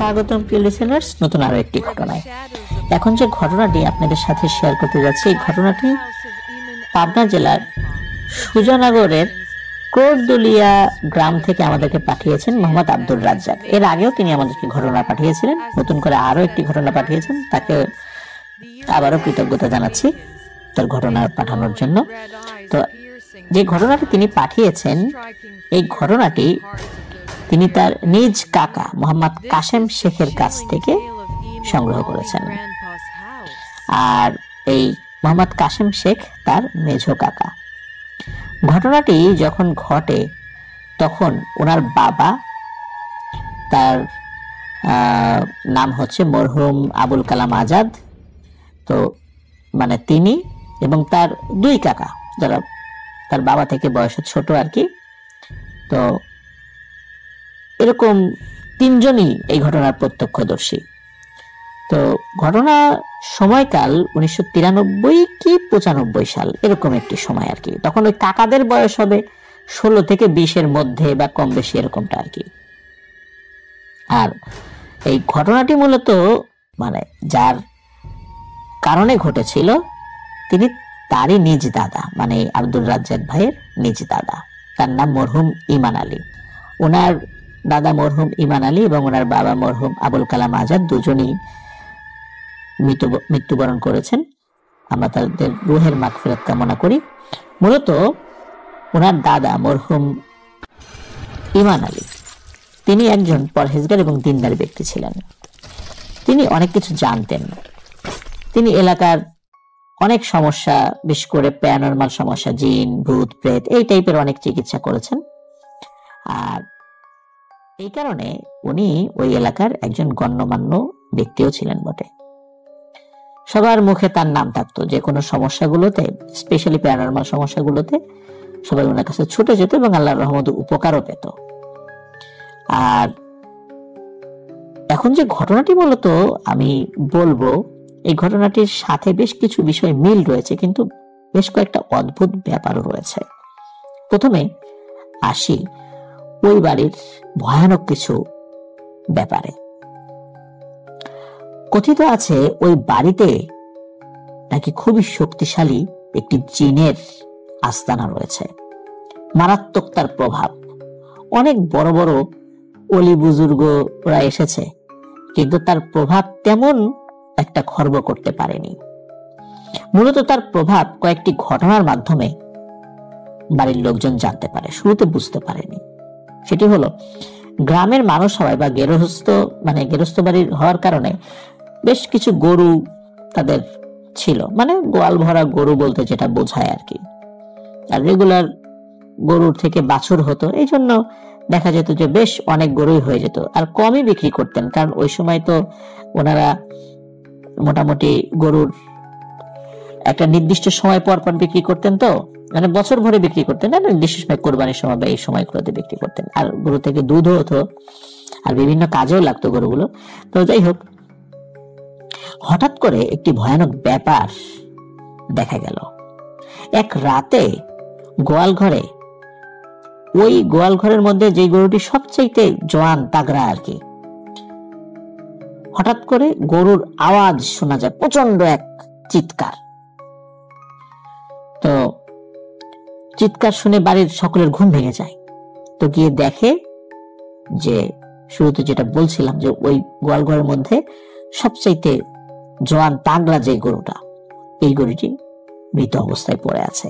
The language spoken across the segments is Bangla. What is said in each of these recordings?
স্বাগতম প্রিয় লিসেনার্স নতুন আরো একটি ঘটনায়। এখন যে ঘটনাটি আপনাদের সাথে শেয়ার করতে যাচ্ছি, এই ঘটনাটি পাবনা জেলার সুজানগরের কোটদুলিয়া গ্রাম থেকে আমাদেরকে পাঠিয়েছেন মোহাম্মদ আব্দুর রাজ্জাক। এর আগেও তিনি আমাদেরকে ঘটনা পাঠিয়েছিলেন, নতুন করে আরো একটি ঘটনা পাঠিয়েছেন। তাকে আবারও কৃতজ্ঞতা জানাচ্ছি তার ঘটনা পাঠানোর জন্য। তো যে ঘটনাটি তিনি পাঠিয়েছেন, এই ঘটনাটি তিনি তার নিজ কাকা মোহাম্মদ কাশেম শেখের কাছ থেকে সংগ্রহ করেছেন। আর এই মোহাম্মদ কাশেম শেখ তার মেঝো কাকা। ঘটনাটি যখন ঘটে তখন ওনার বাবা, তার নাম হচ্ছে মরহুম আবুল কালাম আজাদ, তো মানে তিনি এবং তার দুই কাকা যারা তার বাবা থেকে বয়সে ছোট আর কি, তো এরকম তিনজনই এই ঘটনার প্রত্যক্ষদর্শী। তো ঘটনা সময়কাল 1993 কি 95 সাল এরকম একটি সময় আর কি। তখন ওই কাকাদের বয়স হবে 16 থেকে 20-এর মধ্যে বা কম বেশি এরকমটা আর কি। আর এই ঘটনাটি মূলত মানে যার কারণে ঘটেছিল তিনি তারই নিজ দাদা, মানে আব্দুর রাজ্জাক ভাইয়ের নিজ দাদা, তার নাম মরহুম ইমান আলী। ওনার দাদা মরহুম ইমান আলী এবং ওনার বাবা মরহুম আবুল কালাম আজাদ দুজনই মৃত্যুবরণ করেছেন। আমরা তাদের রুহের মাগফিরাত কামনা করি। মূলত ওনার দাদা মরহুম ইমান আলী তিনি একজন পরহেজগার এবং দিনদার ব্যক্তি ছিলেন। তিনি অনেক কিছু জানতেন। তিনি এলাকার অনেক সমস্যা, বিশেষ করে প্যারানরমাল সমস্যা, জিন ভূত প্রেত এই টাইপের অনেক চিকিৎসা করেছেন। আর এই কারণে উনি ওই এলাকার একজন গণ্যমান্য ব্যক্তিও ছিলেন বটে। সবার মুখে তার নাম থাকতো। যে কোনো সমস্যাগুলোতে, স্পেশালি প্যারানরমাল সমস্যাগুলোতে সবাই ওনার কাছে ছুটে যেত এবং আল্লাহর রহমতে উপকারও পেত। আর এখন যে ঘটনাটি মূলত আমি বলবো, এই ঘটনাটির সাথে বেশ কিছু বিষয় মিল রয়েছে, কিন্তু বেশ কয়েকটা অদ্ভুত ব্যাপারও রয়েছে। প্রথমে আসি ওই বাড়ির ভয়ানক কিছু ব্যাপারে। কথিত আছে ওই বাড়িতে নাকি খুবই শক্তিশালী একটি জিনের আস্তানা রয়েছে, মারাত্মক তার প্রভাব। অনেক বড় বড় অলি বুজুর্গরা এসেছে, কিন্তু তার প্রভাব তেমন একটা খর্ব করতে পারেনি। মূলত তার প্রভাব কয়েকটি ঘটনার মাধ্যমে বাড়ির লোকজন জানতে পারে, শুরুতে বুঝতে পারেনি। সেটি হলো, গ্রামের মানুষ সবাই বা গেরস্থ বাড়ির হওয়ার কারণে বেশ কিছু গরু তাদের ছিল, মানে গোয়াল ভরা গরু বলতে যেটা বোঝায় আর কি। আর রেগুলার গরুর থেকে বাছুর হতো, এই জন্য দেখা যেত যে বেশ অনেক গরুই হয়ে যেত। আর কমই বিক্রি করতেন, কারণ ওই সময় তো ওনারা মোটামুটি গরুর একটা নির্দিষ্ট সময় পর পর বিক্রি করতেন, তো মানে বছর ভরে বিক্রি করতেন না, নির্দিষ্ট সময় কোরবানির সময় বা এই সময়গুলোতে বিক্রি করতেন। আর গরু থেকে দুধও হতো, আর বিভিন্ন কাজেও লাগতো গরুগুলো। তো যাই হোক, হঠাৎ করে একটি ভয়ানক ব্যাপার দেখা গেল। এক রাতে ওই গোয়াল ঘরের মধ্যে যে গরুটি সবচাইতে জোয়ান তাগড়া আর কি, হঠাৎ করে গরুর আওয়াজ শোনা যায়, প্রচন্ড এক চিৎকার। তো চিৎকার শুনে বাড়ির সকলের ঘুম ভেঙে যায়। তো গিয়ে দেখে যে শুরুতে যেটা বলছিলাম, যে ওই গোয়াল ঘরের মধ্যে সবচাইতে জোয়ান তাগড়া যে গরুটা, এই গরুটি মৃত অবস্থায় পড়ে আছে।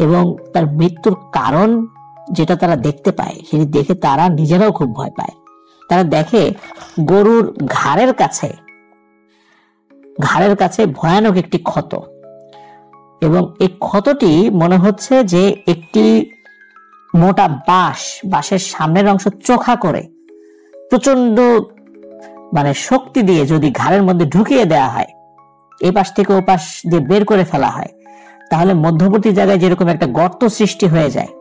এবং তার মৃত্যুর কারণ যেটা তারা দেখতে পায়, সেটি দেখে তারা নিজেরাও খুব ভয় পায়। তারা দেখে গরুর ঘাড়ের কাছে ভয়ানক একটি ক্ষত, এবং এই ক্ষতটি মনে হচ্ছে যে একটি মোটা বাঁশের সামনের অংশ চোখা করে প্রচন্ড মানে শক্তি দিয়ে যদি ঘাড়ের মধ্যে ঢুকিয়ে দেওয়া হয়, এই পাশ থেকে ও পাশ দিয়ে বের করে ফেলা হয়, তাহলে মধ্যবর্তী জায়গায় যেরকম একটা গর্ত সৃষ্টি হয়ে যায়,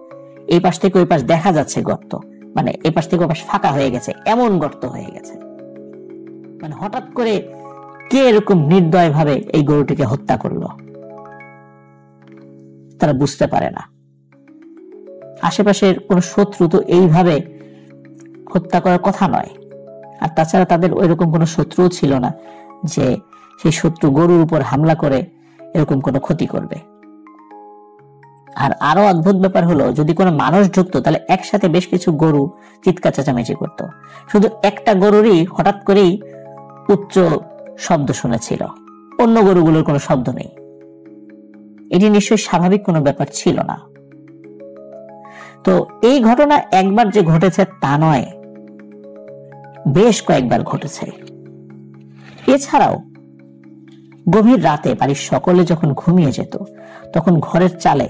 এই পাশ থেকে ওই পাশ দেখা যাচ্ছে গর্ত, মানে এই পাশ থেকে ওই পাশ ফাঁকা হয়ে গেছে, এমন গর্ত হয়ে গেছে। মানে হঠাৎ করে কে এরকম নির্দয় ভাবে এই গরুটিকে হত্যা করলো তারা বুঝতে পারে না। আশেপাশের কোন শত্রু তো এইভাবে হত্যা করার কথা নয়। আর তাছাড়া তাদের ওইরকম কোনো শত্রুও ছিল না যে সেই শত্রু গরুর উপর হামলা করে এরকম কোনো ক্ষতি করবে। আর আরো অদ্ভুত ব্যাপার হলো, যদি কোনো মানুষ ঢুকতো তাহলে একসাথে বেশ কিছু গরু চিৎকার চেঁচামেচি করতো। শুধু একটা গরুরই হঠাৎ করেই উচ্চ শব্দ শুনেছিল, অন্য গরুগুলোর কোনো শব্দ নেই। এটি নিশ্চয়ই স্বাভাবিক কোনো ব্যাপার ছিল না। তো এই ঘটনা একবার যে ঘটেছে তা নয়, বেশ কয়েকবার ঘটেছে। এছাড়াও গভীর রাতে বাড়ির সকলে যখন ঘুমিয়ে যেত তখন ঘরের চালে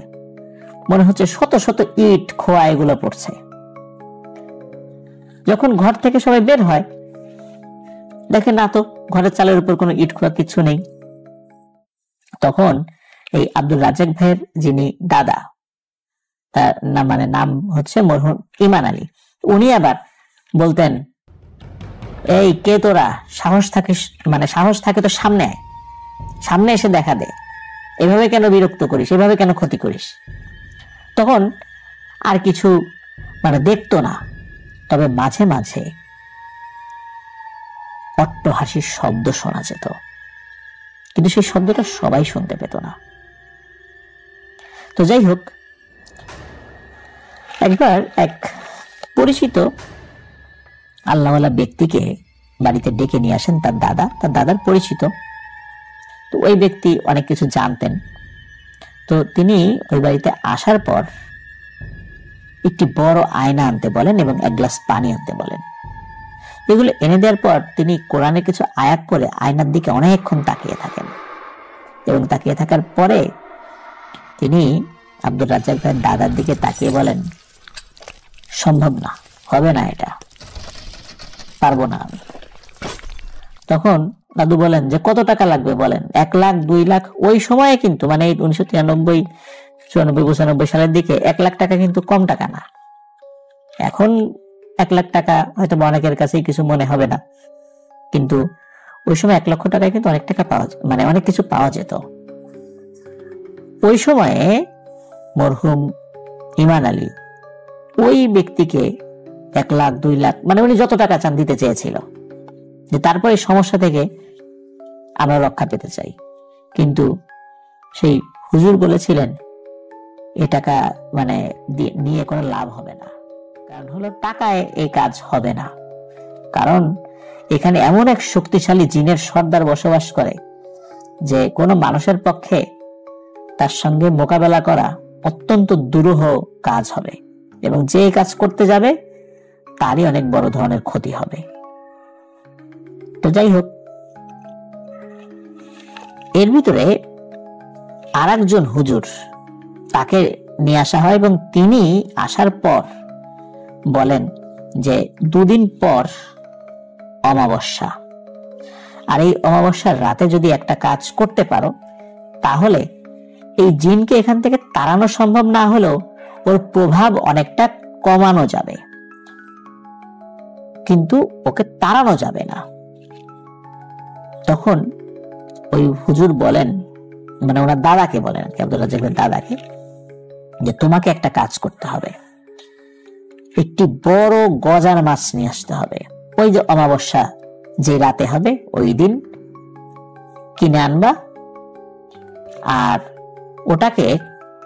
মনে হচ্ছে শত শত ইট খোয়া এগুলো পড়ছে। যখন ঘর থেকে সবাই বের হয় দেখে না তো ঘরের চালের উপর কোনো ইট খোয়া কিছু নেই। তখন এই আব্দুল রাজ্জাক ভাইয়ের যিনি দাদা, তার নাম হচ্ছে মরহুম ইমান আলী, উনি আবার বলতেন, এই কে তোরা, সাহস থাকে তো সামনে এসে দেখা দে, এভাবে কেন বিরক্ত করিস, এভাবে কেন ক্ষতি করিস। তখন আর কিছু দেখতো না, তবে মাঝে মাঝে অট্টহাসির শব্দ শোনা যেত, কিন্তু সেই শব্দটা সবাই শুনতে পেত না। তো যাই হোক, একবার এক পরিচিত আল্লাহওয়ালা ব্যক্তিকে বাড়িতে ডেকে নিয়ে আসেন তার দাদার পরিচিত। তো ওই ব্যক্তি অনেক কিছু জানতেন। তো তিনি ওই বাড়িতে আসার পর একটি বড় আয়না আনতে বলেন এবং এক গ্লাস পানি আনতে বলেন। এগুলো এনে দেওয়ার পর তিনি কোরআনে কিছু আয়াত পড়ে আয়নার দিকে অনেকক্ষণ তাকিয়ে থাকেন এবং তাকিয়ে থাকার পরে তিনি আব্দুল রাজ্জাক ভাইয়ের দাদার দিকে তাকিয়ে বলেন, সম্ভব না, হবে না, এটা পারবো না আমি। তখন দাদু বলেন যে কত টাকা লাগবে বলেন, 1 লাখ 2 লাখ? ওই সময়ে কিন্তু 1993, 94, 95 সালের দিকে 1 লাখ টাকা কিন্তু কম টাকা না। এখন 1 লাখ টাকা হয়তো অনেকের কাছেই কিছু মনে হবে না, কিন্তু ওই সময় 1 লক্ষ টাকায় কিন্তু অনেক টাকা পাওয়া অনেক কিছু পাওয়া যেত। ওই সময়ে মরহুম ইমান আলী ওই ব্যক্তিকে 1 লাখ 2 লাখ উনি যত টাকা চান দিতে চেয়েছিল, যে তারপরে সমস্যা থেকে আমরা রক্ষা পেতে চাই। কিন্তু সেই হুজুর বলেছিলেন এ টাকা নিয়ে কোনো লাভ হবে না, কারণ হলো টাকায় এই কাজ হবে না। কারণ এখানে এমন এক শক্তিশালী জিনের সর্দার বসবাস করে যে কোনো মানুষের পক্ষে তার সঙ্গে মোকাবেলা করা অত্যন্ত দুরূহ কাজ হবে, এবং যে কাজ করতে যাবে তারই অনেক বড় ধরনের ক্ষতি হবে। তো যাই হোক, এর ভিতরে আর একজন হুজুর, তাকে নিয়ে আসা হয় এবং তিনি আসার পর বলেন যে 2 দিন পর অমাবস্যা, আর এই অমাবস্যার রাতে যদি একটা কাজ করতে পারো তাহলে এই জিনকে এখান থেকে তাড়ানো সম্ভব না হলেও ওর প্রভাব অনেকটা কমানো যাবে, কিন্তু ওকে তাড়ানো যাবে না। তখন ওই হুজুর বলেন, ওনার দাদাকে বলেন, আব্দুল রাজ্জাকের দাদাকে, যে তোমাকে একটা কাজ করতে হবে, একটি বড় গজার মাছ নিয়ে আসতে হবে। ওই যে অমাবস্যা যে রাতে হবে ওই দিন কিনে আনবা, আর ওটাকে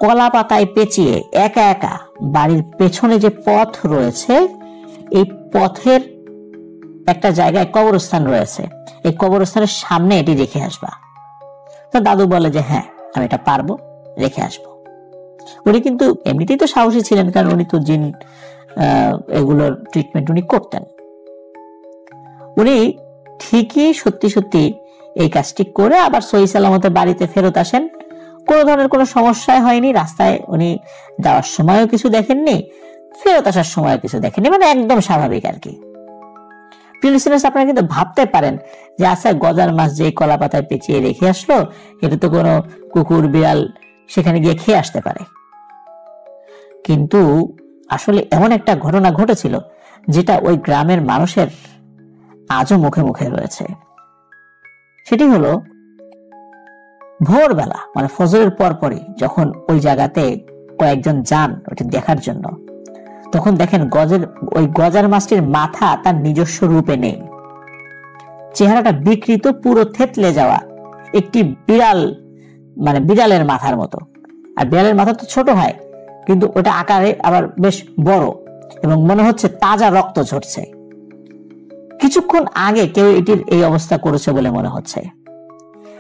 কলা পাতায় পেঁচিয়ে একা একা বাড়ির পেছনে যে পথ রয়েছে এই পথের একটা জায়গায় কবরস্থান রয়েছে, এই কবরস্থানের সামনে এটি রেখে আসবা। তো দাদু বলে যে হ্যাঁ আমি এটা পারবো, রেখে আসবো। উনি কিন্তু এমনিতেই তো সাহসী ছিলেন, কারণ উনি তো জিন এগুলোর ট্রিটমেন্ট উনি করতেন। উনি ঠিকই সত্যি সত্যি এই কাজটি করে আবার সহি সালামতে বাড়িতে ফেরত আসেন। কোনো ধরনের কোনো সমস্যাই হয়নি, রাস্তায় উনি যাওয়ার সময়ও কিছু দেখেননি, ফেরত আসার সময়ও কিছু দেখেননি, একদম স্বাভাবিক আর কি। আপনারা কিন্তু ভাবতে পারেন যে আচ্ছা গজার মাছ যে কলা পাতায় পেঁচিয়ে রেখে আসলো, এটা তো কোনো কুকুর বিড়াল সেখানে গিয়ে খেয়ে আসতে পারে। কিন্তু আসলে এমন একটা ঘটনা ঘটেছিল যেটা ওই গ্রামের মানুষের আজও মুখে মুখে রয়েছে। সেটি হলো ভোরবেলা ফজরের পরপরই যখন ওই জায়গাতে কয়েকজন যান ওটা দেখার জন্য, তখন দেখেন ওই গজার মাছটির মাথা তার নিজস্ব রূপে নেই, চেহারাটা বিকৃত, পুরো থেতলে যাওয়া একটি বিড়াল, মানে বিড়ালের মাথার মতো। আর বিড়ালের মাথা তো ছোট হয়, কিন্তু ওটা আকারে আবার বেশ বড়, এবং মনে হচ্ছে তাজা রক্ত ঝরছে। কিছুক্ষণ আগে কেউ এটির এই অবস্থা করেছে বলে মনে হচ্ছে।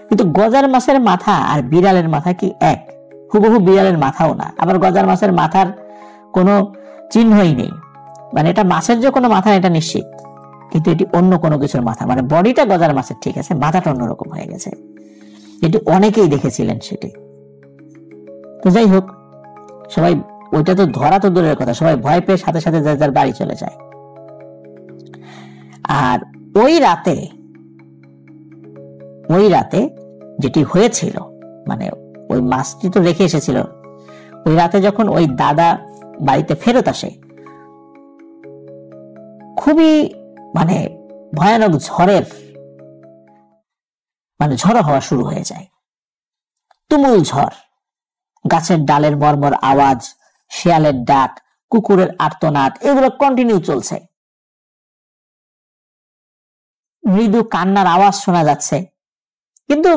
কিন্তু গজার মাছের মাথা আর বিড়ালের মাথা কি এক? হুবহু বিড়ালের মাথাও না, আবার গজার মাছের মাথার কোনো চিহ্নই নেই। মানে এটা মাছের যে কোনো মাথা এটা নিশ্চিত, কিন্তু এটি অন্য কোনো কিছুর মাথা। মানে বডিটা গজার মাছের ঠিক আছে, মাথাটা অন্যরকম হয়ে গেছে। এটি অনেকেই দেখেছিলেন সেটি। তো যাই হোক, সবাই ওইটা তো ধরা তো দূরের কথা, সবাই ভয় পেয়ে সাথে সাথে যার বাড়ি চলে যায়। আর ওই রাতে যেটি হয়েছিল, মানে ওই মাছটি তো রেখে এসেছিল, ওই রাতে যখন ওই দাদা বাড়িতে ফেরত আসে, খুবই মানে ভয়ানক ঝড় হওয়া শুরু হয়ে যায়। তুমুল ঝড়, গাছের ডালের মর্মর আওয়াজ, শিয়ালের ডাক, কুকুরের আর্তনাদ, এগুলো কন্টিনিউ চলছে। মৃদু কান্নার আওয়াজ শোনা যাচ্ছে, কিন্তু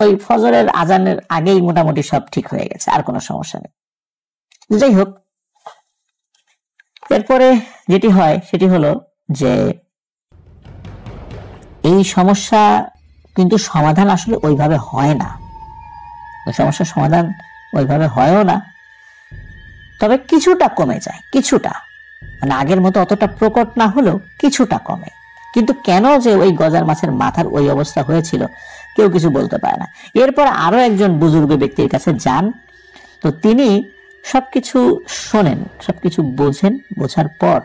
ওই ফজরের আজানের আগেই মোটামুটি সব ঠিক হয়ে গেছে, আর কোনো সমস্যা নেই। যাই হোক, এরপরে যেটি হয় সেটি হলো যে এই সমস্যা কিন্তু সমাধান আসলে ওইভাবে হয় না, সমস্যার সমাধান ওইভাবে হয়ও না, তবে কিছুটা কমে যায়, কিছুটা, মানে আগের মতো অতটা প্রকট না হলেও কিছুটা কমে। কিন্তু কেন যে ওই গজার মাছের মাথার ওই অবস্থা হয়েছিল কেউ কিছু বলতে পারে না। এরপর আরো একজন বুজুর্গ ব্যক্তির কাছে যান, তো তিনি সবকিছু শোনেন, সবকিছু বোঝেন। বোঝার পর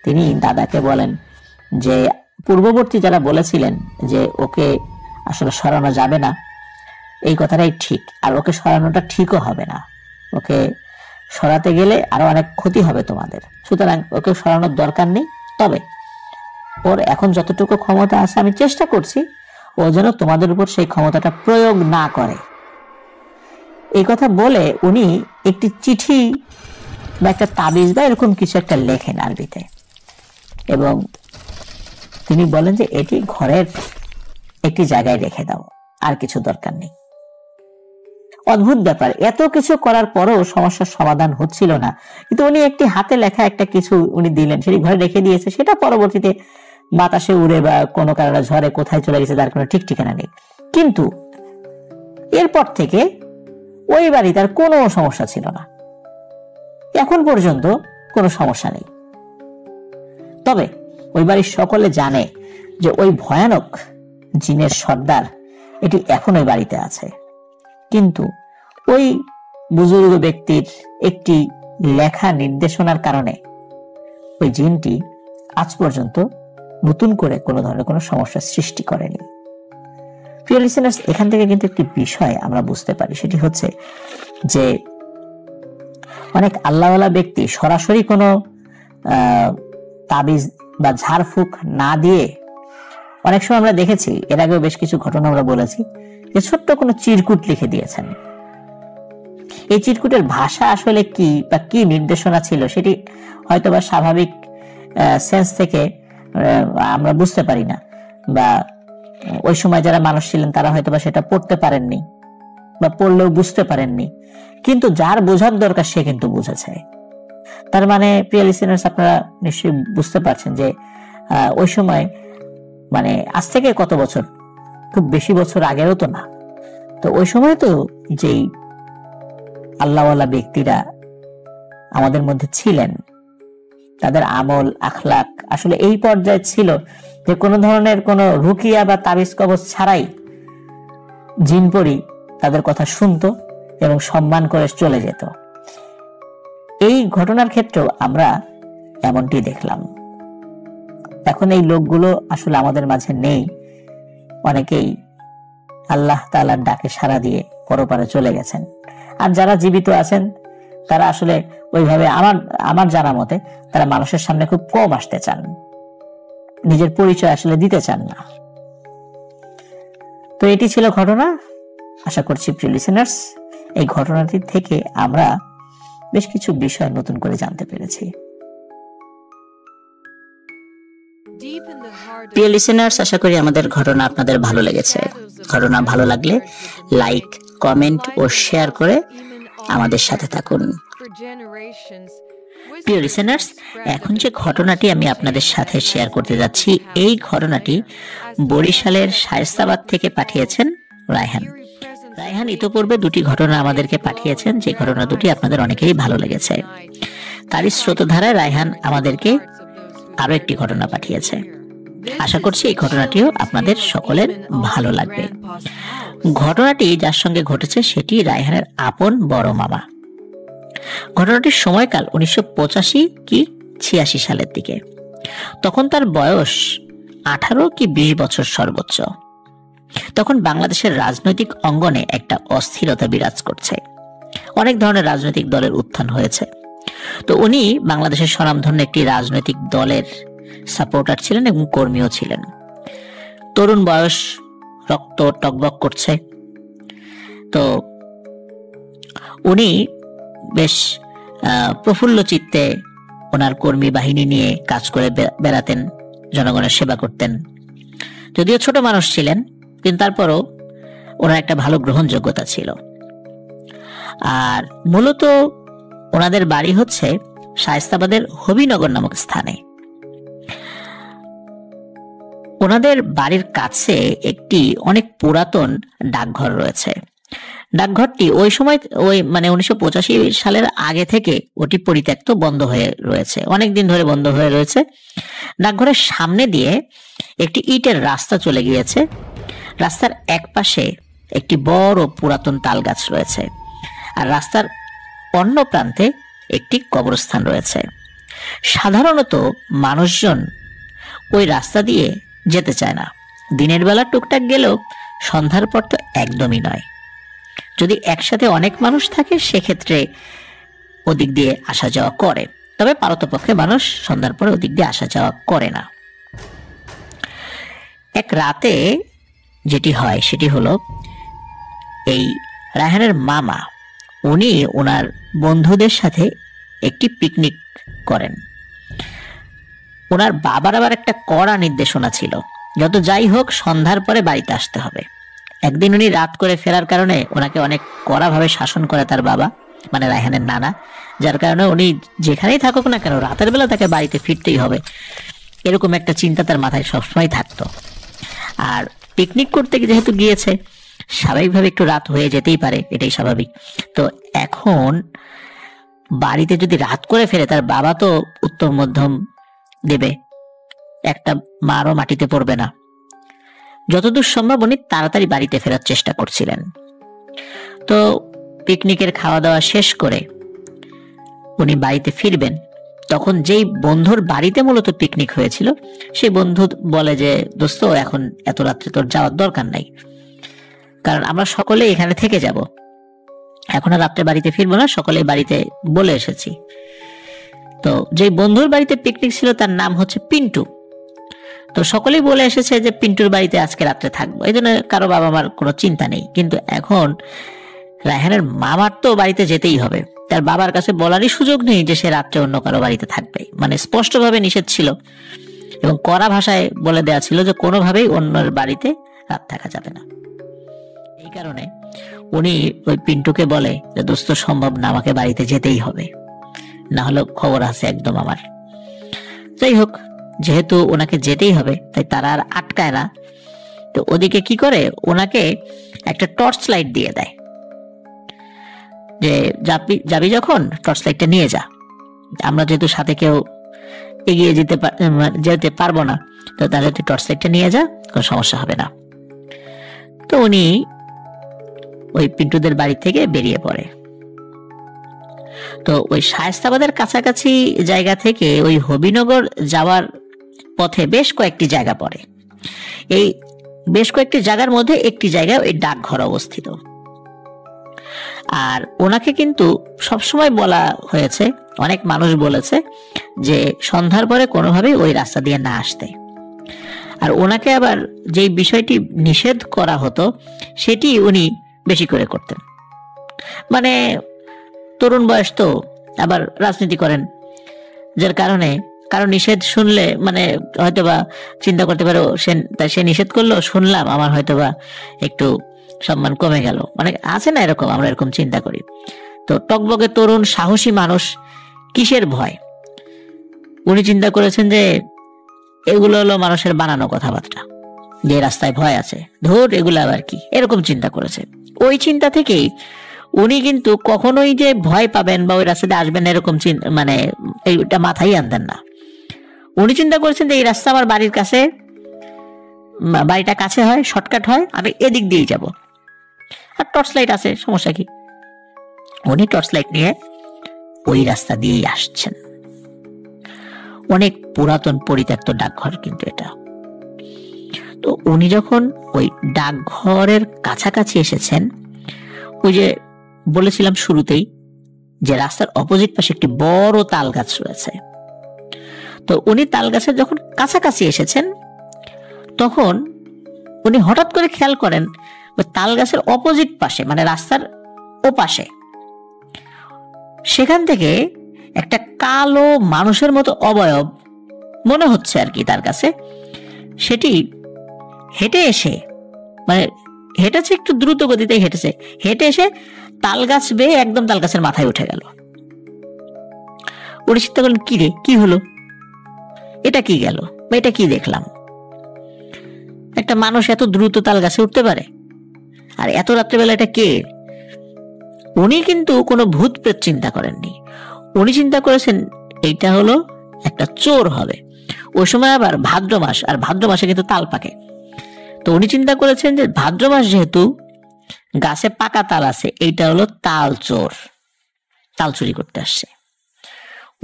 তিনি দাদাকে বলেন যে পূর্ববর্তী যারা বলেছিলেন যে ওকে আসলে সরানো যাবে না, এই কথাটাই ঠিক, আর ওকে সরানোটা ঠিকও হবে না। ওকে সরাতে গেলে আরো অনেক ক্ষতি হবে তোমাদের, সুতরাং ওকে সরানোর দরকার নেই। তবে ওর এখন যতটুকু ক্ষমতা আছে আমি চেষ্টা করছি ও যেন তোমাদের উপর সেই ক্ষমতাটা প্রয়োগ না করে। এই কথা বলে উনি একটি চিঠি বা একটা তাবিজ বা এরকম কিছু একটা লেখেন আরবিতে, এবং তিনি বলেন যে এটি ঘরের একটি জায়গায় রেখে দাও, আর কিছু দরকার নেই। অদ্ভুত ব্যাপার, এত কিছু করার পরও সমস্যার সমাধান হচ্ছিল না, কিন্তু উনি একটি হাতে লেখা একটা কিছু উনি দিলেন, সেটি ঘরে রেখে দিয়েছে। সেটা পরবর্তীতে বাতাসে উড়ে বা কোনো কারণে ঝড়ে কোথায় চলে গেছে তার কোনো ঠিক ঠিকানা নেই। কিন্তু এরপর থেকে ওই বাড়িতে আর কোনো সমস্যা ছিল না, এখন পর্যন্ত কোনো সমস্যা নেই। তবে ওই বাড়ির সকলে জানে যে ওই ভয়ানক জিনের সর্দার এটি এখন ওই বাড়িতে আছে। কিন্তু ওই বুজুর্গ ব্যক্তির একটি লেখা নির্দেশনার কারণে ওই জিনটি আজ পর্যন্ত নতুন করে কোনো ধরনের কোনো সমস্যার সৃষ্টি করেনি। প্রিয় লিসেনার্স, এখান থেকে কিন্তু একটি বিষয় আমরা বুঝতে পারি, সেটি হচ্ছে যে অনেক আল্লাহওয়ালা ব্যক্তি সরাসরি কোনো তাবিজ বা ঝাড়ফুঁক না দিয়ে, অনেক সময় আমরা দেখেছি, এর আগেও বেশ কিছু ঘটনা আমরা বলেছি, যে ছোট্ট কোনো চিরকুট লিখে দিয়েছেন। এই চিরকুটের ভাষা আসলে কি বা কি নির্দেশনা ছিল সেটি হয়তো বা স্বাভাবিক সেন্স থেকে আমরা বুঝতে পারি না, বা ওই সময় যারা মানুষ ছিলেন তারা হয়তো বা সেটা পড়তে পারেননি, বা পড়লেও বুঝতে পারেননি। কিন্তু যার বোঝার দরকার সে কিন্তু বুঝেছে। তার মানে প্রিয় লিসেনার্স, আপনারা নিশ্চয়ই বুঝতে পারছেন যে ওই সময়, মানে আজ থেকে কত বছর, খুব বেশি বছর আগেরও তো না, তো ওই সময় তো যেই আল্লাহওয়ালা ব্যক্তিরা আমাদের মধ্যে ছিলেন, তাদের আমল আখলাক আসলে এই পর্যায়ে ছিল যে কোনো ধরনের কোনো রুকিয়া বা তাবিজ কবজ ছাড়াই জিনপরি তাদের কথা শুনতো এবং সম্মান করে চলে যেত। এই ঘটনার ক্ষেত্রেও আমরা এমনটি দেখলাম। এখন এই লোকগুলো আসলে আমাদের মাঝে নেই, অনেকেই আল্লাহ তাআলার ডাকে সাড়া দিয়ে পরপারে চলে গেছেন। আর যারা জীবিত আছেন তারা আসলে ওইভাবে আমার জানা মতে তারা মানুষের সামনে খুব কম আসতে চান, নিজের পরিচয় আসলে দিতে চান না। তো এটি ছিল ঘটনা। আশা করছি প্রিয় লিসেনার্স, এই ঘটনাটি থেকে আমরা বেশ কিছু বিষয় নতুন করে জানতে পেরেছি। Deep in the heart প্রিয় লিসেনার্স, আশা করি আমাদের ঘটনা আপনাদের ভালো লেগেছে। ঘটনা ভালো লাগলে লাইক, কমেন্ট ও শেয়ার করে আমাদের সাথে থাকুন। প্রিয় লিসেনার্স, এখন যে ঘটনাটি আমি আপনাদের সাথে শেয়ার করতে যাচ্ছি, এই ঘটনাটি বরিশালের শায়েস্তাবাদ থেকে পাঠিয়েছেন রায়হান। রায়হান ইতোপূর্বে দুটি ঘটনা আমাদেরকে পাঠিয়েছেন, যে ঘটনা দুটি আপনাদের অনেকেরই ভালো লেগেছে। তারই স্রোতধারায় রায়হান আমাদেরকে আরো একটি ঘটনা পাঠিয়েছে। আশা করছি এই ঘটনাটিও আপনাদের সকলের ভালো লাগবে। ঘটনাটি যার সঙ্গে ঘটেছে সেটি রায়হানের আপন বড় মামা। ঘটনাটির সময়কাল 1985 কি 86 সালের দিকে। তখন তার বয়স 18 কি 20 বছর সর্বোচ্চ। তখন বাংলাদেশের রাজনৈতিক অঙ্গনে একটা অস্থিরতা বিরাজ করছে। অনেক ধরনের রাজনৈতিক দলের উত্থান হয়েছে। তো উনি বাংলাদেশের স্বনামধন্য একটি রাজনৈতিক দলের সাপোর্টার ছিলেন এবং কর্মীও ছিলেন। তরুণ বয়স, রক্ত টকবক করছে। তো উনি বেশ প্রফুল্ল চিত্তে ওনার কর্মী বাহিনী নিয়ে কাজ করে বেড়াতেন, জনগণের সেবা করতেন। যদিও ছোট মানুষ ছিলেন, কিন্তু তারপরও ওনার একটা ভালো গ্রহণযোগ্যতা ছিল। আর মূলত ওনাদের বাড়ি হচ্ছে শায়েস্তাবাদের হবিনগর নামক স্থানে। ওনাদের বাড়ির কাছে একটি অনেক পুরাতন ডাকঘর রয়েছে। ডাকঘরটি ওই সময় মানে 1985 সালের আগে থেকে ওটি পরিত্যক্ত, বন্ধ হয়ে রয়েছে, অনেকদিন ধরে বন্ধ হয়ে রয়েছে। ডাকঘরের সামনে দিয়ে একটি ইটের রাস্তা চলে গিয়েছে। রাস্তার এক পাশে একটি বড় পুরাতন তাল গাছ রয়েছে, আর রাস্তার অন্য প্রান্তে একটি কবরস্থান রয়েছে। সাধারণত মানুষজন ওই রাস্তা দিয়ে যেতে চায় না। দিনের বেলা টুকটাক গেলেও সন্ধ্যার পর তো একদমই নয়। যদি একসাথে অনেক মানুষ থাকে সেক্ষেত্রে ওদিক দিয়ে আসা যাওয়া করে, তবে পারতপক্ষে মানুষ সন্ধ্যার পরে ওদিক দিয়ে আসা যাওয়া করে না। এক রাতে যেটি হয় সেটি হলো, এই রায়হানের মামা উনি ওনার বন্ধুদের সাথে একটি পিকনিক করেন। ওনার বাবার আবার একটা কড়া নির্দেশনা ছিল, যত যাই হোক সন্ধ্যার পরে বাড়িতে আসতে হবে। একদিন উনি রাত করে ফেরার কারণে ওনাকে অনেক কড়াভাবে শাসন করে তার বাবা, মানে রায়হানের নানা, যার কারণে উনি যেখানেই থাকুক না কেন রাতের বেলা তাকে বাড়িতে ফিরতেই হবে, এরকম একটা চিন্তা তার মাথায় সবসময় থাকতো। আর পিকনিক করতে যেহেতু গিয়েছে, স্বাভাবিকভাবে একটু রাত হয়ে যেতেই পারে, এটাই স্বাভাবিক। তো এখন বাড়িতে যদি রাত করে ফেরে, তার বাবা তো উত্তর মধ্যম দেবে, একটা মারও মাটিতে পড়বে না। যতদূর সম্ভব উনি তাড়াতাড়ি বাড়িতে ফেরার চেষ্টা করছিলেন। তো পিকনিকের খাওয়া দাওয়া শেষ করে উনি বাড়িতে ফিরবেন, তখন যেই বন্ধুর বাড়িতে মূলত পিকনিক হয়েছিল সেই বন্ধু বলে যে, দোস্ত এখন এত রাত্রে তোর যাওয়ার দরকার নাই, কারণ আমরা সকলে এখানে থেকে যাব, এখন আর রাত্রে বাড়িতে ফিরবো না, সকলে বাড়িতে বলে এসেছি। তো যেই বন্ধুর বাড়িতে পিকনিক ছিল তার নাম হচ্ছে পিন্টু। তো সকলেই বলে এসেছে যে পিন্টুর বাড়িতে আজকে রাত্রে থাকবো, এই জন্য কারো বাবা মার কোনো চিন্তা নেই। কিন্তু এখন রায়হানের মামার তো বাড়িতে যেতেই হবে, তার বাবার কাছে বলারই সুযোগ নেই যে সে রাত্রে অন্য কারো বাড়িতে থাকবে, মানে স্পষ্টভাবে নিষেধ ছিল এবং কড়া ভাষায় বলে দেওয়া ছিল যে কোনোভাবেই অন্যের বাড়িতে রাত থাকা যাবে না। এই কারণে উনি ওই পিন্টুকে বলে যে, দোস্ত সম্ভব না, আমাকে বাড়িতে যেতেই হবে, না হলে খবর আছে একদম আমার। যাই হোক, যেহেতু ওনাকে যেতেই হবে তাই তারা আর আটকায় না। তো ওদিকে কি করে, ওনাকে একটা টর্চ লাইট দিয়ে দেয় যে, যাবি যখন টর্চ লাইটটা নিয়ে যা, আমরা যেহেতু সাথে কেউ এগিয়ে যেতে পারবো না, তো তাহলে তুই টর্চ লাইটটা নিয়ে যা, কোনো সমস্যা হবে না। তো উনি ওই পিন্টুদের বাড়ি থেকে বেরিয়ে পড়ে। তো ওই শায়েস্তাবাদের কাছাকাছি জায়গা থেকে ওই হবিনগর যাওয়ার পথে বেশ কয়েকটি জায়গা পড়ে। এই বেশ কয়েকটি জায়গার মধ্যে একটি জায়গায় ওই ডাকঘর অবস্থিত। আর ওনাকে কিন্তু সবসময় বলা হয়েছে, অনেক মানুষ বলেছে যে সন্ধ্যার পরে কোনোভাবেই ওই রাস্তা দিয়ে না আসতে। আর ওনাকে আবার যেই বিষয়টি নিষেধ করা হতো সেটি উনি বেশি করে করতেন। মানে তরুণ বয়স তো, আবার রাজনীতি করেন, যার কারণে কারো নিষেধ শুনলে মানে হয়তোবা চিন্তা করতে পারো সে নিষেধ করলো, শুনলাম, আমার হয়তোবা একটু সম্মান কমে গেল, মানে আছে না এরকম, আমরা এরকম চিন্তা করি। তো টকবকে তরুণ সাহসী মানুষ, কিসের ভয়? উনি চিন্তা করেছেন যে এগুলো হলো মানুষের বানানো কথাবার্তা, যে রাস্তায় ভয় আছে, ধর এগুলো আবার কি, এরকম চিন্তা করেছে। ওই চিন্তা থেকেই উনি কিন্তু কখনোই যে ভয় পাবেন বা ওই রাস্তাতে আসবেন এরকম মানে এইটা মাথায় আনতেন না। উনি চিন্তা করেছেন যে এই রাস্তা আমার বাড়ির কাছে, বাড়িটা কাছে হয়, শর্টকাট হয়, আমি এদিক দিয়েই যাব, আর টর্চ লাইট আছে, সমস্যা কি? উনি টর্চ লাইট নিয়ে ওই রাস্তা দিয়েই আসছেন। অনেক পুরাতন পরিত্যক্ত ডাকঘর কিন্তু এটা। তো উনি যখন ওই ডাকঘরের কাছাকাছি এসেছেন, ওই যে বলেছিলাম শুরুতেই যে রাস্তার অপোজিট পাশে একটি বড় তাল গাছ রয়েছে, তো উনি তাল গাছের যখন কাছাকাছি এসেছেন তখন উনি হঠাৎ করে খেয়াল করেন ওই তাল গাছের অপোজিট পাশে, মানে রাস্তার ওপাশে, সেখান থেকে একটা কালো মানুষের মতো অবয়ব মনে হচ্ছে আর কি তার কাছে, সেটি হেঁটে এসে, মানে হেঁটেছে একটু দ্রুত গতিতে হেঁটেছে, হেঁটে এসে তাল গাছ বেয়ে একদম তাল গাছের মাথায় উঠে গেল। উনি চিন্তা করলেন, কি রে, কি হলো, এটা কি গেল, এটা কি দেখলাম? একটা মানুষ এত দ্রুত তাল গাছে উঠতে পারে, আর এত রাত্রেবেলা এটা কে? উনি কিন্তু কোনো ভূত প্রেত চিন্তা করেননি, উনি চিন্তা করেছেন এইটা হলো একটা চোর হবে। ওই সময় আবার ভাদ্র মাস, আর ভাদ্র মাসে কিন্তু তাল পাকে। তো উনি চিন্তা করেছেন যে ভাদ্র মাস যেহেতু গাছে পাকা তাল আছে, এইটা হলো তাল চোর, তাল চুরি করতে আসছে।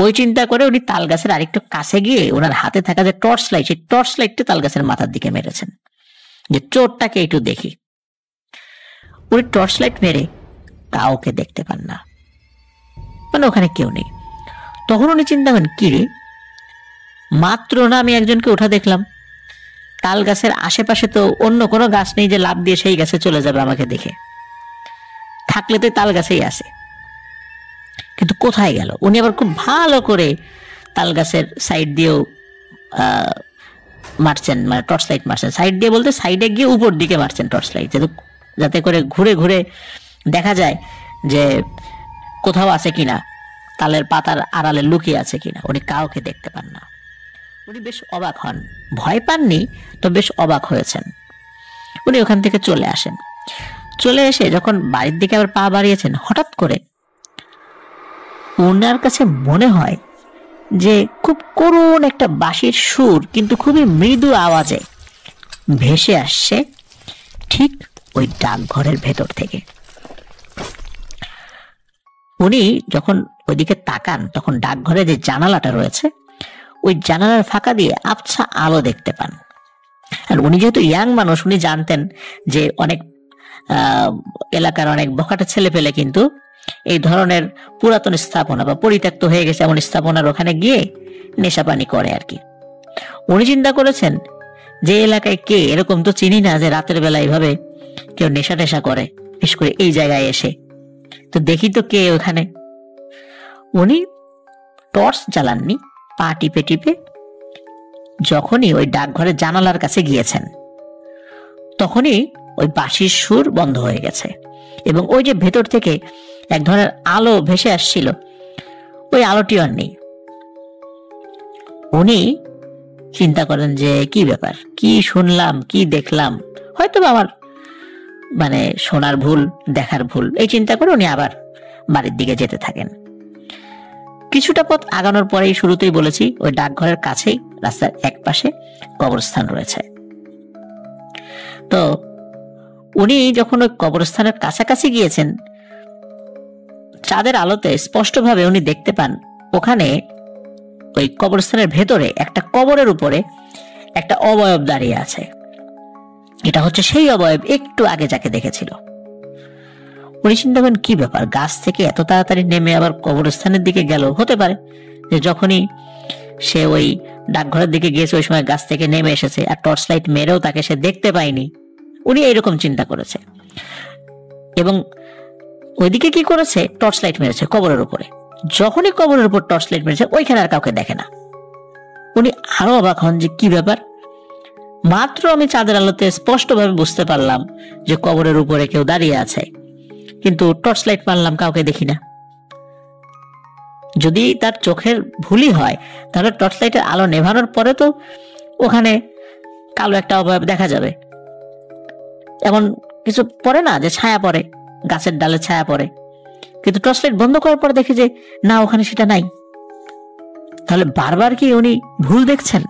ওই চিন্তা করে উনি তাল গাছের আরেকটু কাছে গিয়ে ওনার হাতে থাকা যে টর্চ লাইট, সেই টর্চ লাইটটা তাল গাছের মাথার দিকে মেরেছেন, যে চোরটাকে একটু দেখি। উনি টর্চ লাইট মেরে কাউকে দেখতে পান না, মানে ওখানে কেউ নেই। তখন উনি চিন্তা করেন, কি রে, মাত্র না আমি একজনকে ওঠা দেখলাম, তাল গাছের আশেপাশে তো অন্য কোনো গাছ নেই যে লাফ দিয়ে সেই গাছে চলে যাবে আমাকে দেখে, থাকলে তো তাল গাছেই আছে, কিন্তু কোথায় গেল? উনি আবার খুব ভালো করে তাল গাছের সাইড দিয়েও মারছেন, মানে টর্চ লাইট মারছেন, সাইড দিয়ে বলতে সাইডে গিয়ে উপর দিকে মারছেন টর্চ লাইট, যাতে করে ঘুরে ঘুরে দেখা যায় যে কোথাও আছে কিনা, তালের পাতার আড়ালে লুকিয়ে আছে কিনা। উনি কাউকে দেখতে পান না। উনি বেশ অবাক হন, ভয় পাননি, তো বেশ অবাক হয়েছেন। উনি ওখান থেকে চলে আসেন। চলে এসে যখন বাড়ির দিকে আবার পা বাড়িয়েছেন, হঠাৎ করে ওনার কাছে মনে হয় যে খুব করুণ একটা বাঁশির সুর কিন্তু খুবই মৃদু আওয়াজে ভেসে আসছে ঠিক ওই ডাকঘরের ভেতর থেকে। উনি যখন ওইদিকে তাকান, তখন ডাকঘরে যে জানালাটা রয়েছে, ওই জানালার ফাঁকা দিয়ে আবছা আলো দেখতে পান। আর উনি যেহেতু ইয়াং মানুষ, উনি জানতেন যে অনেক এলাকার অনেক বখাটে ছেলে পেলে কিন্তু এই ধরনের পুরাতন স্থাপনা বা পরিত্যক্ত হয়ে গেছে এমন স্থাপনার ওখানে গিয়ে নেশাপানি করে আর কি। উনি চিন্তা করেছেন যে এলাকায় কে, এরকম তো চিনি না যে রাতের বেলা এইভাবে কেউ নেশা টেশা করে, বিশেষ করে এই জায়গায় এসে, তো দেখি তো কে ওখানে। উনি টর্চ জ্বালাননি, পা টিপে টিপে যখনই ওই ডাকঘরের জানালার কাছে গিয়েছেন, তখনই ওই বাঁশির সুর বন্ধ হয়ে গেছে এবং ওই যে ভেতর থেকে এক ধরনের আলো ভেসে আসছিল, ওই আলোটি আর নেই। উনি চিন্তা করেন যে কি ব্যাপার, কি শুনলাম, কি দেখলাম, হয়তো আমার মানে শোনার ভুল, দেখার ভুল, এই চিন্তা করে উনি আবার বাড়ির দিকে যেতে থাকেন। কিছুটা পথ আগানোর পরেই, শুরুতেই বলেছি, ওই ডাকঘরের কাছেই রাস্তার এক পাশে কবরস্থান রয়েছে। তো উনি যখন ওই কবরস্থানের কাছাকাছি গিয়েছেন, চাঁদের আলোতে স্পষ্টভাবে উনি দেখতে পান ওখানে ওই কবরস্থানের ভেতরে একটা কবরের উপরে একটা অবয়ব দাঁড়িয়ে আছে। এটা হচ্ছে সেই অবয়ব একটু আগে যাকে দেখেছিল। উনি চিন্তা করেন, কি ব্যাপার, গাছ থেকে এত তাড়াতাড়ি নেমে আবার কবরস্থানের দিকে গেল? হতে পারে যে যখনই সে ওই ডাকঘরের দিকে গিয়েছে ওই সময় গাছ থেকে নেমে এসেছে, আর টর্চ লাইট মেরেও তাকে সে দেখতে পায়নি। উনি এইরকম চিন্তা করেছে এবং ওইদিকে কি করেছে, টর্চ লাইট মেরেছে কবরের উপরে। যখনই কবরের উপর টর্চ লাইট মেরেছে, ওইখানে আর কাউকে দেখে না। উনি আরো অবাক হন যে কি ব্যাপার, মাত্র আমি চাঁদের আলোতে স্পষ্টভাবে বুঝতে পারলাম যে কবরের উপরে কেউ দাঁড়িয়ে আছে, কিন্তু টর্চ লাইট মারলাম, কাউকে দেখি না। যদি তার চোখের ভুলই হয় তাহলে টর্চ লাইটের আলো নেভানোর পরে তো ওখানে কালো একটা অবয়ব দেখা যাবে। এমন কিছু পড়ে না যে ছায়া পড়ে, গাছের ডালে ছায়া পড়ে, কিন্তু টর্চ লাইট বন্ধ করার পর দেখি যে না, ওখানে সেটা নাই। তাহলে বারবার কি উনি ভুল দেখছেন?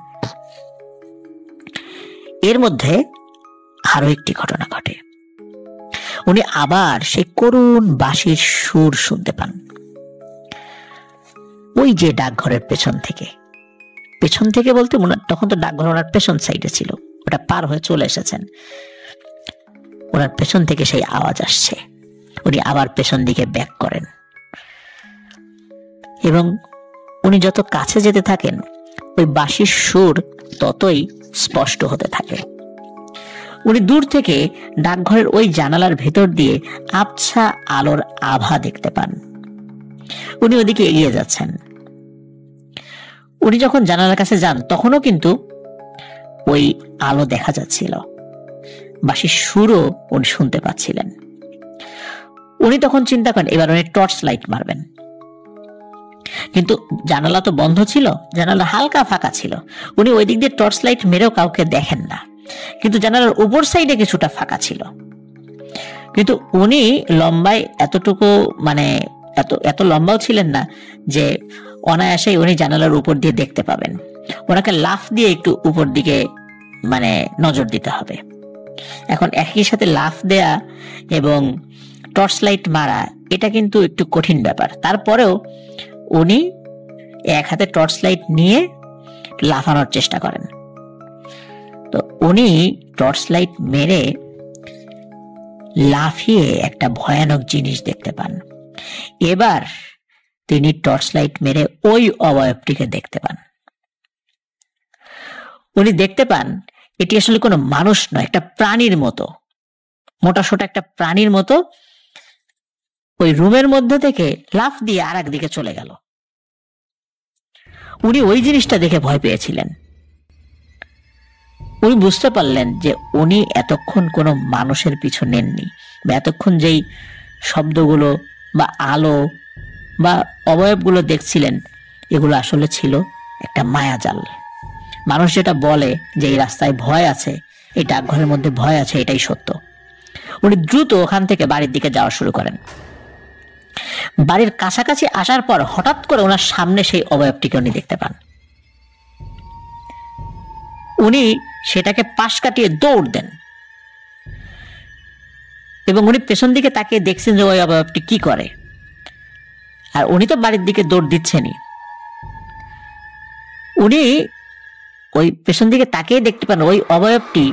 এর মধ্যে আরো একটি ঘটনা ঘটে। উনি আবার সেই করুণ বাঁশির সুর শুনতে পান। ওই যে ডাকঘরের পেছন থেকে বলতে তখন তো ডাকঘর ওনার পেছন সাইডে ছিল, ওটা পার হয়ে চলে এসেছেন। ওনার পেছন থেকে সেই আওয়াজ আসছে। উনি আবার পেছন দিকে ব্যাক করেন এবং উনি যত কাছে যেতে থাকেন ওই বাঁশির সুর ততই স্পষ্ট হতে থাকে। উনি দূর থেকে ডাকঘরের ওই জানালার ভেতর দিয়ে আবছা আলোর আভা দেখতে পান। উনি ওদিকে এগিয়ে যাচ্ছেন। উনি যখন জানালার কাছে যান তখনও কিন্তু ওই আলো দেখা যাচ্ছিল, বাঁশির সুরও উনি শুনতে পাচ্ছিলেন। উনি তখন চিন্তা করেন এবার উনি টর্চ লাইট মারবেন, কিন্তু জানালা তো বন্ধ ছিল, জানালা হালকা ফাঁকা ছিল। উনি ওই দিক দিয়ে টর্চ লাইট মেরেও কাউকে দেখেন না, কিন্তু জানালার উপর সাইডে কিছুটা ফাঁকা ছিল। কিন্তু উনি লম্বায় এতটুকু এত লম্বাও ছিলেন না যে অনায়াসেই উনি জানালার উপর দিয়ে দেখতে পাবেন। ওনাকে লাফ দিয়ে একটু উপর দিকে নজর দিতে হবে। এখন একই সাথে লাফ দেয়া এবং টর্চ লাইট মারা এটা কিন্তু একটু কঠিন ব্যাপার। তারপরেও উনি এক হাতে টর্চ লাইট নিয়ে লাফানোর চেষ্টা করেন। তো উনি টর্চ লাইট মেরে লাফিয়ে একটা ভয়ানক জিনিস দেখতে পান। এবার তিনি টর্চ লাইট মেরে ওই অবয়বটিকে দেখতে পান। উনি দেখতে পান এটি আসলে কোনো মানুষ নয়, একটা প্রাণীর মতো, মোটাসোটা একটা প্রাণীর মতো ওই রুমের মধ্যে থেকে লাফ দিয়ে আর একদিকে চলে গেল। উনি ওই জিনিসটা দেখে ভয় পেয়েছিলেন। উনি বুঝতে পারলেন যে উনি এতক্ষণ কোনো মানুষের পিছু নেননি, বা এতক্ষণ যেই শব্দগুলো বা আলো বা অবয়বগুলো দেখছিলেন এগুলো আসলে ছিল একটা মায়াজাল। মানুষ যেটা বলে যে এই রাস্তায় ভয় আছে, এই ডাকঘরের মধ্যে ভয় আছে, এটাই সত্য। উনি দ্রুত ওখান থেকে বাড়ির দিকে যাওয়া শুরু করেন। বাড়ির কাছাকাছি আসার পর হঠাৎ করে ওনার সামনে সেই অবয়বটিকে উনি দেখতে পান। উনি সেটাকে পাশ কাটিয়ে দৌড় দেন এবং উনি পেছন দিকে তাকিয়ে দেখছেন যে ওই অবয়বটি কি করে। আর উনি তো বাড়ির দিকে দৌড় দিচ্ছেনই। উনি ওই পেছন দিকে তাকিয়ে দেখতে পান ওই অবয়বটি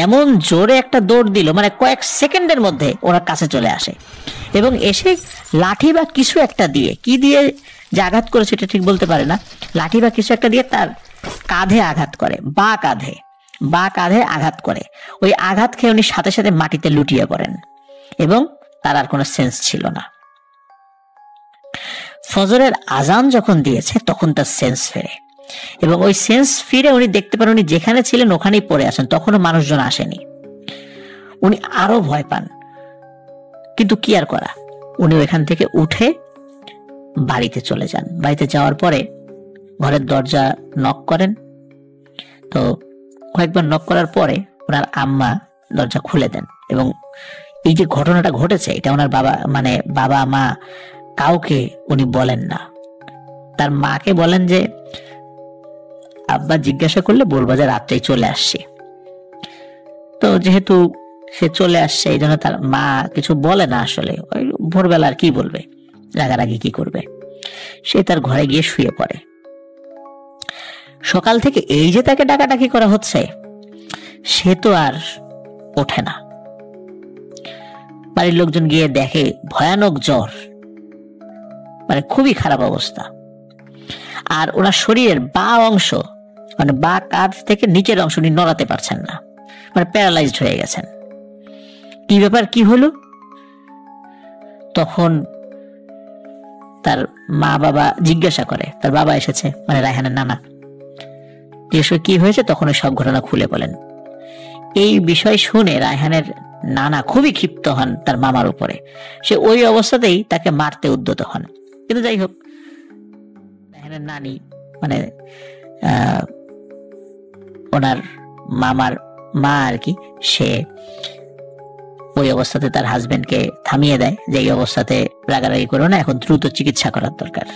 এমন জোরে একটা দৌড় দিল, কয়েক সেকেন্ডের মধ্যে ওনার কাছে চলে আসে এবং এসে লাঠি বা কিছু একটা দিয়ে, কি দিয়ে যে আঘাত করেছে এটা ঠিক বলতে পারে না, লাঠি বা কিছু একটা দিয়ে তার কাঁধে আঘাত করে, বা কাঁধে আঘাত করে। ওই আঘাত খেয়ে উনি সাথে সাথে মাটিতে লুটিয়ে পড়েন এবং তার আর কোনো সেন্স ছিল না। ফজরের আজান যখন দিয়েছে তখন তার সেন্স ফেরে এবং ওই সেন্স ফিরে উনি দেখতে পান উনি যেখানে ছিলেন ওখানেই পড়ে আছেন, তখনও মানুষজন আসেনি। উনি আরো ভয় পান, কিন্তু কি আর করা, উনি ওইখান থেকে উঠে বাড়িতে চলে যান। বাড়িতে যাওয়ার পরে ঘরের দরজা নক করেন। তো কয়েকবার নক করার পরে ওনার আম্মা দরজা খুলে দেন এবং এই যে ঘটনাটা ঘটেছে এটা ওনার বাবা মা কাউকে উনি বলেন না। তার মাকে বলেন যে আব্বা জিজ্ঞাসা করলে বলবা যে রাত্রেই চলে আসছি। তো যেহেতু সে চলে আসছে এই জন্য তার মা কিছু বলে না। আসলে ওই ভোরবেলা আর কি বলবে, রাগারাগি কি করবে, সে তার ঘরে গিয়ে শুয়ে পড়ে। সকাল থেকে এই যে তাকে ডাকাডাকি করা হচ্ছে সে তো আর ওঠে না। বাড়ির লোকজন গিয়ে দেখে ভয়ানক জ্বর, খুবই খারাপ অবস্থা। আর ওনার শরীরের বা অংশ বা কাঁধ থেকে নিচের অংশ উনি নড়াতে পারছেন না, প্যারালাইজড হয়ে গেছেন। কি ব্যাপার, কি হলো? তখন তার মা বাবা জিজ্ঞাসা করে, তার বাবা এসেছে রায়হানের নানা, কি হয়েছে, তখন সব ঘটনা খুলে বলেন। এই বিষয় শুনে রায়হানের নানা খুবই ক্ষিপ্ত হন তার মামার উপরে। সে ওই অবস্থাতেই তাকে মারতে উদ্যত হন। কিন্তু যাই হোক, রায়হানের নানি মানে ওনার মামার মা আর কি, সে ওই অবস্থাতে তার হাজবেন্ডকে থামিয়ে দেয় যে এই অবস্থাতে রাগারাগি করো না, এখন দ্রুত চিকিৎসা করার দরকার।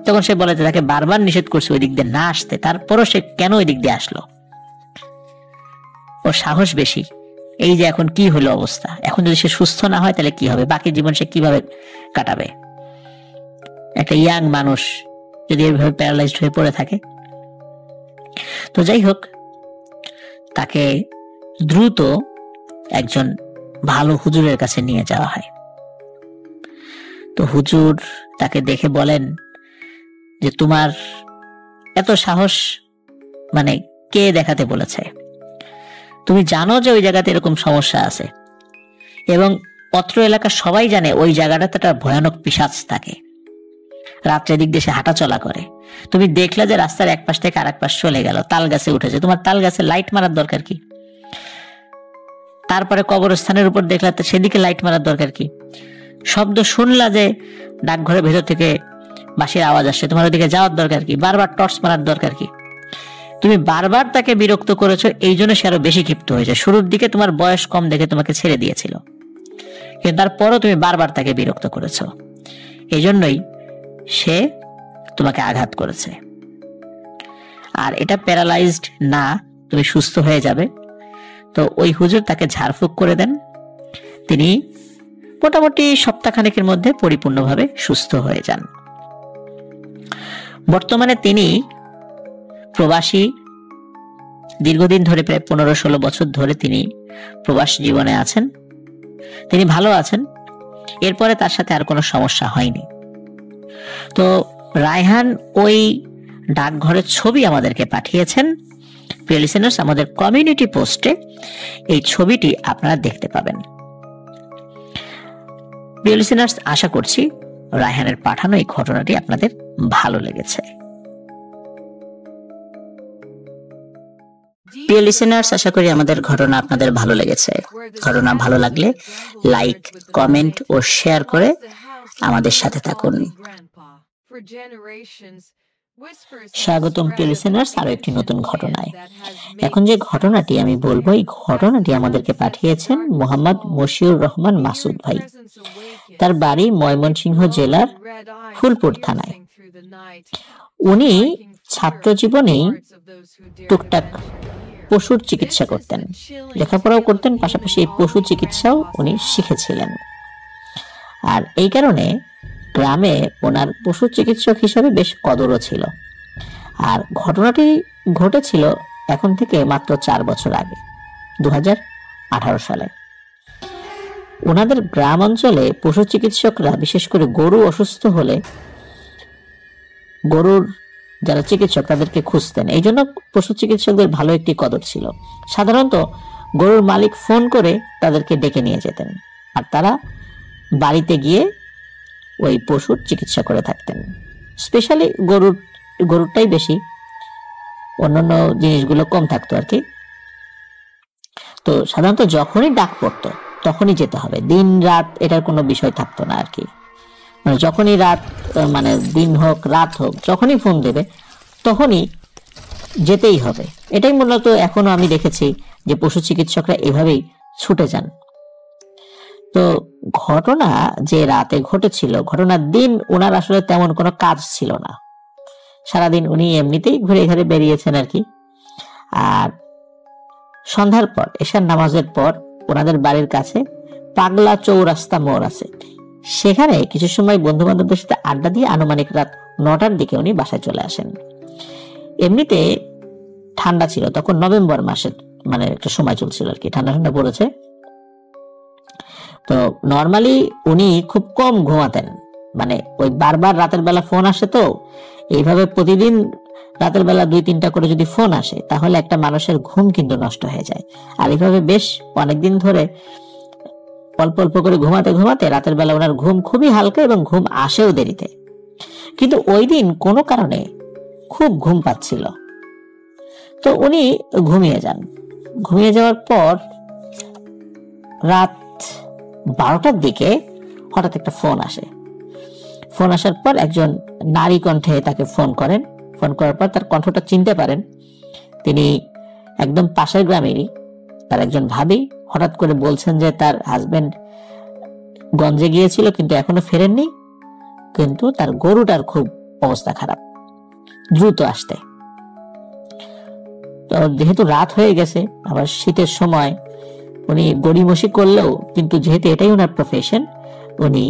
তখন সে বলে যে তাকে বারবার নিষেধ করছে ওই দিক দিয়ে না আসতে, তারপরও সে কেন ওই দিক দিয়ে আসলো। ওর সাহস বেশি। এই যে এখন কি হলো অবস্থা, এখন যদি সে সুস্থ না হয় তাহলে কি হবে, বাকি জীবন সে কিভাবে কাটাবে? একটা ইয়াং মানুষ যদি এইভাবে প্যারালাইজড হয়ে পড়ে থাকে। তো যাই হোক, তাকে দ্রুত একজন ভালো হুজুরের কাছে নিয়ে যাওয়া হয়। তো হুজুর তাকে দেখে বলেন যে তোমার এত সাহস মানে কে দেখাতে বলেছে? তুমি জানো যে ওই জায়গাতে এরকম সমস্যা আছে, এবং অত্র এলাকার সবাই জানে ওই জায়গাটাতে একটা ভয়ানক পিশাচ থাকে, রাত্রে দিক দিয়ে হাঁটা চলা করে। তুমি দেখলে যে রাস্তার এক পাশ থেকে আরেক পাশ চলে গেল, তাল গাছে উঠেছে, তোমার তাল গাছে লাইট মারার দরকার কি? তারপরে কবরস্থানের উপর দেখলা, সেদিকে লাইট মারার দরকার কি? শব্দ শুনলা যে ডাকঘরের ভেতর থেকে বাঁশির আওয়াজ আসছে, তোমার ওদিকে যাওয়ার দরকার কি? বারবার টর্চ মারার দরকার কি? তুমি বারবার তাকে বিরক্ত করেছো, এই জন্য সে আরো বেশি ক্ষিপ্ত হয়েছে। শুরুর দিকে তোমার বয়স কম দেখে তোমাকে ছেড়ে দিয়েছিল, কিন্তু তারপরও তুমি বারবার তাকে বিরক্ত করেছো, এই জন্যই সে তোমাকে আঘাত করেছে। আর এটা প্যারালাইজড না, তুমি সুস্থ হয়ে যাবে। তো ওই হুজুর তাকে ঝাড়ফুঁক করে দেন। তিনি মোটামুটি সপ্তাহখানেকের মধ্যে পরিপূর্ণভাবে সুস্থ হয়ে যান। বর্তমানে তিনি প্রবাসী, দীর্ঘদিন ধরে প্রায় 15-16 বছর ধরে তিনি প্রবাস জীবনে আছেন। তিনি ভালো আছেন, এরপরে তার সাথে আর কোনো সমস্যা হয়নি। তো রায়হান ওই ডাকঘরের ছবি আমাদেরকে পাঠিয়েছেন। প্রিয় লিসেনার্স, আমাদের কমিউনিটি পোস্টে এই ছবিটি আপনারা দেখতে পাবেন। প্রিয় লিসেনার্স, আশা করছি রায়হানের পাঠানো এই ঘটনাটি আপনাদের ভালো লেগেছে। প্রিয় লিসেনার্স, আশা করি আমাদের ঘটনা আপনাদের ভালো লেগেছে। ঘটনা ভালো লাগলে লাইক, কমেন্ট ও শেয়ার করে আমাদের সাথে থাকুন। স্বাগতম প্রিয় লিসেনার্স আরো একটি নতুন ঘটনায়। এখন যে ঘটনাটি আমি বলবো, এই ঘটনাটি আমাদেরকে পাঠিয়েছেন মোহাম্মদ মশিউর রহমান মাসুদ ভাই। তার বাড়ি ময়মনসিংহ জেলার ফুলপুর থানায়। উনি ছাত্র জীবনেই টুকটাক পশুর চিকিৎসা করতেন, লেখাপড়াও করতেন, পাশাপাশি এই পশু চিকিৎসাও উনি শিখেছিলেন। আর এই কারণে গ্রামে ওনার পশু চিকিৎসক হিসেবে বেশ কদরও ছিল। আর ঘটনাটি ঘটেছিল এখন থেকে মাত্র 4 বছর আগে, 2018 সালে। ওনাদের গ্রাম অঞ্চলে পশু চিকিৎসকরা বিশেষ করে গরু অসুস্থ হলে গরুর যারা চিকিৎসক তাদেরকে খুঁজতেন। এই জন্য পশু চিকিৎসকদের ভালো একটি কদর ছিল। সাধারণত গরুর মালিক ফোন করে তাদেরকে ডেকে নিয়ে যেতেন, আর তারা বাড়িতে গিয়ে ওই পশুর চিকিৎসা করে থাকতেন। স্পেশালি গরুরটাই বেশি, অন্যান্য জিনিসগুলো কম থাকতো আর কি। তো সাধারণত যখনই ডাক পড়তো তখনই যেতে হবে, দিন রাত এটার কোনো বিষয় থাকতো না আর কি। মানে যখনই রাত, মানে দিন হোক রাত হোক, যখনই ফোন দেবে তখনই যেতেই হবে। এটাই মূলত এখনো আমি দেখেছি যে পশু চিকিৎসকরা এভাবেই ছুটে যান। তো ঘটনা যে রাতে ঘটেছিল, ঘটনার দিন ওনার আসলে তেমন কোনো কাজ ছিল না, সারাদিন উনি এমনিতেই ঘুরে ঘুরে বেরিয়েছেন আর কি। আর সন্ধ্যার পর, এশার নামাজের পর ওনাদের বাড়ির কাছে পাগলা চৌরাস্তা মোড় আছে, সেখানে কিছু সময় বন্ধু বান্ধবদের সাথে আড্ডা দিয়ে আনুমানিক রাত 9টার দিকে উনি বাসায় চলে আসেন। এমনিতে ঠান্ডা ছিল তখন, নভেম্বর মাসের মানে একটা সময় চলছিল আর কি, ঠান্ডা ঠান্ডা পড়েছে। তো নর্মালি উনি খুব কম ঘুমাতেন, মানে ওই বারবার রাতের বেলা ফোন আসে, তো এইভাবে প্রতিদিন রাতের বেলা 2-3টা করে যদি ফোন আসে তাহলে একটা মানুষের ঘুম কিন্তু নষ্ট হয়ে যায়। আর এইভাবে বেশ অনেকদিন ধরে অল্প অল্প করে ঘুমাতে ঘুমাতে রাতের বেলা ওনার ঘুম খুবই হালকা এবং ঘুম আসেও দেরিতে। কিন্তু ওই দিন কোনো কারণে খুব ঘুম পাচ্ছিল। তো উনি ঘুমিয়ে যান। ঘুমিয়ে যাওয়ার পর রাত 12টার দিকে হঠাৎ একটা ফোন আসে। ফোন আসার পর একজন নারী কণ্ঠে তাকে ফোন করেন। ফোন করার পর তার কণ্ঠটা চিনতে পারেন তিনি একদম পাশের গ্রামেরই তার একজন ভাবি। হঠাৎ করে বলছেন যে তার হাজবেন্ড গঞ্জে গিয়েছিল কিন্তু এখনো ফেরেননি, কিন্তু তার গরুটার খুব অবস্থা খারাপ, দ্রুত আসতে। তো যেহেতু রাত হয়ে গেছে, আবার শীতের সময়, উনি গড়িমসি করলেও কিন্তু যেহেতু এটাই ওনার প্রফেশন, উনি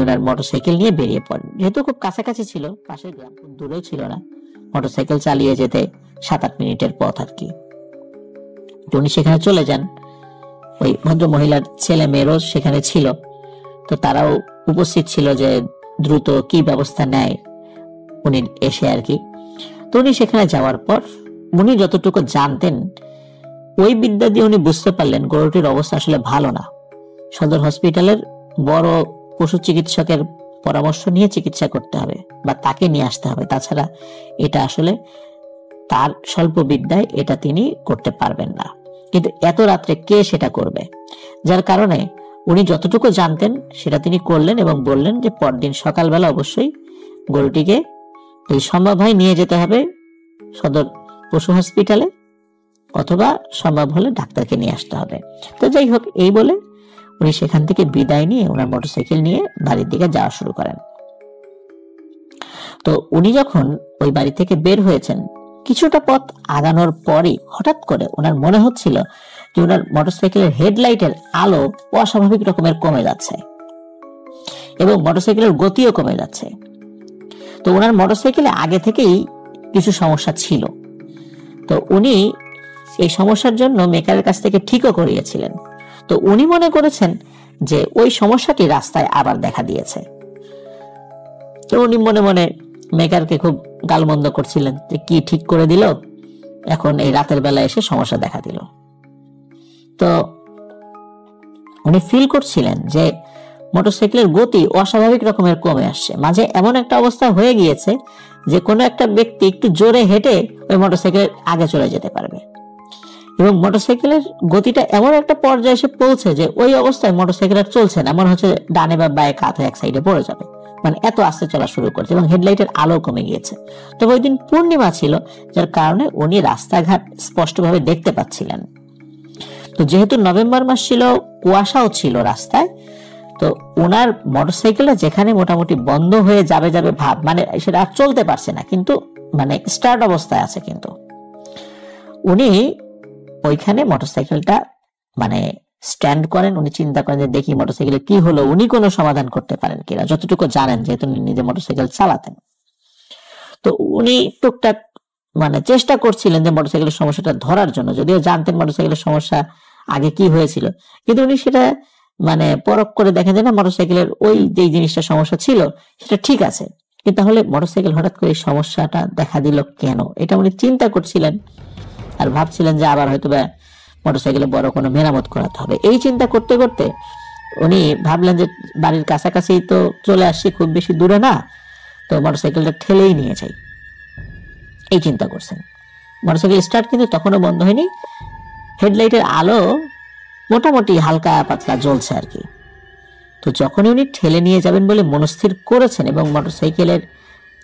ওনার মোটরসাইকেল নিয়ে বেরিয়ে পড়েন। যেহেতু খুব কাছাকাছি ছিল, পাশের গ্রাম, খুব দূরেও ছিল না, মোটরসাইকেল চালিয়ে যেতে 7-8 মিনিটের পথ আর কি। উনি সেখানে চলে যান। ওই ভদ্র মহিলার ছেলে মেয়েরও সেখানে ছিল, তো তারাও উপস্থিত ছিল যে দ্রুত কি ব্যবস্থা নেয় উনি এসে আর কি। তো উনি সেখানে যাওয়ার পর উনি যতটুকু জানতেন ওই বিদ্যা দিয়ে উনি বুঝতে পারলেন গরুটির অবস্থা আসলে ভালো না। সদর হসপিটালের বড় পশু চিকিৎসকের পরামর্শ নিয়ে চিকিৎসা করতে হবে বা তাকে নিয়ে আসতে হবে, তাছাড়া এটা আসলে তার স্বল্প বিদ্যায় এটা তিনি করতে পারবেন না। কিন্তু এত রাত্রে কে সেটা করবে? যার কারণে উনি যতটুকু জানতেন সেটা তিনি করলেন এবং বললেন যে পরদিন সকালবেলা অবশ্যই গরুটিকে যদি সম্ভব হয় নিয়ে যেতে হবে সদর পশু হসপিটালে, অথবা সম্ভব হলে ডাক্তারকে নিয়ে আসতে হবে। তো যাই হোক, এই বলে উনি সেখান থেকে বিদায় নিয়ে ওনার মোটরসাইকেল নিয়ে বাড়ির দিকে যাওয়া শুরু করেন। তো উনি যখন ওই বাড়ি থেকে বের হয়েছেন, কিছুটা পথ আগানোর পরে হঠাৎ করে ওনার মনে হচ্ছিল যে ওনার মোটরসাইকেলের হেডলাইটের আলো অস্বাভাবিক রকমের কমে যাচ্ছে এবং মোটরসাইকেলের গতিও কমে যাচ্ছে। তো ওনার মোটরসাইকেলে আগে থেকেই কিছু সমস্যা ছিল, তো উনি এই সমস্যার জন্য মেকারের কাছ থেকে ঠিকও করিয়েছিলেন। তো উনি মনে করেছেন যে ওই সমস্যাটি রাস্তায় আবার দেখা দিয়েছে। তো উনি মনে মনে মেকারকে খুব গালমন্দ করছিলেন যে কি ঠিক করে দিল, এখন এই রাতের বেলা এসে সমস্যা দেখা দিল। তো উনি ফিল করছিলেন যে মোটরসাইকেলের গতি অস্বাভাবিক রকমের কমে আসছে, মাঝে এমন একটা অবস্থা হয়ে গিয়েছে যে কোনো একটা ব্যক্তি একটু জোরে হেঁটে ওই মোটরসাইকেলের আগে চলে যেতে পারবে, এবং মোটরসাইকেলের গতিটা এমন একটা পর্যায়ে এসে পৌঁছে যে ওই অবস্থায় মোটরসাইকেল আর চলছে না, মনে হচ্ছে ডানে বা বায়ে কাত হয়ে এক সাইডে পড়ে যাবে, মানে এত আস্তে চলা শুরু করেছে এবং হেডলাইটের আলো কমে গিয়েছে। তবে ওই দিন পূর্ণিমা ছিল, যার কারণে উনি রাস্তাঘাট স্পষ্টভাবে দেখতে পাচ্ছিলেন। তো যেহেতু নভেম্বর মাস ছিল, কুয়াশাও ছিল রাস্তায়, তো ওনার মোটরসাইকেলটা যেখানে মোটামুটি বন্ধ হয়ে যাবে ভাব, মানে সেটা আর চলতে পারছে না, কিন্তু মানে স্টার্ট অবস্থায় আছে, কিন্তু উনি ওইখানে মোটরসাইকেলটা মানে স্ট্যান্ড করেন। উনি চিন্তা করেন যে দেখি মোটরসাইকেলে কি হলো, উনি কোনো সমাধান করতে পারেন কিনা, যতটুকু জানেন যেহেতু নিজে মোটরসাইকেল চালাতেন। তো উনি টুকটাক মানে চেষ্টা করছিলেন যে মোটরসাইকেলের সমস্যাটা ধরার জন্য, যদিও জানতেন মোটরসাইকেলের সমস্যা আগে কি হয়েছিল, কিন্তু উনি সেটা মানে পরখ করে দেখেন যে না, মোটরসাইকেলের ওই যে জিনিসটা সমস্যা ছিল সেটা ঠিক আছে, কিন্তু তাহলে মোটরসাইকেল হঠাৎ করে এই সমস্যাটা দেখা দিল কেন, এটা উনি চিন্তা করছিলেন। আর ভাবছিলেন যে আবার হয়তো বা মোটরসাইকেলে বড় কোনো মেরামত করাতে হবে। এই চিন্তা করতে করতে উনি ভাবলেন যে বাড়ির কাছাকাছি তো চলে আসছি, খুব বেশি দূরে না, তো মোটরসাইকেলটা ঠেলেই নিয়ে যাই, এই চিন্তা করছেন। মোটরসাইকেল স্টার্ট কিন্তু তখনও বন্ধ হয়নি, হেডলাইটের আলো মোটামুটি হালকা পাতলা জ্বলছে আর কি। তো যখনই উনি ঠেলে নিয়ে যাবেন বলে মনস্থির করেছেন এবং মোটরসাইকেলের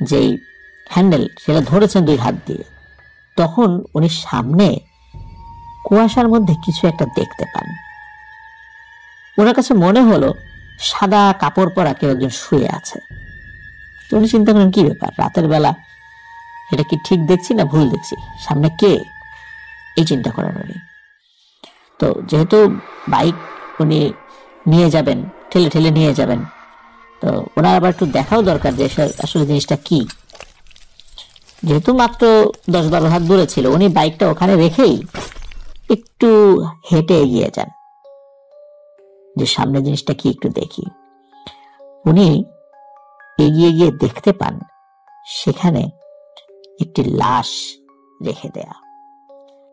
যেই হ্যান্ডেল সেটা ধরেছেন 2 হাত দিয়ে, তখন উনি সামনে কুয়াশার মধ্যে কিছু একটা দেখতে পান। ওনার কাছে মনে হলো সাদা কাপড় পরা কেউ একজন শুয়ে আছে। তো উনি চিন্তা করেন কি ব্যাপার, রাতের বেলা এটা কি ঠিক দেখছি না ভুল দেখছি, সামনে কে, এই চিন্তা করেন উনি। তো যেহেতু বাইক উনি নিয়ে যাবেন, ঠেলে ঠেলে নিয়ে যাবেন, তো ওনার আবার একটু দেখাও দরকার যে আসলে জিনিসটা কি। যেহেতু মাত্র 10-12 হাত দূরে ছিল, উনি বাইকটা ওখানে রেখেই একটু হেঁটে এগিয়ে যান যে সামনে জিনিসটা কি একটু দেখি। উনি এগিয়ে গিয়ে দেখতে পান সেখানে একটি লাশ রেখে দেয়া।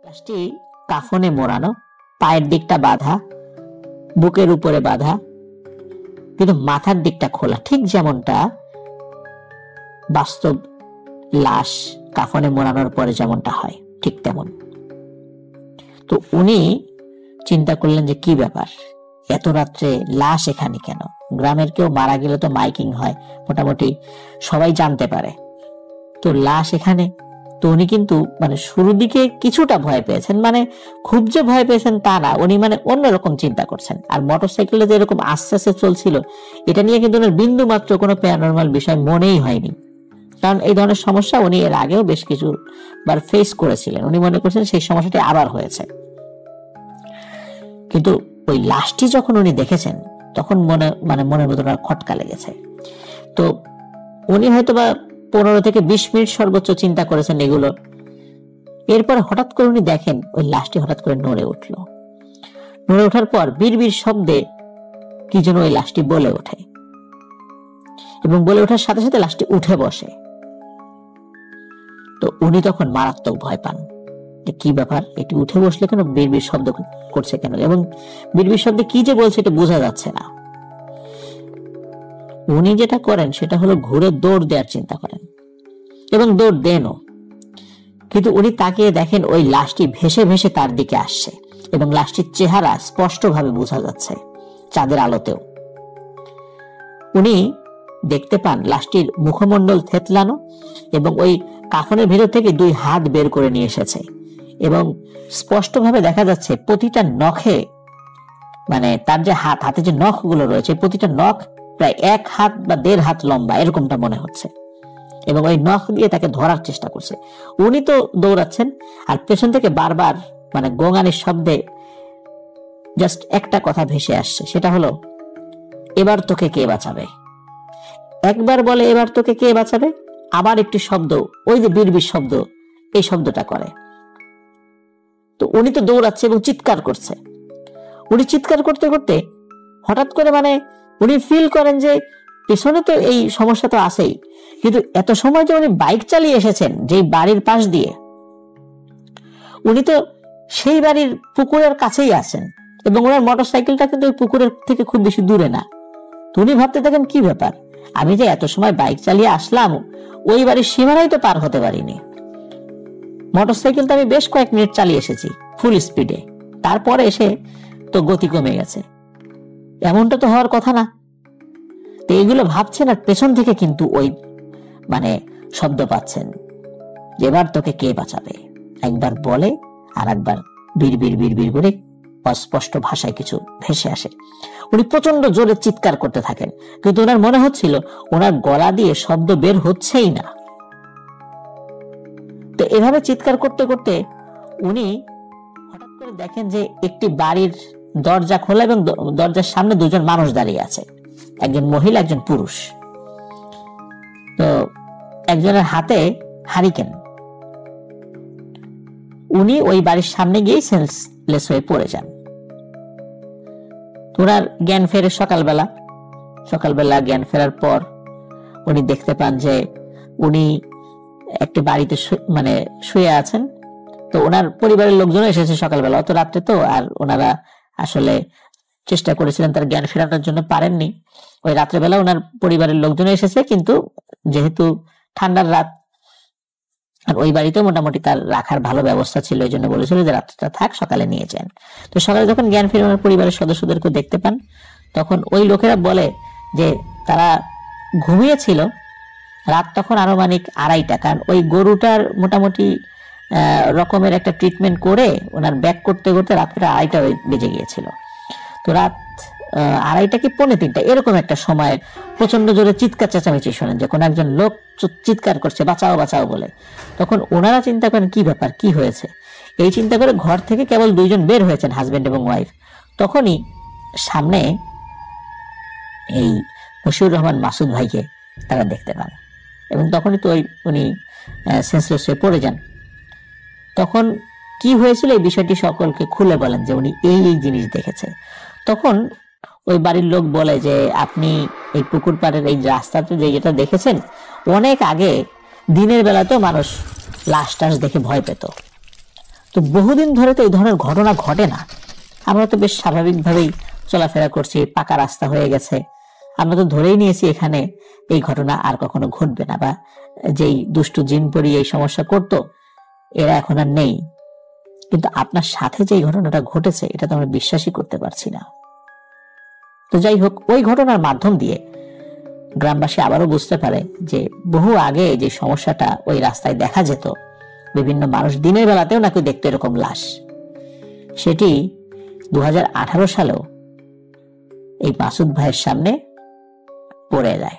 লাশটি কাফনে মোড়ানো, পায়ের দিকটা বাঁধা, বুকের উপরে বাঁধা, কিন্তু মাথার দিকটা খোলা, ঠিক যেমনটা বাস্তব লাশ কাফনে মোড়ানোর পরে যেমনটা হয়। ঠিক তেমন। তো উনি চিন্তা করলেন যে কি ব্যাপার, এত রাত্রে লাশ এখানে কেন? গ্রামের কেউ মারা গেলে তো মাইকিং হয়, মোটামুটি সবাই জানতে পারে, তো লাশ এখানে। তো উনি কিন্তু মানে শুরুর দিকে কিছুটা ভয় পেয়েছেন, মানে খুব যে ভয় পেয়েছেন তা না, উনি মানে অন্যরকম চিন্তা করছেন। আর মোটরসাইকেলে যে এরকম আস্তে আস্তে চলছিল, এটা নিয়ে কিন্তু ওনার বিন্দু মাত্র কোনো প্যারানরমাল বিষয় মনেই হয়নি। কারণ এই ধরনের সমস্যা উনি এর আগেও বেশ কিছুবার ফেস করেছিলেন, উনি মনে করছেন সেই সমস্যাটি আবার হয়েছে। কিন্তু ওই লাশটি যখন উনি দেখেছেন, তখন মনের মধ্যে খটকা লেগেছে। তো উনি হয়তো বা 15 থেকে 20 মিনিট সর্বোচ্চ চিন্তা করেছেন এগুলো। এরপরে হঠাৎ করে উনি দেখেন ওই লাশটি হঠাৎ করে নড়ে উঠল। নড়ে ওঠার পর বিড়বিড় শব্দে কি যেন ওই লাশটি বলে ওঠে, এবং বলে ওঠার সাথে সাথে লাশটি উঠে বসে। তো উনি তখন মারাত্মক ভয় পান, যে কি ব্যাপার, এটি উঠে বসলে কেন, বিড়বিড় শব্দ করছে কেন, এবং বিড়বিড় শব্দে কি যে বলছে এটা বোঝা যাচ্ছে না। উনি যেটা করেন সেটা হলো ঘুরে দৌড় দেওয়ার চিন্তা করেন, এবং দৌড় দেনও। কিন্তু উনি তাকিয়ে দেখেন ওই লাশটি ভেসে ভেসে তার দিকে আসছে, এবং লাশটির চেহারা স্পষ্টভাবে বোঝা যাচ্ছে চাঁদের আলোতেও। উনি দেখতে পান লাশটির মুখমণ্ডল থেতলানো, এবং ওই কাফনের ভেতর থেকে 2 হাত বের করে নিয়ে এসেছে, এবং স্পষ্টভাবে দেখা যাচ্ছে প্রতিটা নখে, মানে তার যে হাতে যে নখগুলো রয়েছে, প্রতিটা নখ প্রায় 1 হাত বা 1.5 হাত লম্বা, এরকমটা মনে হচ্ছে। এবং ওই নখ দিয়ে তাকে ধরার চেষ্টা করছে। উনি তো দৌড়াচ্ছেন, আর পেছন থেকে বারবার মানে গোঙানির শব্দে জাস্ট একটা কথা ভেসে আসছে, সেটা হলো, এবার তোকে কে বাঁচাবে। একবার বলে এবার তোকে কে বাঁচাবে, আবার একটি শব্দ, ওই যে বিড়বিড় শব্দ, এই শব্দটা করে। তো উনি তো দৌড়াচ্ছে এবং চিৎকার করছে। উনি চিৎকার করতে করতে হঠাৎ করে মানে উনি ফিল করেন যে পেছনে তো এই সমস্যা তো আছেই, কিন্তু এত সময় যে উনি বাইক চালিয়ে এসেছেন যেই বাড়ির পাশ দিয়ে, উনি তো সেই বাড়ির পুকুরের কাছেই আছেন, এবং ওনার মোটরসাইকেলটা কিন্তু ওই পুকুরের থেকে খুব বেশি দূরে না। তো উনি ভাবতে থাকেন, কি ব্যাপার, আমি যে এত সময় বাইক চালিয়ে আসলাম, ওই বাড়ির সীমানাই তো পার হতে পারিনি। মোটরসাইকেলটা আমি বেশ কয়েক মিনিট চালিয়ে এসেছি ফুল স্পিডে, তারপরে এসে তো গতি কমে গেছে, এমনটা তো হওয়ার কথা না। তো এগুলো ভাবছেন, আর পেছন থেকে কিন্তু ওই মানে শব্দ পাচ্ছেন, যে এবার তোকে কে বাঁচাবে। একবার বলে আর একবার বিড়বিড় বিড়বিড় করে অস্পষ্ট ভাষায় কিছু ভেসে আসে। উনি প্রচন্ড জোরে চিৎকার করতে থাকেন, কিন্তু ওনার মনে হচ্ছিল ওনার গলা দিয়ে শব্দ বের হচ্ছেই না। তো এভাবে চিৎকার করতে করতে উনি হঠাৎ করে দেখেন যে একটি বাড়ির দরজা খোলা, এবং দরজার সামনে 2 জন মানুষ দাঁড়িয়ে আছে, একজন মহিলা একজন পুরুষ। তো একজনের হাতে হারিকেন। উনি ওই বাড়ির সামনে গিয়ে সেন্সলেস হয়ে পড়ে যান। ওনার জ্ঞান ফেরে সকালবেলা জ্ঞান ফেরার পর উনি দেখতে পান যে উনি একটি বাড়িতে মানে শুয়ে আছেন। তো ওনার পরিবারের লোকজন এসেছে সকালবেলা, অত রাত্রে তো, আর ওনারা আসলে চেষ্টা করেছিলেন তার জ্ঞান ফেরানোর জন্য, পারেননি। ওই রাত্রেবেলা ওনার পরিবারের লোকজন এসেছে, কিন্তু যেহেতু ঠান্ডার রাত, আর ওই বাড়িতে মোটামুটি তার রাখার ভালো ব্যবস্থা ছিল, এই জন্য বলেছিল যে রাতটা থাক, সকালে নিয়ে যান। তো সকালে যখন জ্ঞান ফিরে ওনার পরিবারের সদস্যদেরকে দেখতে পান, তখন ওই লোকেরা বলে যে তারা ঘুমিয়েছিল রাত তখন আনুমানিক 2:30টা, কারণ ওই গরুটার মোটামুটি রকমের একটা ট্রিটমেন্ট করে ওনার ব্যাক করতে করতে রাত 2:30 বেজে গিয়েছিল। তো রাত 2:30 কি 2:45 এরকম একটা সময় প্রচন্ড জোরে চিৎকার চেঁচামেচি শোনেন, যে কোন একজন লোক চিৎকার করছে বাঁচাও বাঁচাও বলে। তখন ওনারা চিন্তা করেন কি ব্যাপার, কি হয়েছে। এই চিন্তা করে ঘর থেকে কেবল 2 জন বের হয়েছেন, হাজবেন্ড এবং ওয়াইফ। তখনই সামনে এই মশিউর রহমান মাসুদ ভাইকে তারা দেখতে পান, এবং তখনই তো উনি সেন্সলেস হয়ে পড়ে যান। তখন কি হয়েছিল এই বিষয়টি সকলকে খুলে বলেন, যে উনি এই জিনিস দেখেছে। তখন ওই বাড়ির লোক বলে যে আপনি এই পুকুর পাড়ের এই রাস্তাতে যেটা দেখেছেন, অনেক আগে দিনের বেলাতেও মানুষ লাশ টাশ দেখে ভয় পেত, তো বহুদিন ধরে তো এই ধরনের ঘটনা ঘটে না। আমরা তো বেশ স্বাভাবিকভাবেই চলাফেরা করছি, পাকা রাস্তা হয়ে গেছে, আমরা তো ধরেই নিয়েছি এখানে এই ঘটনা আর কখনো ঘটবে না, বা যেই দুষ্টু জিন পরি এই সমস্যা করতো এরা এখন আর নেই, কিন্তু আপনার সাথে যে ঘটনাটা ঘটেছে এটা তো আমরা বিশ্বাসই করতে পারছি না। তো যাই হোক, ওই ঘটনার মাধ্যম দিয়ে গ্রামবাসী আবারও বুঝতে পারে যে বহু আগে যে সমস্যাটা ওই রাস্তায় দেখা যেত, বিভিন্ন মানুষ দিনের বেলাতেও নাকি দেখতো এরকম লাশ, সেটি 2018 সালেও এই মাসুদ ভাইয়ের সামনে পড়ে যায়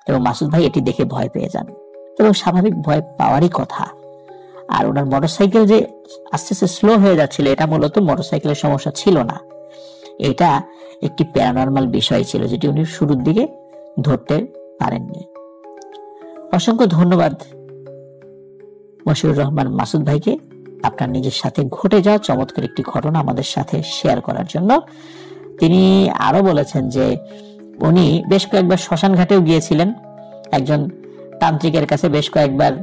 এবং মাসুদ ভাই এটি দেখে ভয় পেয়ে যান এবং স্বাভাবিক ভয় পাওয়ারই কথা। আর ওনার মোটরসাইকেল যে আস্তে আস্তে স্লো হয়ে যাচ্ছিল, এটা মূলত মোটরসাইকেলের সমস্যা ছিল না, এটা একটি প্যারানর্মাল বিষয় ছিল যেটি উনি শুরুর দিকে ধরতে পারেননি। অসংখ্য ধন্যবাদ মশিউর রহমান মাসুদ ভাইকে আপনার নিজের সাথে ঘটে যাওয়া চমৎকার একটি ঘটনা আমাদের সাথে শেয়ার করার জন্য। তিনি আরো বলেছেন যে উনি বেশ কয়েকবার শ্মশান ঘাটেও গিয়েছিলেন, একজন তান্ত্রিকের কাছে বেশ কয়েকবার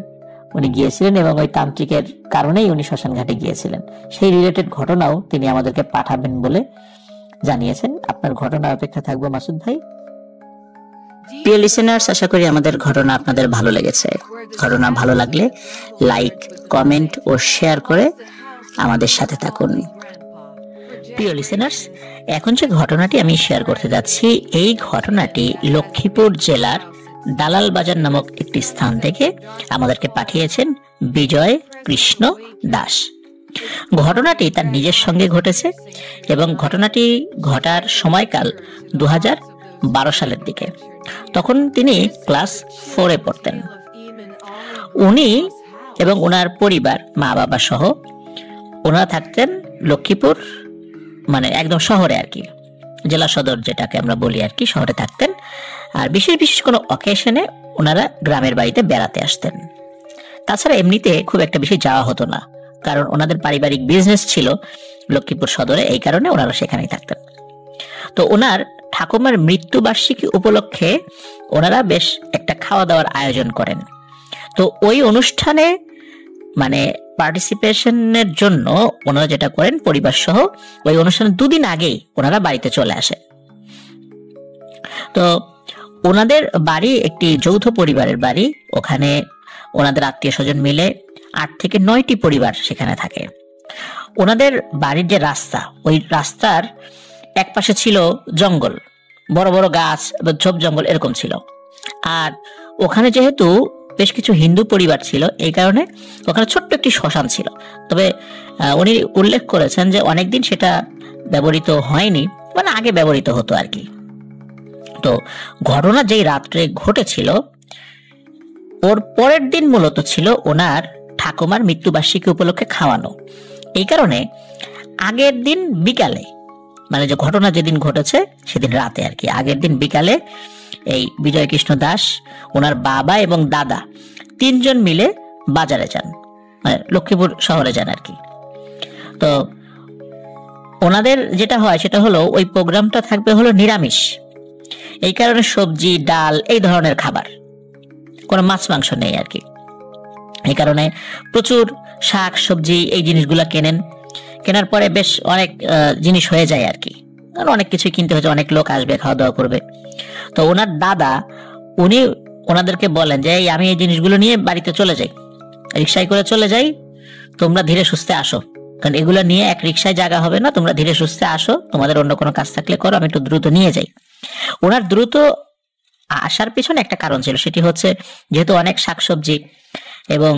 উনি গিয়েছিলেন এবং ওই তান্ত্রিকের কারণেই উনি শ্মশান ঘাটে গিয়েছিলেন। সেই রিলেটেড ঘটনাও তিনি আমাদেরকে পাঠাবেন বলে জানিয়েছেন। আপনার ঘটনা অপেক্ষা থাকবো মাসুদ ভাই। প্রিয় লিসেনার্স, আশা করি আমাদের ঘটনা আপনাদের ভালো লেগেছে। ঘটনা ভালো লাগলে লাইক, কমেন্ট ও শেয়ার করে আমাদের সাথে থাকুন। প্রিয় লিসেনার্স, এখন যে ঘটনাটি আমি শেয়ার করতে যাচ্ছি, এই ঘটনাটি লক্ষ্মীপুর জেলার দালাল বাজার নামক একটি স্থান থেকে আমাদেরকে পাঠিয়েছেন বিজয় কৃষ্ণ দাস। ঘটনাটি তার নিজের সঙ্গে ঘটেছে এবং ঘটনাটি ঘটার সময়কাল 2012 সালের দিকে। তখন তিনি ক্লাস 4-এ পড়তেন। উনি এবং ওনার পরিবার, মা বাবা সহ ওনারা থাকতেন লক্ষ্মীপুর, মানে একদম শহরে আর কি, জেলা সদর যেটাকে আমরা বলি আর কি, শহরে থাকতেন। আর বিশেষ বিশেষ কোনো অকেশনে ওনারা গ্রামের বাড়িতে বেড়াতে আসতেন। তাছাড়া এমনিতে খুব একটা বেশি যাওয়া হতো না, কারণ ওনাদের পারিবারিক বিজনেস ছিল লক্ষ্মীপুর সদরে, এই কারণে ওনারা সেখানেই থাকতেন। তো ওনার ঠাকুমার মৃত্যুবার্ষিকী উপলক্ষে ওনারা বেশ একটা খাওয়া দাওয়ার আয়োজন করেন। তো ওই অনুষ্ঠানে মানে পার্টিসিপেশনের জন্য ওনারা যেটা করেন, পরিবার সহ ওই অনুষ্ঠানের 2 দিন আগেই ওনারা বাড়িতে চলে আসেন। তো ওনাদের বাড়ি একটি যৌথ পরিবারের বাড়ি, ওখানে ওনাদের আত্মীয় স্বজন মিলে 8 থেকে 9টি পরিবার সেখানে থাকে। ওনাদের বাড়ির যে রাস্তা, ওই রাস্তার এক পাশে ছিল জঙ্গল, বড় বড় গাছ, ঝোপ জঙ্গল এরকম ছিল। আর ওখানে যেহেতু বেশ কিছু হিন্দু পরিবার ছিল, এই কারণে ওখানে ছোট্ট একটি শ্মশান ছিল। তবে উনি উল্লেখ করেছেন যে অনেকদিন সেটা ব্যবহৃত হয়নি, মানে আগে ব্যবহৃত হতো আর কি। তো ঘটনা যেই রাত্রে ঘটেছিল, ওর পরের দিন মূলত ছিল ওনার ঠাকুমার মৃত্যুবার্ষিকী উপলক্ষে খাওয়ানো। এই কারণে আগের দিন বিকালে, মানে যে ঘটনা যেদিন ঘটেছে সেদিন রাতে আর কি, আগের দিন বিকালে এই বিজয় কৃষ্ণ দাস, ওনার বাবা এবং দাদা 3 জন মিলে বাজারে যান, মানে লক্ষ্মীপুর শহরে যান আর কি। তো ওনাদের যেটা হয় সেটা হলো ওই প্রোগ্রামটা থাকবে হলো নিরামিষ, এই কারণে সবজি, ডাল এই ধরনের খাবার, কোনো মাছ মাংস নেই আর কি। এই কারণে প্রচুর শাক সবজি এই জিনিসগুলা কেনার পরে বেশ অনেক জিনিস হয়ে যায় আর কি, কারণ অনেক কিছুই কিনতে হচ্ছে, অনেক লোক আসবে, খাওয়া দাওয়া করবে। তো ওনার দাদা উনি ওনাদেরকে বলেন যে আমি এই জিনিসগুলো নিয়ে বাড়িতে চলে যাই, রিক্সায় করে চলে যাই, তোমরা ধীরে সুস্থে আসো, কারণ এগুলো নিয়ে এক রিক্সায় জায়গা হবে না, তোমরা ধীরে সুস্থে আসো, তোমাদের অন্য কোনো কাজ থাকলে করো, আমি একটু দ্রুত নিয়ে যাই। ওনার দ্রুত আসার পিছনে একটা কারণ ছিল, সেটি হচ্ছে যেহেতু অনেক শাকসবজি এবং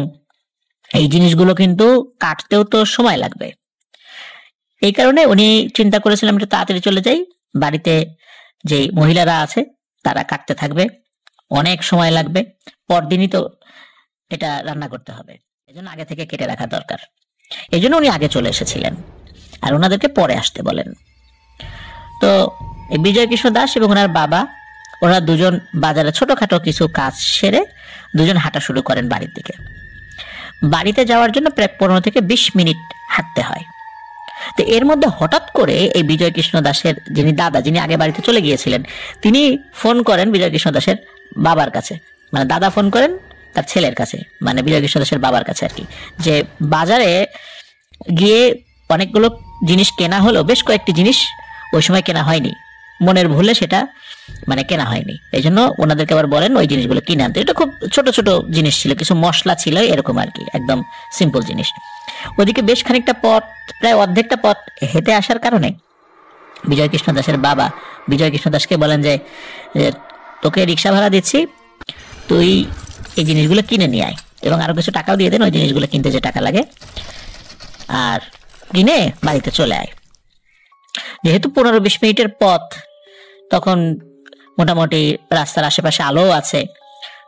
এই জিনিসগুলো কিন্তু কাটতেও তো সময় লাগবে, এই কারণে উনি চিন্তা করেছিলেন একটু তাড়াতাড়ি চলে যাই, বাড়িতে যে মহিলারা আছে তারা কাটতে থাকবে, অনেক সময় লাগবে, পরদিনই তো এটা রান্না করতে হবে, এজন্য আগে থেকে কেটে রাখা দরকার। এই জন্য উনি আগে চলে এসেছিলেন আর ওনাদেরকে পরে আসতে বলেন। তো বিজয় কৃষ্ণ দাস এবং ওনার বাবা, ওরা দুজন বাজারে ছোটখাটো কিছু কাজ সেরে দুজন হাঁটা শুরু করেন বাড়ির দিকে। বাড়িতে যাওয়ার জন্য প্রায় 15 থেকে 20 মিনিট হাঁটতে হয়। তো এর মধ্যে হঠাৎ করে এই বিজয় কৃষ্ণ দাসের যিনি দাদা, যিনি আগে বাড়িতে চলে গিয়েছিলেন, তিনি ফোন করেন বিজয় কৃষ্ণ দাসের বাবার কাছে, মানে দাদা ফোন করেন তার ছেলের কাছে, মানে বিজয় কৃষ্ণ দাসের বাবার কাছে আর কি, যে বাজারে গিয়ে অনেকগুলো জিনিস কেনা হলো, বেশ কয়েকটি জিনিস ওই সময় কেনা হয়নি, মনের ভুলে সেটা মানে কেনা হয়নি। এই জন্য ওনাদেরকে আবার বলেন ওই জিনিসগুলো কিনে আনতে। এটা খুব ছোট ছোট জিনিস ছিল, কিছু মশলা ছিল, এরকম আর কি, একদম সিম্পল জিনিস। ওদিকে বেশ খানিকটা পথ, প্রায় অর্ধেকটা পথ হেঁটে আসার কারণে বিজয় কৃষ্ণ দাসের বাবা বিজয় কৃষ্ণ দাসকে বলেন যে তোকে রিক্সা ভাড়া দিচ্ছি, তুই এই জিনিসগুলো কিনে নিয়ে আয় এবং আরো কিছু টাকাও দিয়ে দেন ওই জিনিসগুলো কিনতে যে টাকা লাগে, আর কিনে বাড়িতে চলে আয়। যেহেতু 15-20 মিনিটের পথ, তখন মোটামুটি রাস্তার আশেপাশে আলো আছে,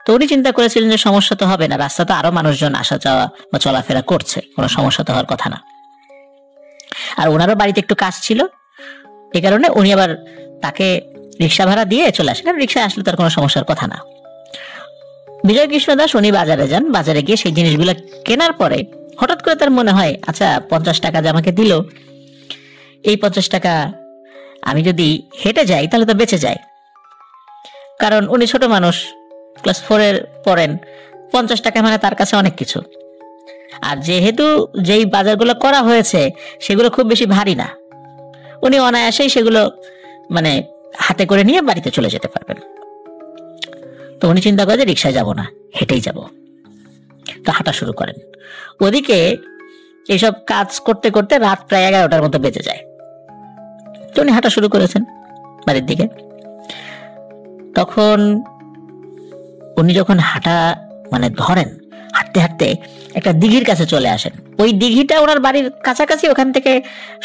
তো উনি চিন্তা করেছিলেন যে সমস্যা তো হবে না, রাস্তা তো আরো মানুষজন আসা যাওয়া বা চলাফেরা করছে, কোনো সমস্যা তো হওয়ার কথা না। আর ওনারও বাড়িতে একটু কাজ ছিল, এই কারণে উনি আবার তাকে রিক্সা ভাড়া দিয়ে চলে আসেন, কারণ রিক্সায় আসলে তার কোনো সমস্যার কথা না। বিজয় কৃষ্ণ দাস উনি বাজারে যান, বাজারে গিয়ে সেই জিনিসগুলো কেনার পরে হঠাৎ করে তার মনে হয়, আচ্ছা 50 টাকা যে আমাকে দিল, এই 50 টাকা আমি যদি হেঁটে যাই তাহলে তো বেঁচে যায়, কারণ উনি ছোট মানুষ, ক্লাস 4 পড়েন, 50 টাকা মানে তার কাছে অনেক কিছু। আর যেহেতু যেই বাজারগুলো করা হয়েছে সেগুলো খুব বেশি ভারী না, উনি অনায়াসেই সেগুলো মানে হাতে করে নিয়ে বাড়িতে চলে যেতে পারবেন। তো উনি চিন্তা করে যে রিক্সায় যাব না, হেঁটেই যাব। তো হাঁটা শুরু করেন। ওদিকে এইসব কাজ করতে করতে রাত প্রায় 11টার মতো বেজে যায়। তো উনি হাঁটা শুরু করেছেন বাড়ির দিকে। তখন উনি যখন হাঁটা মানে ধরেন, হাঁটতে হাঁটতে একটা দিঘির কাছে চলে আসেন। ওই দিঘিটা ওনার বাড়ির কাছাকাছি, ওখান থেকে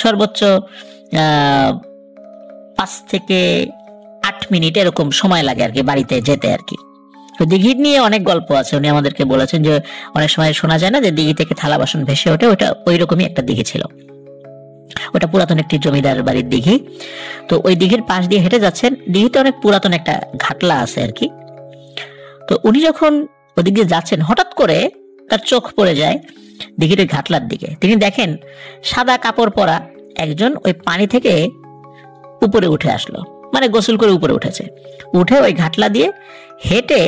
সর্বোচ্চ 5 থেকে 8 মিনিট এরকম সময় লাগে আর কি বাড়িতে যেতে আর কি। তো দিঘির নিয়ে অনেক গল্প আছে, উনি আমাদেরকে বলেছেন যে অনেক সময় শোনা যায় না যে দিঘি থেকে থালা বাসন ভেসে ওঠে, ওটা ওই রকমই একটা দিঘি ছিল। ওটা পুরাতন একটি জমিদার বাড়ির দিঘি। তো ওই দিঘির পাশ দিয়ে হেঁটে যাচ্ছেন, দিঘিতে অনেক পুরাতন একটা ঘাটলা আছে আর কি। তো উনি যখন ওদিক দিয়ে যাচ্ছেন, হঠাৎ করে তার চোখ পড়ে যায় দিঘির ওই ঘাটলার দিকে। তিনি দেখেন সাদা কাপড় পরা একজন ওই পানি থেকে উপরে উঠে আসলো, মানে গোসল করে উপরে উঠেছে, উঠে ওই ঘাটলা দিয়ে হেঁটে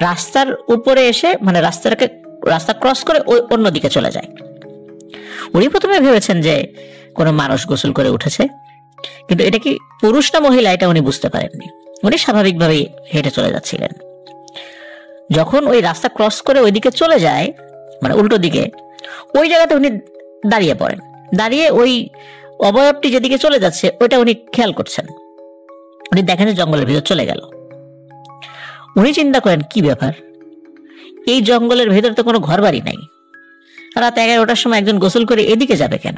রাস্তার উপরে এসে, মানে রাস্তা ক্রস করে ওই অন্যদিকে চলে যায়। উনি প্রথমে ভেবেছেন যে কোনো মানুষ গোসল করে উঠেছে, কিন্তু এটা কি পুরুষ না মহিলা এটা উনি বুঝতে পারেননি। উনি স্বাভাবিকভাবেই হেঁটে চলে যাচ্ছিলেন। যখন ওই রাস্তা ক্রস করে ওইদিকে চলে যায়, মানে উল্টো দিকে, ওই জায়গাতে উনি দাঁড়িয়ে পড়েন। দাঁড়িয়ে ওই অবয়বটি যেদিকে চলে যাচ্ছে ওইটা উনি খেয়াল করছেন। উনি দেখেন যে জঙ্গলের ভিতর চলে গেল। উনি চিন্তা করেন কি ব্যাপার, এই জঙ্গলের ভেতর তো কোনো ঘর বাড়ি নাই, রাত 11টার সময় একজন গোসল করে এদিকে যাবে কেন?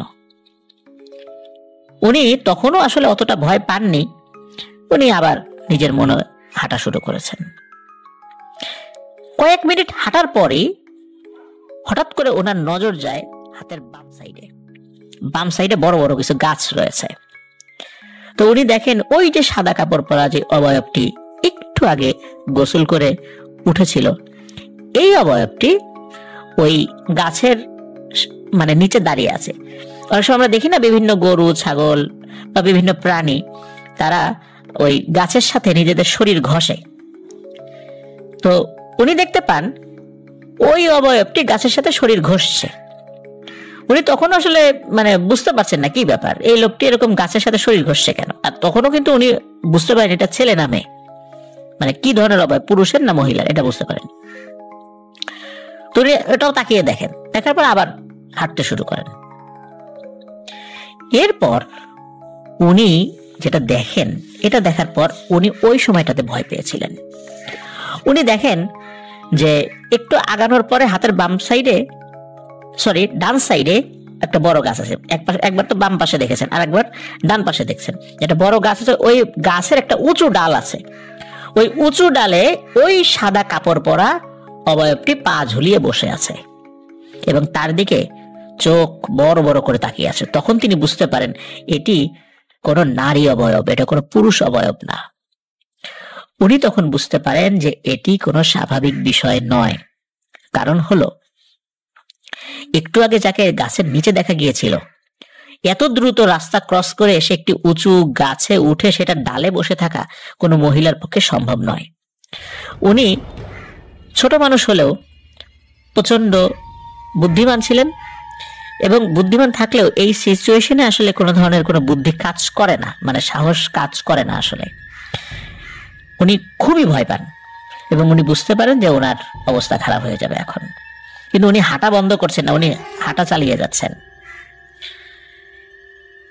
উনি তখনও আসলে অতটা ভয় পাননি। উনি আবার নিজের মনে হাঁটা শুরু করেছেন। কয়েক মিনিট হাঁটার পরে হঠাৎ করে ওনার নজর যায় হাতের বাম সাইডে বড় বড় কিছু গাছ রয়েছে। তো উনি দেখেন ওই যে সাদা কাপড় পরা যে অবয়বটি একটু আগে গোসল করে উঠেছিল, এই অবয়বটি ওই গাছের মানে নিচে দাঁড়িয়ে আছে। অনেক সময় আমরা দেখি না বিভিন্ন গরু, ছাগল বা বিভিন্ন প্রাণী, তারা ওই গাছের সাথে নিজেদের শরীর ঘষে। তো উনি দেখতে পান ওই অবয়বটি গাছের সাথে শরীর ঘষছে। উনি তখন আসলে মানে বুঝতে পারছেন না কি ব্যাপার, এই লোকটি এরকম গাছের সাথে শরীর ঘষছে কেন। আর তখনও কিন্তু উনি বুঝতে পারেন এটা ছেলে না মেয়ে, মানে কি ধরনের অবয়ব, পুরুষের না মহিলার, এটা বুঝতে পারেন। তো উনি এটাও তাকিয়ে দেখেন, দেখার পর আবার হাঁটতে শুরু করেন। এরপর উনি যেটা দেখেন, এটা দেখার পর উনি ওই সময়টাতে ভয় পেয়েছিলেন। উনি দেখেন যে একটু আগানোর পরে হাতের ডান সাইডে একটা বড় গাছ আছে। একবার তো বাম পাশে দেখেছেন, আর একবার ডান পাশে দেখছেন একটা বড় গাছ আছে। ওই গাছের একটা উঁচু ডাল আছে, ওই উঁচু ডালে ওই সাদা কাপড় পরা অবয়বটি পা ঝুলিয়ে বসে আছে এবং তার দিকে চোখ বড় বড় করে তাকিয়ে আছে। তখন তিনি বুঝতে পারেন এটি কোনো নারী অবয়ব, এটা কোনো পুরুষ অবয়ব না। উনি তখন বুঝতে পারেন যে এটি কোনো স্বাভাবিক বিষয় নয়। কারণ হলো, একটু আগে যাকে গাছের নিচে দেখা গিয়েছিল, এত দ্রুত রাস্তা ক্রস করে এসে একটি উঁচু গাছে উঠে সেটা ডালে বসে থাকা কোনো মহিলার পক্ষে সম্ভব নয়। উনি ছোট মানুষ হলেও প্রচন্ড বুদ্ধিমান ছিলেন, এবং বুদ্ধিমান থাকলেও এই সিচুয়েশনে আসলে কোনো ধরনের কোনো বুদ্ধি কাজ করে না, মানে সাহস কাজ করে না আসলে। উনি খুবই ভয় পান এবং উনি বুঝতে পারেন যে ওনার অবস্থা খারাপ হয়ে যাবে এখন। কিন্তু উনি হাঁটা বন্ধ করছেন না, উনি হাঁটা চালিয়ে যাচ্ছেন।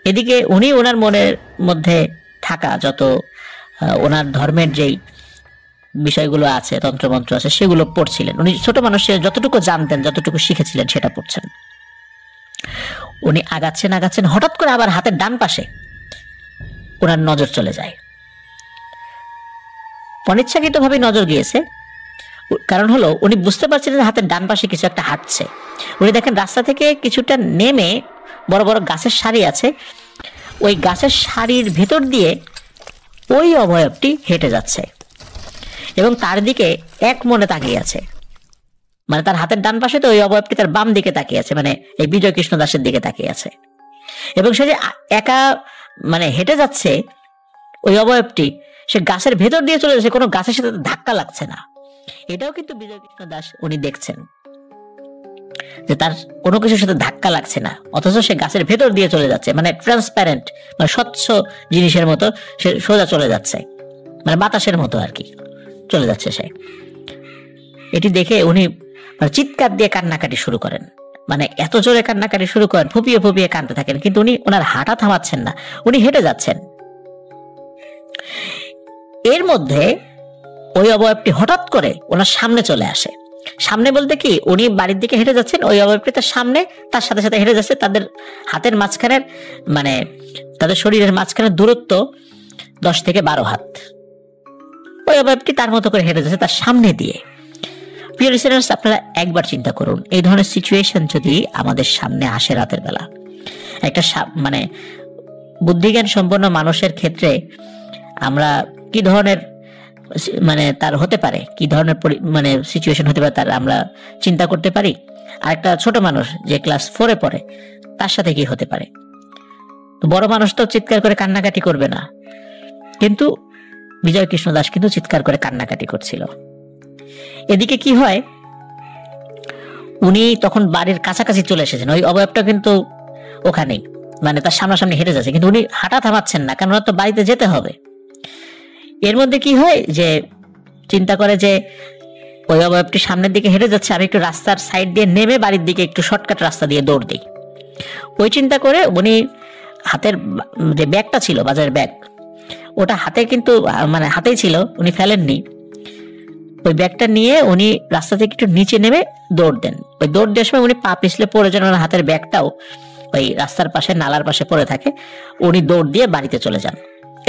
এদিকে উনি ওনার মনের মধ্যে থাকা যত ওনার ধর্মের যেই বিষয়গুলো আছে, তন্ত্রমন্ত্র আছে, সেগুলো পড়ছিলেন। উনি ছোট মানুষের যতটুকু জানতেন, যতটুকু শিখেছিলেন সেটা পড়ছেন। উনি আগাচ্ছেন, হঠাৎ করে আবার হাতের ডান পাশে ওনার নজর চলে যায়। অনিচ্ছাকৃতভাবে নজর গিয়েছে, কারণ হলো উনি বুঝতে পারছিলেন যে হাতের ডান পাশে কিছু একটা হাঁটছে। উনি দেখেন রাস্তা থেকে কিছুটা নেমে বড় বড় গাছের সারি আছে, ওই গাছের সারির ভেতর দিয়ে ওই অবয়বটি হেঁটে যাচ্ছে এবং তার দিকে এক মনে তাকিয়ে আছে। মানে তার হাতের ডান পাশে তো ওই অবয়বটি তার বাম দিকে তাকিয়ে আছে, মানে এই বিজয় কৃষ্ণ দাসের দিকে তাকিয়ে আছে। এবং সে যে একা মানে হেঁটে যাচ্ছে, ওই অবয়বটি সে গাছের ভেতর দিয়ে চলে যাচ্ছে, কোনো গাছের সাথে ধাক্কা লাগছে না। এটাও কিন্তু বিজয় কৃষ্ণ দাস উনি দেখছেন যে তার কোনো কিছুর সাথে ধাক্কা লাগছে না, অথচ সে গাছের ভেতর দিয়ে চলে যাচ্ছে, মানে ট্রান্সপারেন্ট, মানে স্বচ্ছ জিনিসের মতো সে সোজা চলে যাচ্ছে, মানে বাতাসের মতো আর কি চলে যাচ্ছে সে। এটি দেখে উনি মানে চিৎকার দিয়ে কান্নাকাটি শুরু করেন, মানে এত জোরে কান্নাকাটি শুরু করেন, ফুপিয়ে ফুপিয়ে কাঁদতে থাকেন। কিন্তু উনি ওনার হাঁটা থামাচ্ছেন না, উনি হেঁটে যাচ্ছেন। এর মধ্যে ওই অবয়বটি হঠাৎ করে ওনার সামনে চলে আসে। সামনে বলতে কি, উনি বাড়ির দিকে হেঁটে যাচ্ছেন, ওই অবয়বটি তার সামনে, তার সাথে সাথে হেঁটে যাচ্ছে। তাদের হাতের মাঝখানের মানে তাদের শরীরের মাঝখানের দূরত্ব 10 থেকে 12 হাত। ওই অবয়বটি তার মতো করে হেঁটে যাচ্ছে তার সামনে দিয়ে। প্রিয় লিসেনার্স, আপনারা একবার চিন্তা করুন, এই ধরনের সিচুয়েশন যদি আমাদের সামনে আসে রাতের বেলা, একটা মানে বুদ্ধিজ্ঞান সম্পন্ন মানুষের ক্ষেত্রে আমরা কি ধরনের মানে তার হতে পারে, কি ধরনের মানে সিচুয়েশন হতে পারে তার আমরা চিন্তা করতে পারি। আর একটা ছোট মানুষ যে ক্লাস 4-এ পড়ে, তার সাথে কি হতে পারে। তো বড় মানুষ তো চিৎকার করে কান্নাকাটি করবে না, কিন্তু বিজয় কৃষ্ণ দাস কিন্তু চিৎকার করে কান্নাকাটি করছিল। এদিকে কি হয়, উনি তখন বাড়ির কাছাকাছি চলে এসেছেন, ওই অবয়বটা কিন্তু ওখানেই, মানে তার সামনাসামনি হেঁটে যাচ্ছে, কিন্তু উনি হাঁটা থামাচ্ছেন না, কারণ ওনার তো বাড়িতে যেতে হবে। এর মধ্যে কি হয় যে চিন্তা করে যে ওই অবয়বটি সামনের দিকে হেঁটে যাচ্ছে, আমি একটু রাস্তার সাইড দিয়ে নেমে বাড়ির দিকে একটু শর্টকাট রাস্তা দিয়ে দৌড় দিই। ওই চিন্তা করে উনি হাতের যে ব্যাগটা ছিল, বাজারের ব্যাগ, ওটা হাতে কিন্তু মানে হাতেই ছিল, উনি ফেলেননি। ওই ব্যাগটা নিয়ে উনি রাস্তা থেকে একটু নিচে নেমে দৌড় দেন। ওই দৌড় দেওয়ার সময় উনি পা পিছলে পড়ে যান, ওনার হাতের ব্যাগটাও ওই রাস্তার পাশে নালার পাশে পড়ে থাকে। উনি দৌড় দিয়ে বাড়িতে চলে যান।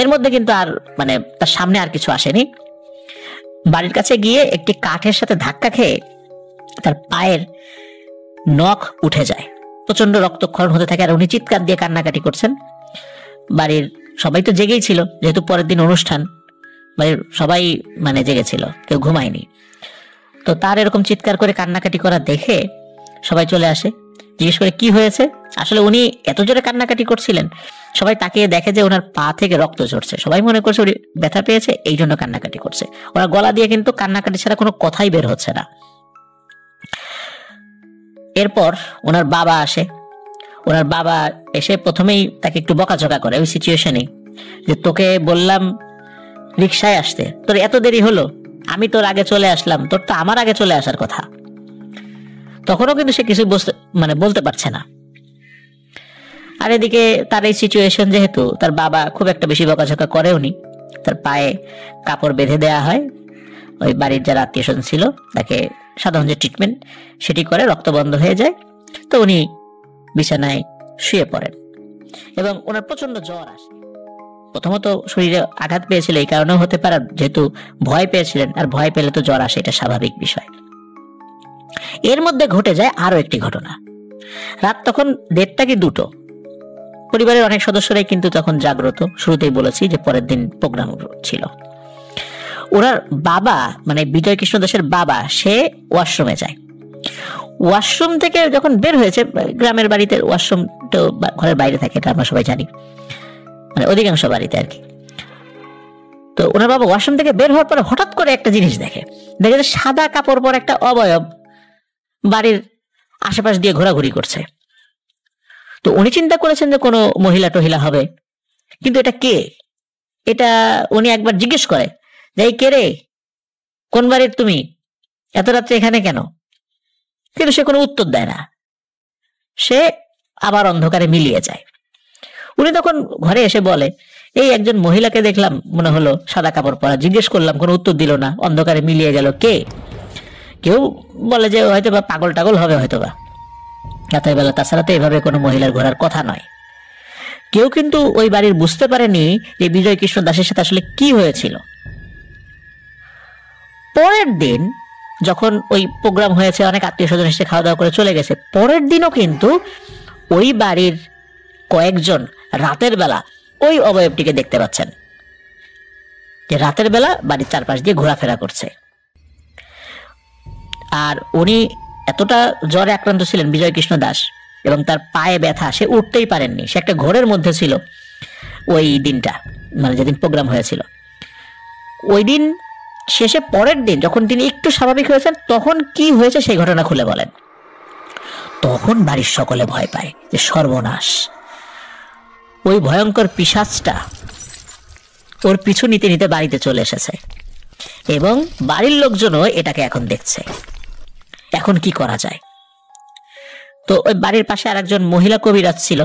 এর মধ্যে কিন্তু আর মানে তার সামনে আর কিছু আসেনি। বাড়ির কাছে গিয়ে একটি কাঠের সাথে ধাক্কা খেয়ে তার পায়ের নখ উঠে যায়, প্রচন্ড রক্তক্ষরণ হতে থাকে, আর উনি চিৎকার দিয়ে কান্নাকাটি করছেন। বাড়ির সবাই তো জেগেই ছিল, যেহেতু পরের দিন অনুষ্ঠান, বাড়ির সবাই মানে জেগেছিল, কেউ ঘুমায়নি। তো তার এরকম চিৎকার করে কান্নাকাটি করা দেখে সবাই চলে আসে, জিজ্ঞেস করে কি হয়েছে। আসলে উনি এত জোরে কান্নাকাটি করছিলেন, সবাই তাকিয়ে দেখে যে ওনার পা থেকে রক্ত ঝরছে। সবাই মনে করছে উনি ব্যথা পেয়েছে, এই জন্য কান্নাকাটি করছে। ওনার গলা দিয়ে কিন্তু কান্নাকাটি ছাড়া কোনো কথাই বের হচ্ছে না। এরপর ওনার বাবা আসে। ওনার বাবা এসে প্রথমেই তাকে একটু বকাঝকা করে ওই সিচুয়েশনে, যে তোকে বললাম রিক্সায় আসতে, তোর এত দেরি হলো, আমি তোর আগে চলে আসলাম, তোর তো আমার আগে চলে আসার কথা। তখনও কিন্তু সে কিছু বলতে পারছে না। আর এদিকে তার এই সিচুয়েশন, যেহেতু তার বাবা খুব একটা বেশি বকাঝকা করেও নি, তার পায়ে কাপড় বেঁধে দেওয়া হয়। ওই বাড়ির যারা আত্মীয় স্বজন ছিল তাকে সাধারণ যে ট্রিটমেন্ট সেটি করে, রক্ত বন্ধ হয়ে যায়। তো উনি বিছানায় শুয়ে পড়েন এবং ওনার প্রচন্ড জ্বর আসে। প্রথমত শরীরে আঘাত পেয়েছিল, এই কারণেও হতে পারে, যেহেতু ভয় পেয়েছিলেন, আর ভয় পেলে তো জ্বর আসে, এটা স্বাভাবিক বিষয়। এর মধ্যে ঘটে যায় আরো একটি ঘটনা। রাত তখন 1:30 কি 2টো। পরিবারের অনেক সদস্যরাই কিন্তু তখন জাগ্রত। শুরুতেই বলেছি যে পরের দিন প্রোগ্রাম ছিল। ওনার বাবা মানে বিজয় কৃষ্ণ দাসের বাবা, সে ওয়াশরুমে যায়। ওয়াশরুম থেকে যখন বের হয়েছে, গ্রামের বাড়িতে ওয়াশরুম তো ঘরের বাইরে থাকে, এটা আমরা সবাই জানি, মানে অধিকাংশ বাড়িতে আর কি। তো ওনার বাবা ওয়াশরুম থেকে বের হওয়ার পরে হঠাৎ করে একটা জিনিস দেখে যে সাদা কাপড় পরে একটা অবয়ব বাড়ির আশেপাশ দিয়ে ঘোরাঘুরি করছে। তো উনি চিন্তা করেছেন যে কোনো মহিলা টহিলা হবে, কিন্তু এটা কে, এটা উনি একবার জিজ্ঞেস করে যে এই কে রে, কোন বাড়ির তুমি, এত রাত্রে এখানে কেন? কিন্তু সে কোনো উত্তর দেয় না, সে আবার অন্ধকারে মিলিয়ে যায়। উনি তখন ঘরে এসে বলে, এই একজন মহিলাকে দেখলাম, মনে হলো সাদা কাপড় পরা, জিজ্ঞেস করলাম কোনো উত্তর দিল না, অন্ধকারে মিলিয়ে গেল, কে? কেউ বলে যে হয়তো বা পাগল টাগল হবে হয়তো বা রাতের বেলা, তাছাড়া তো এভাবে কোনো মহিলার ঘোরার কথা নয়। কেউ কিন্তু ওই বাড়ির বুঝতে পারেনি যে বিজয় কৃষ্ণ দাসের সাথে আসলে কি হয়েছিল। পরের দিন যখন ওই প্রোগ্রাম হয়েছে, অনেক আত্মীয় স্বজন এসে খাওয়া দাওয়া করে চলে গেছে, পরের দিনও কিন্তু ওই বাড়ির কয়েকজন রাতের বেলা ওই অবয়বটিকে দেখতে পাচ্ছেন, যে রাতের বেলা বাড়ির চারপাশ দিয়ে ঘোরাফেরা করছে। আর উনি এতটা জ্বরে আক্রান্ত ছিলেন বিজয় কৃষ্ণ দাস, এবং তার পায়ে ব্যথা, সে উঠতেই পারেননি, সে একটা ঘোরের মধ্যে ছিল ওই দিনটা, মানে যেদিন প্রোগ্রাম হয়েছিল। ওই দিন শেষে পরের দিন যখন তিনি একটু স্বাভাবিক হয়েছেন, তখন কি হয়েছে সেই ঘটনা খুলে বলেন। তখন বাড়ির সকলে ভয় পায় যে সর্বনাশ, ওই ভয়ঙ্কর পিশাচটা ওর পিছু নিতে নিতে বাড়িতে চলে এসেছে, এবং বাড়ির লোকজনও এটাকে এখন দেখছে। এখন কি করা যায়? তো ওই বাড়ির পাশে আরেকজন মহিলা কবিরাজ ছিল,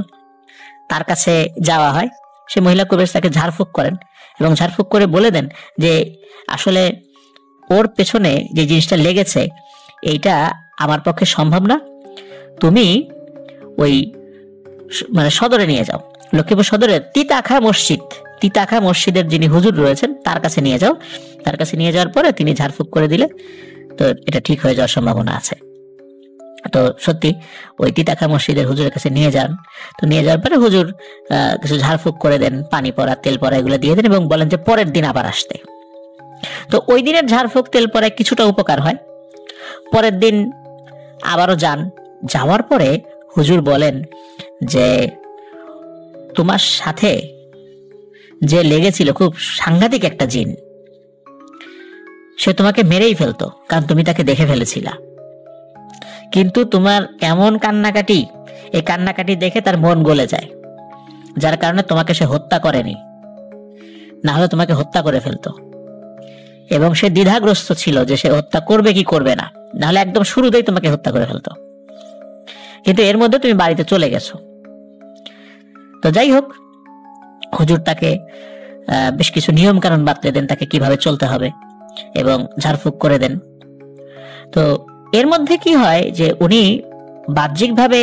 তার কাছে যাওয়া হয়। সে মহিলা কবিরাজ তাকে ঝাড়ফুঁক করেন, এবং ঝাড়ফুঁক করে বলে দেন যে আসলে ওর পেছনে যে জিনিসটা লেগেছে এইটা আমার পক্ষে সম্ভব না, তুমি ওই মানে সদরে নিয়ে যাও, লক্ষ্মীপুর সদরের তিতাখা মসজিদের যিনি হুজুর রয়েছেন তার কাছে নিয়ে যাও। তার কাছে নিয়ে যাওয়ার পরে তিনি ঝাড়ফুঁক করে দিলে তো এটা ঠিক হয়ে যাওয়ার সম্ভাবনা আছে। তো সত্যি ওই তিতাখা মসজিদের হুজুরের কাছে নিয়ে যান। তো নিয়ে যাওয়ার পরে হুজুর কিছু ঝাড়ফুঁক করে দেন, পানি পড়া, তেল পড়া এগুলো দিয়ে দেন, এবং বলেন যে পরের দিন আবার আসতে। তো ওই দিনের ঝাড়ফুঁক তেল পরে কিছুটা উপকার হয়। পরের দিন আবারও যান, যাওয়ার পরে হুজুর বলেন যে তোমার সাথে যে লেগেছিল খুব সাংঘাতিক একটা জিন, সে তোমাকে মেরেই ফেলতো, কারণ তুমি তাকে দেখে ফেলেছিলা। কিন্তু তোমার এমন কান্নাকাটি, এই কান্নাকাটি দেখে তার মন গলে যায়, যার কারণে তোমাকে সে হত্যা করেনি, না হলে তোমাকে হত্যা করে ফেলতো। এবং সে দ্বিধাগ্রস্ত ছিল যে সে হত্যা করবে কি করবে না, না হলে একদম শুরুতেই তোমাকে হত্যা করে ফেলতো। কিন্তু এর মধ্যে তুমি বাড়িতে চলে গেছো। তো যাই হোক, হুজুর তাকে বেশ কিছু নিয়ম কানুন বাতলে দেন, তাকে কিভাবে চলতে হবে, এবং ঝাড়ফুঁক করে দেন। তো এর মধ্যে কি হয় যে উনি বাহ্যিকভাবে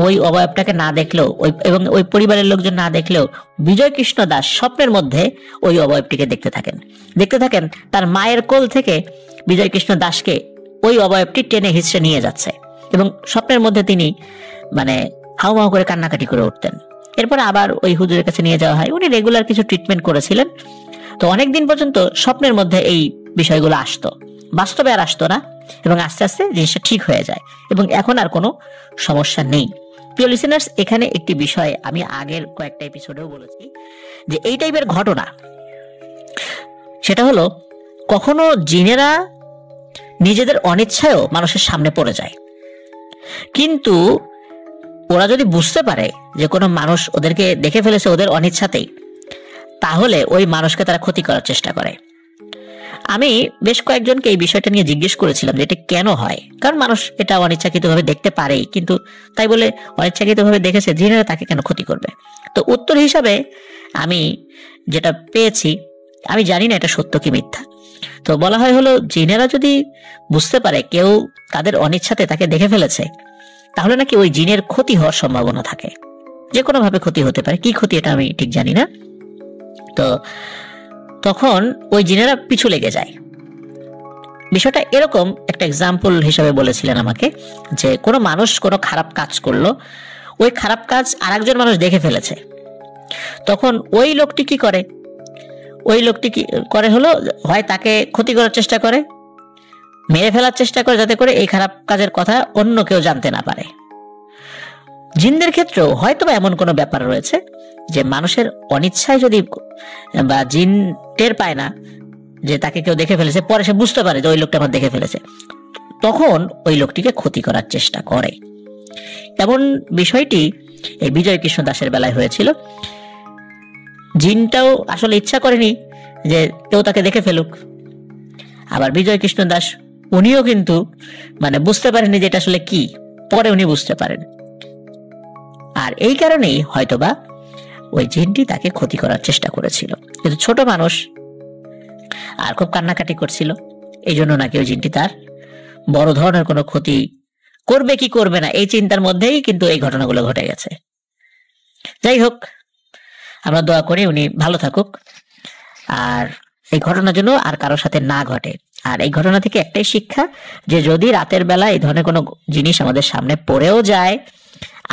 ওই অবয়বটাকে না দেখলেও, এবং ওই পরিবারের লোকজন না দেখলেও, বিজয় কৃষ্ণ দাস স্বপ্নের মধ্যে ওই অবয়বটিকে দেখতে থাকেন। তার মায়ের কোল থেকে বিজয় কৃষ্ণ দাসকে ওই অবয়বটি টেনে হিঁচড়ে নিয়ে যাচ্ছে, এবং স্বপ্নের মধ্যে তিনি মানে হাউমাউ করে কান্নাকাটি করে উঠতেন। এরপর আবার ওই হুজুরের কাছে নিয়ে যাওয়া হয়। উনি রেগুলার কিছু ট্রিটমেন্ট করেছিলেন। তো অনেকদিন পর্যন্ত স্বপ্নের মধ্যে এই বিষয়গুলো আসতো, বাস্তবে আর আসতো না, এবং আস্তে আস্তে জিনিসটা ঠিক হয়ে যায়, এবং এখন আর কোনো সমস্যা নেই। প্রিয় লিসেনার্স, এখানে একটি বিষয় আমি আগের কয়েকটা এপিসোডেও বলেছি যে এই টাইপের ঘটনা, সেটা হলো কখনো জিনেরা নিজেদের অনিচ্ছায়ও মানুষের সামনে পড়ে যায়, কিন্তু ওরা যদি বুঝতে পারে যে কোনো মানুষ ওদেরকে দেখে ফেলেছে ওদের অনিচ্ছাতেই, তাহলে ওই মানুষকে তারা ক্ষতি করার চেষ্টা করে। আমি বেশ কয়েকজনকে এই বিষয়টা নিয়ে জিজ্ঞেস করেছিলাম যে এটা কেন হয়, কারণ মানুষ এটা অনিচ্ছাকৃতভাবে দেখতে পারেই, কিন্তু তাই বলে অনিচ্ছাকৃতভাবে দেখেছে জিনেরা তাকে কেন ক্ষতি করবে। তো উত্তর হিসাবে আমি যেটা পেয়েছি, আমি জানি না এটা সত্য কি মিথ্যা, তো বলা হয় হলো জিনেরা যদি বুঝতে পারে কেউ তাদের অনিচ্ছাতে তাকে দেখে ফেলেছে, তাহলে নাকি ওই জিনের ক্ষতি হওয়ার সম্ভাবনা থাকে, যে কোনো ভাবে ক্ষতি হতে পারে, কি ক্ষতি এটা আমি ঠিক জানি না। তো তখন ওই জিনেরা পিছু লেগে যায়। বিষয়টা এরকম একটা এক্সাম্পল হিসেবে বলেছিলেন আমাকে, যে কোনো মানুষ কোনো খারাপ কাজ করলো, ওই খারাপ কাজ আরেকজন মানুষ দেখে ফেলেছে, তখন ওই লোকটি কি করে, হলো হয় তাকে ক্ষতি করার চেষ্টা করে, মেরে ফেলার চেষ্টা করে, যাতে করে এই খারাপ কাজের কথা অন্য কেউ জানতে না পারে। জিনদের ক্ষেত্রেও হয়তো বা এমন কোনো ব্যাপার রয়েছে যে মানুষের অনিচ্ছায় যদি, বা জিন টের পায় না যে তাকে কেউ দেখে ফেলেছে, পরে সে বুঝতে পারে যে ওই লোকটা আমার দেখে ফেলেছে, তখন ওই লোকটিকে ক্ষতি করার চেষ্টা করে। এমন বিষয়টি এই বিজয় কৃষ্ণ দাসের বেলায় হয়েছিল। জিনটাও আসলে ইচ্ছা করেনি যে কেউ তাকে দেখে ফেলুক। আবার বিজয় কৃষ্ণ দাস উনিও কিন্তু বুঝতে পারেননি যে এটা আসলে কি, পরে উনি বুঝতে পারেন। আর এই কারণেই হয়তোবা ওই জিনটি তাকে ক্ষতি করার চেষ্টা করেছিল, কিন্তু ছোট মানুষ আর খুব কান্নাকাটি করছিল, এই জন্য নাকি ওই জিনটি তার বড় ধরনের কোনো ক্ষতি করবে কি করবে না এই চিন্তার মধ্যেই কিন্তু এই ঘটনাগুলো ঘটে গেছে। যাই হোক, আমরা দোয়া করি উনি ভালো থাকুক আর এই ঘটনার জন্য আর কারোর সাথে না ঘটে। আর এই ঘটনা থেকে একটাই শিক্ষা, যে যদি রাতের বেলা এই ধরনের কোনো জিনিস আমাদের সামনে পড়েও যায়,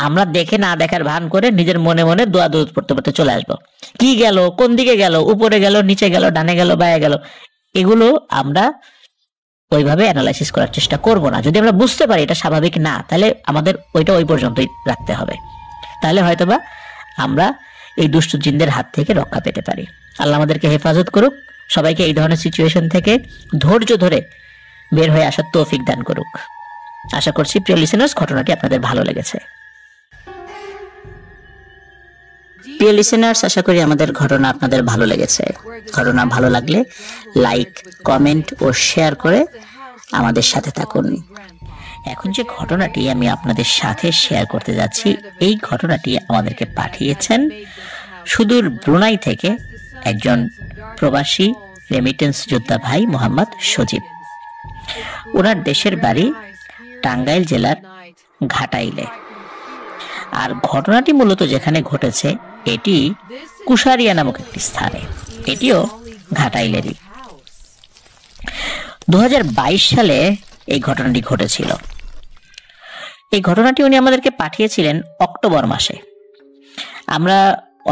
আমরা দেখে না দেখার ভান করে নিজের মনে মনে দোয়া দরুদ পড়তে পড়তে চলে আসবো। কি গেল, কোন দিকে গেল, উপরে গেল, নিচে গেল, ডানে গেল, বায়ে গেল, এগুলো আমরা ওইভাবে অ্যানালাইসিস করার চেষ্টা করব না। যদি আমরা বুঝতে পারি এটা স্বাভাবিক না, তাহলে আমাদের ওইটা ওই পর্যন্তই রাখতে হবে। তাহলে হয়তোবা আমরা এই দুষ্ট জিনদের হাত থেকে রক্ষা পেতে পারি। আল্লাহ আমাদেরকে হেফাজত করুক, সবাইকে এই ধরনের সিচুয়েশন থেকে ধৈর্য ধরে বের হয়ে আসার তৌফিক দান করুক। আশা করছি প্রিয় লিসেনার্স, ঘটনাটি আপনাদের ভালো লেগেছে। প্রিয় লিসেনার্স, আশা করি আমাদের ঘটনা আপনাদের ভালো লেগেছে। ঘটনা ভালো লাগলে লাইক, কমেন্ট ও শেয়ার করে আমাদের সাথে থাকুন। এখন যে ঘটনাটি আমি আপনাদের সাথে শেয়ার করতে যাচ্ছি, এই ঘটনাটি আমাদেরকে পাঠিয়েছেন সুদূর ব্রুনাই থেকে একজন প্রবাসী রেমিটেন্স যোদ্ধা ভাই মোহাম্মদ সজীব। ওনার দেশের বাড়ি টাঙ্গাইল জেলার ঘাটাইলে। আর ঘটনাটি মূলত যেখানে ঘটেছে এটি কুশারিয়া নামক একটি স্থানে, এটিও ঘাটাইলেরই। 2022 সালে এই ঘটনাটি ঘটেছিল। এই ঘটনাটি উনি আমাদেরকে পাঠিয়েছিলেন অক্টোবর মাসে। আমরা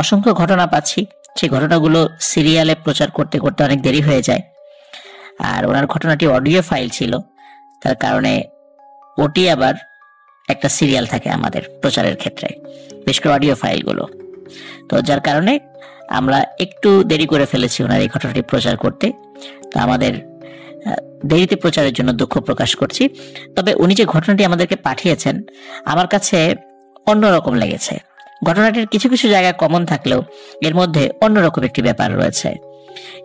অসংখ্য ঘটনা পাচ্ছি, সেই ঘটনাগুলো সিরিয়ালে প্রচার করতে করতে অনেক দেরি হয়ে যায়। আর ওনার ঘটনাটি অডিও ফাইল ছিল, তার কারণে ওটি আবার একটা সিরিয়াল থাকে আমাদের প্রচারের ক্ষেত্রে, বিশেষ করে অডিও ফাইলগুলো। তো যার কারণে আমরা একটু দেরি করে ফেলেছি ওনার এই ঘটনাটি প্রচার করতে। তো আমাদের দেরিতে প্রচারের জন্য দুঃখ প্রকাশ করছি। তবে উনি যে ঘটনাটি আমাদেরকে পাঠিয়েছেন আমার কাছে অন্যরকম লেগেছে। ঘটনাটির কিছু কিছু জায়গায় কমন থাকলেও এর মধ্যে অন্যরকম একটি ব্যাপার রয়েছে,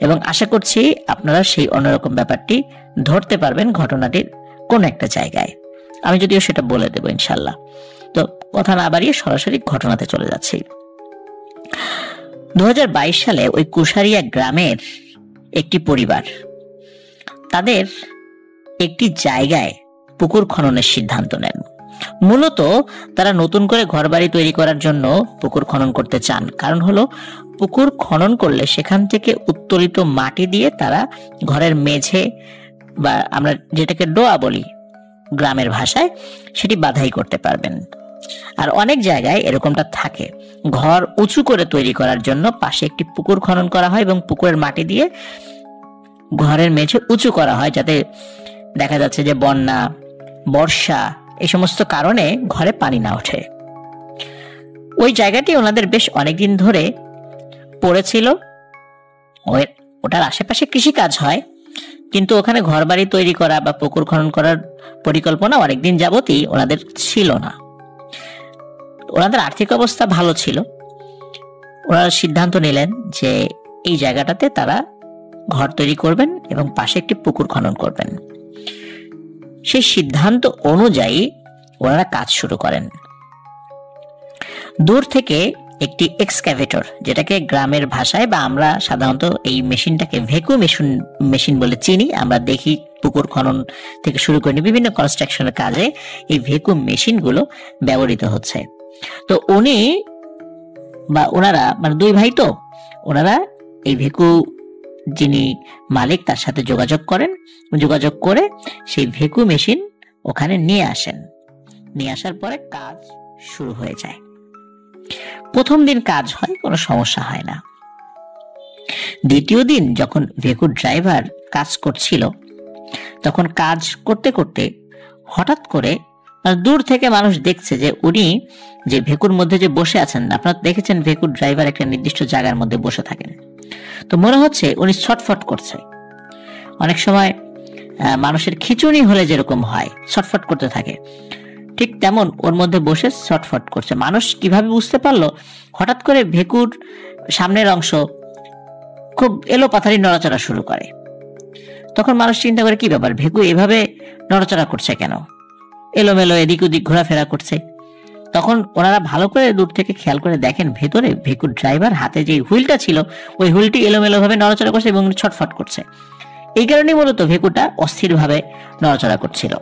এবং আশা করছি আপনারা সেই অন্যরকম ব্যাপারটি ধরতে পারবেন ঘটনাটির কোন একটা জায়গায়। আমি যদিও সেটা বলে দেব ইনশাল্লাহ। তো কথা না বাড়িয়ে সরাসরি ঘটনাতে চলে যাচ্ছি। 2022 সালে ওই কুশারিয়া গ্রামের একটি পরিবার তাদের একটি জায়গায় পুকুর খননের সিদ্ধান্ত নেন। মূলত তারা নতুন করে ঘরবাড়ি তৈরি করার জন্য পুকুর খনন করতে চান। কারণ হলো, পুকুর খনন করলে সেখান থেকে উত্তোলিত মাটি দিয়ে তারা ঘরের মেঝে বা আমরা যেটাকে ডোয়া বলি গ্রামের ভাষায়, সেটি বাধাই করতে পারবেন। আর অনেক জায়গায় এরকমটা থাকে, ঘর উঁচু করে তৈরি করার জন্য পাশে একটি পুকুর খনন করা হয় এবং পুকুরের মাটি দিয়ে ঘরের মেঝে উঁচু করা হয়, যাতে দেখা যাচ্ছে যে বন্যা, বর্ষা এই সমস্ত কারণে ঘরে পানি না ওঠে। ওই জায়গাটি ওনাদের বেশ অনেকদিন ধরে পড়েছিল। ওটার আশেপাশে কৃষি কাজ হয়, কিন্তু ওখানে ঘরবাড়ি তৈরি করা বা পুকুর খনন করার পরিকল্পনা অনেকদিন যাবতই ওনাদের ছিল না। ওনাদের আর্থিক অবস্থা ভালো ছিল। ওনারা সিদ্ধান্ত নিলেন যে এই জায়গাটাতে তারা ঘর তৈরি করবেন এবং পাশে একটি পুকুর খনন করবেন। সেই সিদ্ধান্ত অনুযায়ী ওনারা কাজ শুরু করেন। দূর থেকে একটি এক্সক্যাভেটর, যেটাকে গ্রামের ভাষায় বা আমরা সাধারণত এই মেশিনটাকে ভেকু মেশিন বলে চিনি, আমরা দেখি পুকুর খনন থেকে শুরু করে বিভিন্ন কনস্ট্রাকশনের কাজে এই ভেকু মেশিনগুলো ব্যবহৃত হচ্ছে। তো উনি বা ওনারা দুই ভাই, তো ওনারা এই ভেকু যিনি মালিক তার সাথে যোগাযোগ করেন, যোগাযোগ করে সেই ভেকু মেশিন ওখানে নিয়ে আসেন। নিয়ে আসার পরে কাজ শুরু হয়ে যায়। প্রথম দিন কাজ হয়, কোনো সমস্যা হয় না। দ্বিতীয় দিন যখন ভেকু ড্রাইভার কাজ করছিল, তখন কাজ করতে করতে হঠাৎ করে দূর থেকে মানুষ দেখছে যে উনি যে ভেকুর মধ্যে যে বসে আছেন, আপনারা দেখেছেন ভেকুর ড্রাইভার একটা নির্দিষ্ট জায়গার মধ্যে বসে থাকেন, তো মনে হচ্ছে উনি ছটফট করছে। অনেক সময় মানুষের খিচুড়ি হলে যেরকম হয় ছটফট করতে থাকে, ঠিক তেমন ওর মধ্যে বসে ছটফট করছে। মানুষ কিভাবে বুঝতে পারলো? হঠাৎ করে ভেকুর সামনের অংশ খুব এলোপাথারি নড়াচড়া শুরু করে। তখন মানুষ চিন্তা করে কি ব্যাপার, ভেকু এভাবে নড়াচড়া করছে কেন, এলোমেলো এদিক ওদিক ঘোরাফেরা করছে। তখন ওনারা ভালো করে দূর থেকে খেয়াল করে দেখেন ভেতরে ভেকুর ড্রাইভার হাতে যে হুইলটা ছিল ওই হুইলটি এলোমেলো ভাবে নড়াচড়া করছে এবং ছটফট করছে। এই কারণেই মূলত ভেকুটা অস্থির ভাবে নড়াচড়া করছিল।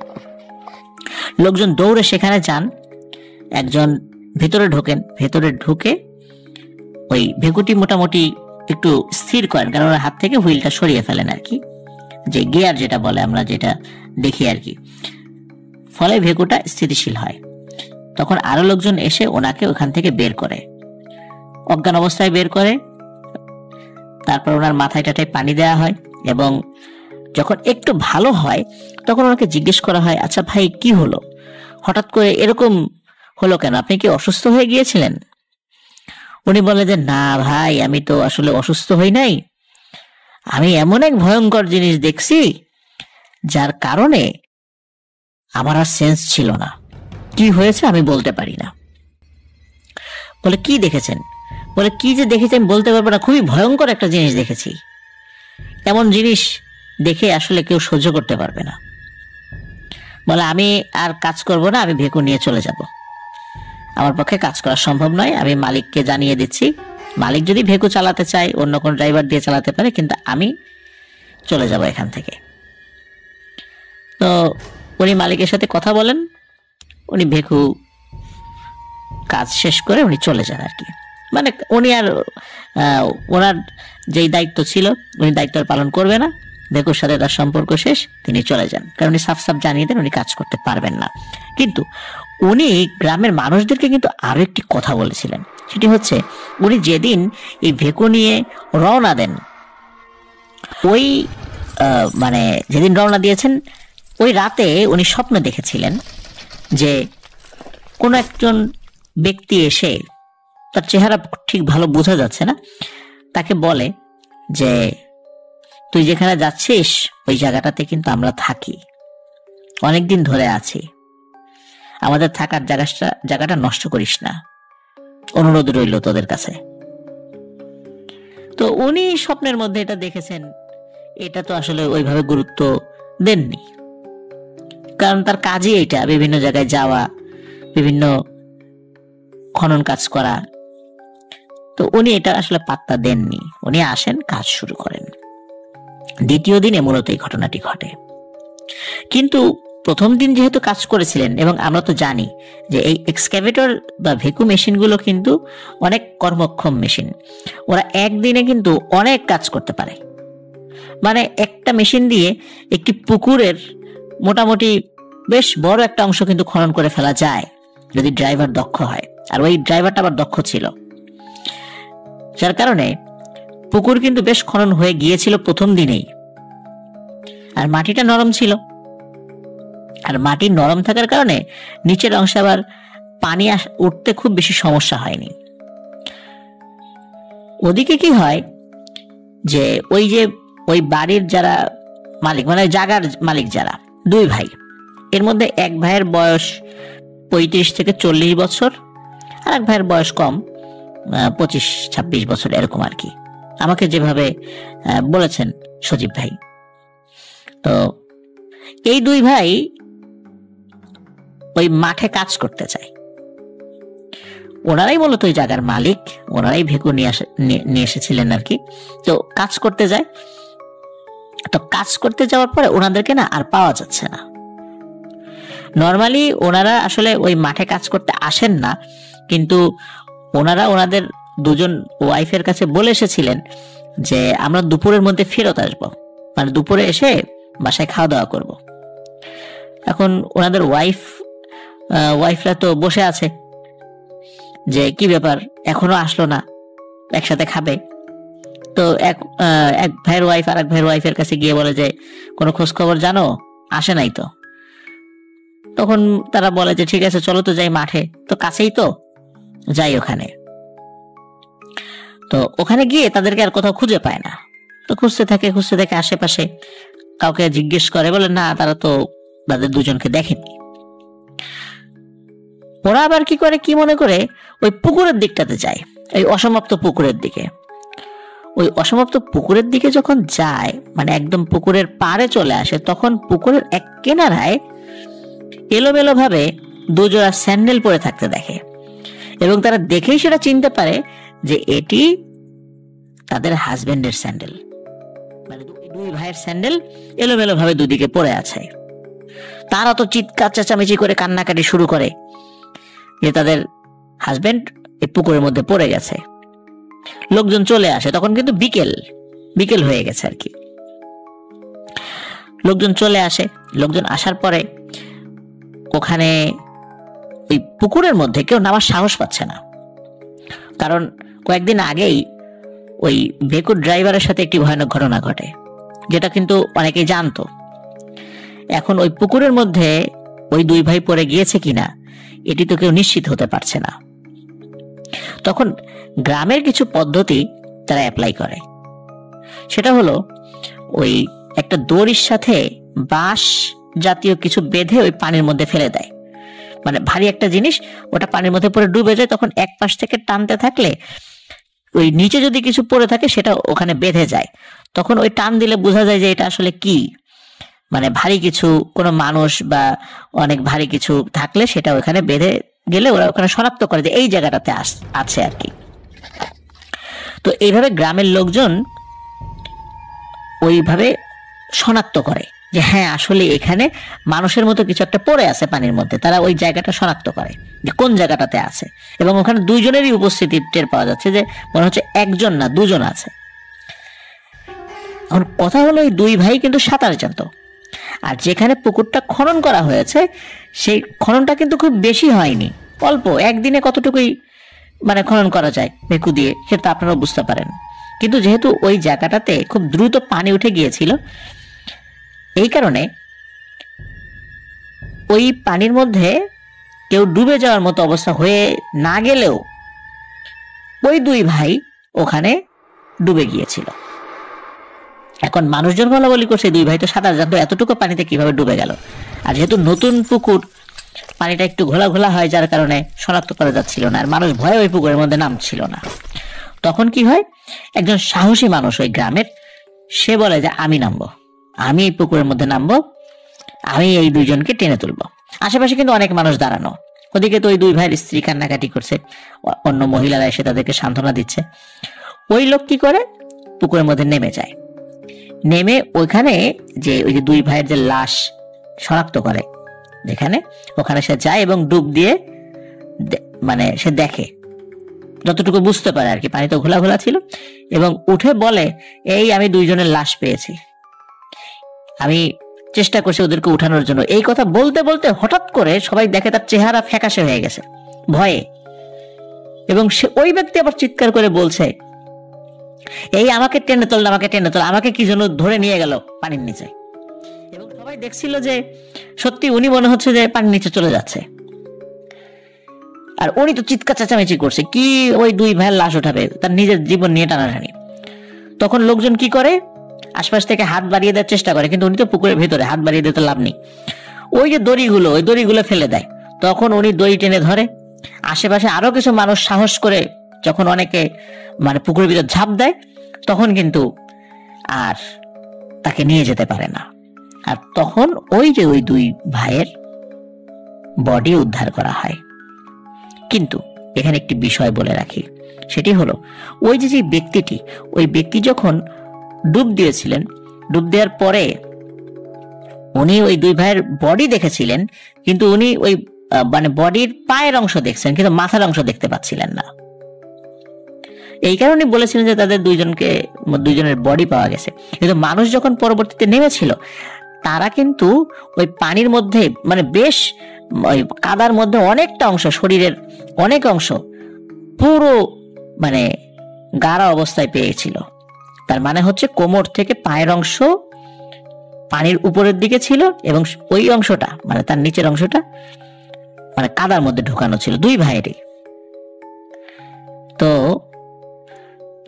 লোকজন দৌড়ে সেখানে যান, একজন ভেতরে ঢোকেন, ভেতরে ঢুকে ওই ভেকুটি মোটামুটি একটু স্থির করেন, কারণ ওর হাত থেকে হুইলটা সরিয়ে ফেলেন আর কি, যে গিয়ার যেটা বলে আমরা যেটা দেখি আর কি, ফলে ভেকুটা স্থিতিশীল হয়। তখন আরো লোকজন এসে ওনাকে ওখান থেকে বের করে, অজ্ঞান অবস্থায় বের করে। তারপর ওনার মাথায় টাটায় পানি দেওয়া হয় এবং যখন একটু ভালো হয় তখন ওনাকে জিজ্ঞেস করা হয়, আচ্ছা ভাই কি হলো, হঠাৎ করে এরকম হলো কেন, আপনি কি অসুস্থ হয়ে গিয়েছিলেন? উনি বলে যে না ভাই, আমি তো আসলে অসুস্থ হই নাই, আমি এমন এক ভয়ঙ্কর জিনিস দেখছি যার কারণে আমার আর সেন্স ছিল না, কি হয়েছে আমি বলতে পারি না। বলে কি দেখেছেন? বলে কি যে দেখেছি আমি বলতে পারবো না, খুবই ভয়ঙ্কর একটা জিনিস দেখেছি, এমন জিনিস দেখে আসলে কেউ সহ্য করতে পারবে না। বলে আমি আর কাজ করব না, আমি ভেকু নিয়ে চলে যাব, আমার পক্ষে কাজ করা সম্ভব নয়, আমি মালিককে জানিয়ে দিচ্ছি, মালিক যদি ভেকু চালাতে চায় অন্য কোন ড্রাইভার দিয়ে চালাতে পারে, কিন্তু আমি চলে যাব এখান থেকে। তো উনি মালিকের সাথে কথা বলেন, উনি ভেকু কাজ শেষ করে উনি চলে যান আর কি। মানে উনি আর ওনার যেই দায়িত্ব ছিল উনি দায়িত্ব পালন করবে না, ভেকুর সাথে তার সম্পর্ক শেষ, তিনি চলে যান, কারণ উনি সাফ সাফ জানিয়ে দেন উনি কাজ করতে পারবেন না। কিন্তু উনি গ্রামের মানুষদেরকে কিন্তু আরো একটি কথা বলেছিলেন, সেটি হচ্ছে উনি যেদিন এই ভেকু নিয়ে রওনা দেন, ওই মানে যেদিন রওনা দিয়েছেন ওই রাতে উনি স্বপ্ন দেখেছিলেন যে কোন একজন ব্যক্তি এসে, তার চেহারা ঠিক ভালো বোঝা যাচ্ছে না, তাকে বলে যে তুই যেখানে যাচ্ছিস ওই জায়গাটাতে কিন্তু আমরা থাকি, অনেকদিন ধরে আছি, আমাদের থাকার জায়গাটা নষ্ট করিস না, অনুরোধ রইল তোদের কাছে। তো উনি স্বপ্নের মধ্যে এটা দেখেছেন, এটা তো আসলে ওইভাবে গুরুত্ব দেননি, কারণ তার কাজই এটা, বিভিন্ন জায়গায় যাওয়া, বিভিন্ন খনন কাজ করা। তো উনি এটা আসলে পাত্তা দেননি, উনি আসেন, কাজ শুরু করেন। দ্বিতীয় দিনে মূলত এই ঘটনাটি ঘটে। কিন্তু প্রথম দিন যেহেতু কাজ করেছিলেন, এবং আমরা তো জানি যে এই এক্সক্যাভেটর বা ভেকু মেশিনগুলো কিন্তু অনেক কর্মক্ষম মেশিন, ওরা একদিনে কিন্তু অনেক কাজ করতে পারে। মানে একটা মেশিন দিয়ে একটি পুকুরের মোটামুটি বেশ বড় একটা অংশ কিন্তু খনন করে ফেলা যায় যদি ড্রাইভার দক্ষ হয়, আর ওই ড্রাইভারটা আবার দক্ষ ছিল, যার কারণে পুকুর কিন্তু বেশ খনন হয়ে গিয়েছিল প্রথম দিনেই। আর মাটিটা নরম ছিল, আর মাটি নরম থাকার কারণে নিচের অংশে আবার পানি উঠতে খুব বেশি সমস্যা হয়নি। ওদিকে কি হয় যে ওই বাড়ির যারা মালিক, মানে জায়গার মালিক যারা, দুই ভাই, এর মধ্যে এক ভাইয়ের বয়স 35 থেকে 40 বছর, আর এক ভাইয়ের বয়স কম, 25-26 বছর এরকম আর কি, আমাকে যেভাবে বলেছেন সজীব ভাই। তো এই দুই ভাই ওই মাঠে কাজ করতে চায়, ওনারাই মূলত ওই জায়গার মালিক, ওনারাই ভেকু নিয়ে এসেছিলেন আর কি। তো কাজ করতে যায়, তো কাজ করতে যাওয়ার পরে ওনাদেরকে না আর পাওয়া যাচ্ছে না। নর্মালি ওনারা আসলে ওই মাঠে কাজ করতে আসেন না, কিন্তু ওনারা ওনাদের দুজন ওয়াইফের কাছে বলে এসেছিলেন যে আমরা দুপুরের মধ্যে ফেরত আসবো, মানে দুপুরে এসে বাসায় খাওয়া দাওয়া করব। এখন ওনাদের ওয়াইফরা তো বসে আছে যে কি ব্যাপার এখনো আসলো না, একসাথে খাবে। তো এক ভাইয়ের ওয়াইফ আর এক ভাইয়ের ওয়াইফের কাছে গিয়ে বলে যে কোনো খোঁজ খবর জানো, আসে নাই তো। তখন তারা বলে যে ঠিক আছে চলো তো যাই মাঠে, তো কাছেই তো, যাই ওখানে। তো ওখানে গিয়ে তাদেরকে আর কোথাও খুঁজে পায় না, তো খুঁজতে থাকে আশেপাশে, কাউকে জিজ্ঞেস করে, বলে না তারা তো তাদের দুজনকে দেখেনি। ওরা আবার কি করে, কি মনে করে ওই পুকুরের দিকটাতে যায়, এই অসমাপ্ত পুকুরের দিকে। ওই অসমাপ্ত পুকুরের দিকে যখন যায়, মানে একদম পুকুরের পাড়ে চলে আসে, তখন পুকুরের এক কিনারায় এলোমেলো ভাবে দুজোড়া স্যান্ডেল পরে থাকতে দেখে এবং তারা দেখেই সেটা চিনতে পারে যে এটি তাদের হাজবেন্ডের স্যান্ডেল। মানে দুই ভাইয়ের স্যান্ডেল এলোমেলো ভাবে দুদিকে পড়ে আছে। তারা তো চিৎকার চেঁচামেচি করে কান্নাকাটি শুরু করে যে তাদের হাজবেন্ড এই পুকুরের মধ্যে পড়ে গেছে। লোকজন চলে আসে, তখন কিন্তু বিকেল হয়ে গেছে আর কি। লোকজন চলে আসে, লোকজন আসার পরে ওখানে ওই পুকুরের মধ্যে কেউ নামার সাহস পাচ্ছে না, কারণ কয়েকদিন আগেই ওই ভেকুর ড্রাইভারের সাথে একটি ভয়ানক ঘটনা ঘটে, যেটা কিন্তু অনেকেই জানতো। এখন ওই পুকুরের মধ্যে ওই দুই ভাই পড়ে গিয়েছে কিনা এটি তো কেউ নিশ্চিত হতে পারছে না। তখন গ্রামের কিছু পদ্ধতি তারা অ্যাপ্লাই করে। সেটা হলো ওই একটা দড়ির সাথে বাঁশ জাতীয় কিছু বেঁধে ওই পানির মধ্যে ফেলে দেয়। মানে ভারী একটা জিনিস, ওটা পানির মধ্যে পড়ে ডুবে যায়, তখন এক পাশ থেকে টানতে থাকলে ওই নিচে যদি কিছু পড়ে থাকে সেটা ওখানে বেঁধে যায়। তখন ওই টান দিলে বোঝা যায় যে এটা আসলে কি, মানে ভারী কিছু, কোনো মানুষ বা অনেক ভারী কিছু থাকলে সেটা ওখানে বেঁধে গেলে ওরা ওখানে শনাক্ত করে যে এই জায়গাটাতে আছে আর কি। তো এইভাবে গ্রামের লোকজন ওইভাবে শনাক্ত করে যে হ্যাঁ আসলে এখানে মানুষের মতো কিছু একটা পড়ে আছে পানির মধ্যে। তারা ওই জায়গাটা শনাক্ত করে যে কোন জায়গাটাতে আছে, এবং ওখানে দুইজনেরই উপস্থিতি টের পাওয়া যাচ্ছে, যে মনে হচ্ছে একজন না দুজন আছে। এখন কথা হলো এই দুই ভাই কিন্তু সাঁতার জানতো, আর যেখানে পুকুরটা খনন করা হয়েছে সেই খননটা কিন্তু খুব বেশি হয়নি, অল্প, একদিনে কতটুকুই মানে খনন করা যায় ভেকু দিয়ে, সেটা আপনারা বুঝতে পারেন। কিন্তু যেহেতু ওই জায়গাটাতে খুব দ্রুত পানি উঠে গিয়েছিল, এই কারণে ওই পানির মধ্যে কেউ ডুবে যাওয়ার মতো অবস্থা হয়ে না গেলেও ওই দুই ভাই ওখানে ডুবে গিয়েছিল। এখন মানুষজন বলাবলি করছে দুই ভাই তো সাঁতার জানতো, এতটুকু পানিতে কিভাবে ডুবে গেল। আর যেহেতু নতুন পুকুর, পানিটা একটু ঘোলা ঘোলা হয়, যার কারণে শনাক্ত করা যাচ্ছিল না, আর মানুষ ভয়ে ওই পুকুরের মধ্যে নামছিল না। তখন কি হয়, একজন সাহসী মানুষ ওই গ্রামের, সে বলে যে আমি নামবো, আমি এই পুকুরের মধ্যে নামবো, আমি এই দুইজনকে টেনে তুলবো। আশেপাশে কিন্তু অনেক মানুষ দাঁড়ানো, ওদিকে তো ওই দুই ভাইয়ের স্ত্রী কান্নাকাটি করছে, অন্য মহিলারা এসে তাদেরকে সান্ত্বনা দিচ্ছে। ওই লোক কি করে, পুকুরের মধ্যে নেমে যায়, নেমে ওইখানে যে ওই যে দুই ভাইয়ের যে লাশ শনাক্ত করে যেখানে, ওখানে সে যায় এবং ডুব দিয়ে মানে সে দেখে, যতটুকু বুঝতে পারে আর কি, পানি তো ঘোলা ঘোলা ছিল, এবং উঠে বলে এই আমি দুইজনের লাশ পেয়েছি, আমি চেষ্টা করছি ওদেরকে উঠানোর জন্য। এই কথা বলতে বলতে হঠাৎ করে সবাই দেখে তার চেহারা ফ্যাকাশে হয়ে গেছে ভয়ে, এবং সে ওই ব্যক্তি আবার চিৎকার করে বলছে এই আমাকে টেনে তোল, আমাকে টেনে তোল, আমাকে কি জন্য ধরে নিয়ে গেল পানির নিচে। এবং সবাই দেখছিল যে সত্যি উনি মনে হচ্ছে যে পানির নিচে চলে যাচ্ছে, আর উনি তো চিৎকার চেঁচামেচি করছে, কি ওই দুই ভাইয়ের লাশ উঠাবে, তার নিজের জীবন নিয়ে টানাটানি। তখন লোকজন কি করে, আশপাশ থেকে হাত বাড়িয়ে দেওয়ার চেষ্টা করে, কিন্তু উনি তো পুকুরের ভেতরে, হাত বাড়িয়ে দিতে লাভ নেই। ওই যে দড়িগুলো, ওই দড়িগুলো ফেলে দেয়, তখন উনি দড়ি টেনে ধরে। আশেপাশে আরো কিছু মানুষ সাহস করে যখন অনেকে মানে পুকুরের ভিতর ঝাঁপ দেয়, তখন কিন্তু আর তাকে নিয়ে যেতে পারে না। আর তখন ওই যে ওই দুই ভাইয়ের বডি উদ্ধার করা হয়। কিন্তু এখানে একটি বিষয় বলে রাখি, সেটি হলো ওই যে ব্যক্তিটি, ওই ব্যক্তি যখন ডুব দিয়েছিলেন, ডুব দেওয়ার পরে উনি ওই দুই ভাইয়ের বডি দেখেছিলেন, কিন্তু উনি ওই মানে বডির পায়ের অংশ দেখছেন, কিন্তু মাথার অংশ দেখতে পাচ্ছিলেন না। এই কারণে বলেছিলেন যে তাদের দুইজনের বডি পাওয়া গেছে। কিন্তু মানুষ যখন পরবর্তীতে নেমেছিল, তারা কিন্তু ওই পানির মধ্যে মানে বেশ ওই কাদার মধ্যে অনেকটা অংশ, শরীরের অনেক অংশ পুরো মানে গাঢ় অবস্থায় পেয়েছিল। তার মানে হচ্ছে কোমর থেকে পায়ের অংশ পানির উপরের দিকে ছিল, এবং ওই অংশটা মানে তার নিচের অংশটা মানে কাদার মধ্যে ঢুকানো ছিল দুই ভাইয়েরই। তো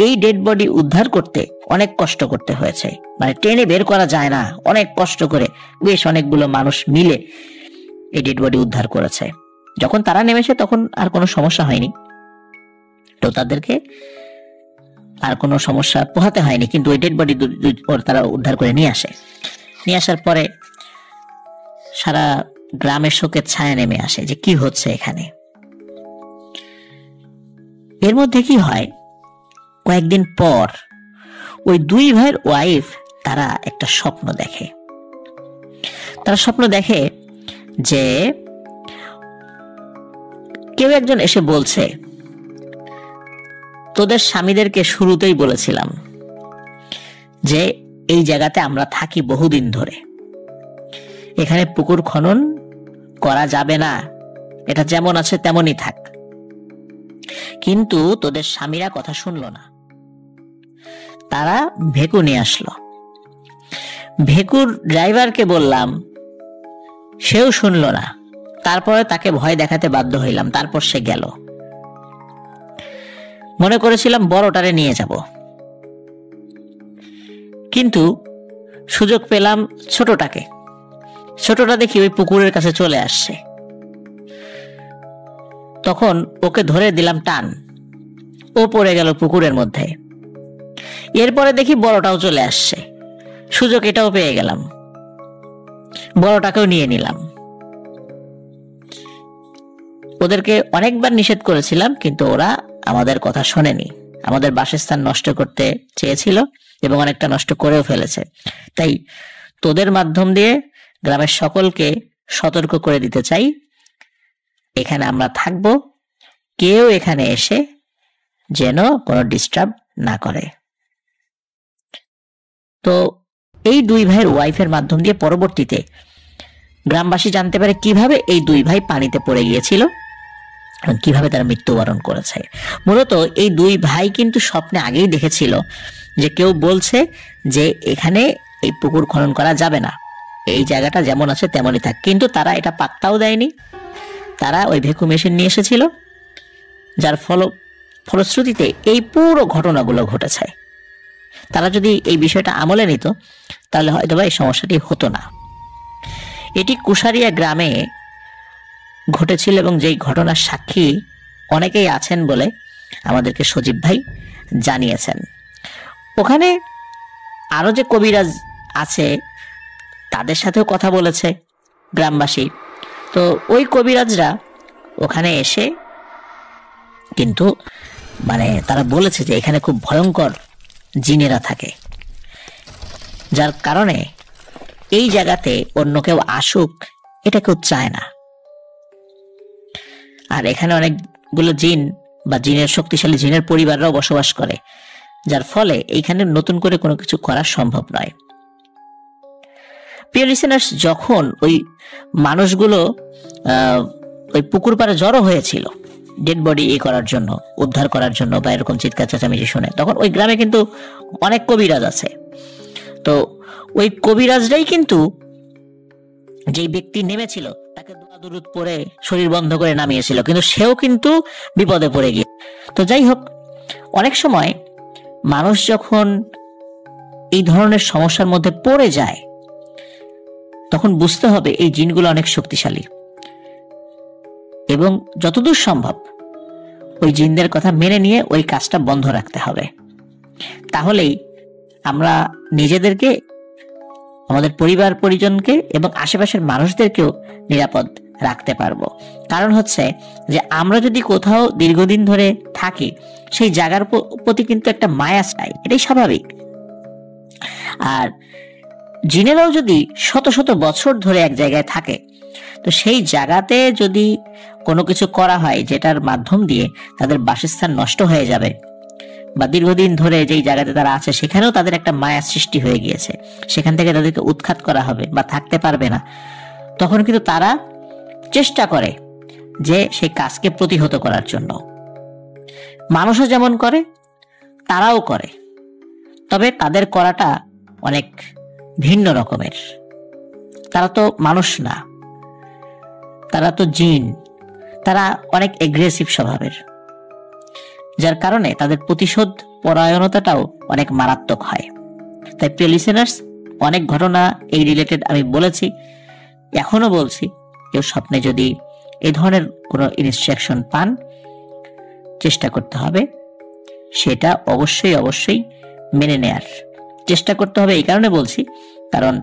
এই ডেড বডি উদ্ধার করতে অনেক কষ্ট করতে হয়েছে, মানে টেনে বের করা যায় না, অনেক কষ্ট করে বেশ অনেকগুলো মানুষ মিলে এই ডেড বডি উদ্ধার করেছে। যখন তারা নেমেছে তখন আর কোনো সমস্যা হয়নি, তো তাদেরকে আর কোনো সমস্যা পোহাতে হয়নি, কিন্তু ওই ডেড বডি তারা উদ্ধার করে নিয়ে আসে। নিয়ে আসার পরে সারা গ্রামের শোকের ছায়া নেমে আসে যে কি হচ্ছে এখানে। এর মধ্যে কি হয়, কয়েকদিন পর ওই দুই ভাইয়ের ওয়াইফ তারা একটা স্বপ্ন দেখে। তারা স্বপ্ন দেখে যে কেউ একজন এসে বলছে, তোদের স্বামীদেরকে শুরুতেই বলেছিলাম যে এই জায়গাতে আমরা থাকি বহুদিন ধরে, এখানে পুকুর খনন করা যাবে না, এটা যেমন আছে তেমনই থাক। কিন্তু তোদের স্বামীরা কথা শুনলো না, তারা ভেকু নিয়ে আসলো। ভেকুর ড্রাইভারকে বললাম, সেও শুনলো না। তারপরে তাকে ভয় দেখাতে বাধ্য হইলাম, তারপর সে গেল। মনে করেছিলাম বড়টারে নিয়ে যাব, কিন্তু সুযোগ পেলাম ছোটটাকে। ছোটটা দেখি ওই পুকুরের কাছে চলে আসছে, তখন ওকে ধরে দিলাম টান, ও পড়ে গেল পুকুরের মধ্যে। এরপরে দেখি বড়টাও চলে আসছে, সুযোগ এটাও পেয়ে গেলাম, বড়টাকেও নিয়ে নিলাম। ওদেরকে অনেকবার নিষেধ করেছিলাম, কিন্তু ওরা আমাদের কথা শোনেনি। আমাদের বাসস্থান নষ্ট করতে চেয়েছিল এবং অনেকটা নষ্ট করেও ফেলেছে। তাই তোদের মাধ্যম দিয়ে গ্রামের সকলকে সতর্ক করে দিতে চাই, এখানে আমরা থাকব, কেউ এখানে এসে যেন কোনো ডিস্টার্ব না করে। তো এই দুই ভাইয়ের ওয়াইফের মাধ্যম দিয়ে পরবর্তীতে গ্রামবাসী জানতে পারে কিভাবে এই দুই ভাই পানিতে পড়ে গিয়েছিল এবং কিভাবে তারা মৃত্যুবরণ করেছে। মূলত এই দুই ভাই কিন্তু স্বপ্নে আগেই দেখেছিল যে কেউ বলছে যে এখানে এই পুকুর খনন করা যাবে না, এই জায়গাটা যেমন আছে তেমনই থাক। কিন্তু তারা এটা পাত্তাও দেয়নি, তারা ওই ভেকু মেশিন নিয়ে এসেছিল, যার ফলশ্রুতিতে এই পুরো ঘটনাগুলো ঘটেছে। তারা যদি এই বিষয়টা আমলে নিত তাহলে হয়তো বা এই সমস্যাটি হতো না। এটি কুশারিয়া গ্রামে ঘটেছিল এবং যেই ঘটনার সাক্ষী অনেকেই আছেন বলে আমাদেরকে সজীব ভাই জানিয়েছেন। ওখানে আরো যে কবিরাজ আছে তাদের সাথেও কথা বলেছে গ্রামবাসী। তো ওই কবিরাজরা ওখানে এসে কিন্তু তারা বলেছে যে এখানে খুব ভয়ঙ্কর জিনেরা থাকে, যার কারণে এই জায়গাতে অন্য কেউ আসুক এটা কেউ চায় না। আর এখানে অনেকগুলো জিন বা জিনের শক্তিশালী জিনের পরিবাররাও বসবাস করে, যার ফলে এইখানে নতুন করে কোনো কিছু করা সম্ভব নয়। প্রিয় লিসেনার্স, যখন ওই মানুষগুলো ওই পুকুর পাড়ে জড়ো হয়েছিল ডেড বডি করার জন্য, উদ্ধার করার জন্য বা এরকম চিৎকার চেঁচামেচি শুনে, তখন ওই গ্রামে কিন্তু অনেক কবিরাজ আছে। তো ওই কবিরাজরাই কিন্তু যেই ব্যক্তি নেমেছিল তাকে দোয়া দুরুদ পড়ে শরীর বন্ধ করে নামিয়েছিল, কিন্তু সেও কিন্তু বিপদে পড়ে গিয়ে। তো যাই হোক, অনেক সময় মানুষ যখন এই ধরনের সমস্যার মধ্যে পড়ে যায় তখন বুঝতে হবে এই জিনগুলো অনেক শক্তিশালী এবং যতদূর সম্ভব ওই জিনদের কথা মেনে নিয়ে ওই কাজটা বন্ধ রাখতে হবে। তাহলেই আমরা নিজেদেরকে, আমাদের পরিবার পরিজনকে এবং আশেপাশের মানুষদেরকেও নিরাপদ রাখতে পারবো। কারণ হচ্ছে যে আমরা যদি কোথাও দীর্ঘদিন ধরে থাকি সেই জায়গার প্রতি কিন্তু একটা মায়া চাই, এটাই স্বাভাবিক। আর জিনেরাও যদি শত শত বছর ধরে এক জায়গায় থাকে, তো সেই জায়গাতে যদি কোনো কিছু করা হয় যেটার মাধ্যম দিয়ে তাদের বাসস্থান নষ্ট হয়ে যাবে বা দীর্ঘদিন ধরে যেই জায়গাতে তারা আছে সেখানেও তাদের একটা মায়া সৃষ্টি হয়ে গিয়েছে, সেখান থেকে তাদেরকে উৎখাত করা হবে বা থাকতে পারবে না, তখন কিন্তু তারা চেষ্টা করে যে সেই কাজকে প্রতিহত করার জন্য। মানুষও যেমন করে তারাও করে, তবে তাদের করাটা অনেক ভিন্ন রকমের। তারা তো মানুষ না, তারা তো জিন, তারা অনেক এগ্রেসিভ স্বভাবের, যার কারণে তাদের প্রতিশোধ পরায়ণতাটাও অনেক মারাত্মক হয়। তাই প্রিয় লিসেনার্স, অনেক ঘটনা এই রিলেটেড আমি বলেছি, এখনো বলছি, কেউ স্বপ্নে যদি এই ধরনের কোনো ইনস্ট্রাকশন পান চেষ্টা করতে হবে সেটা অবশ্যই অবশ্যই মেনে নেয়ার চেষ্টা করতে হবে। এই কারণে বলছি, কারণ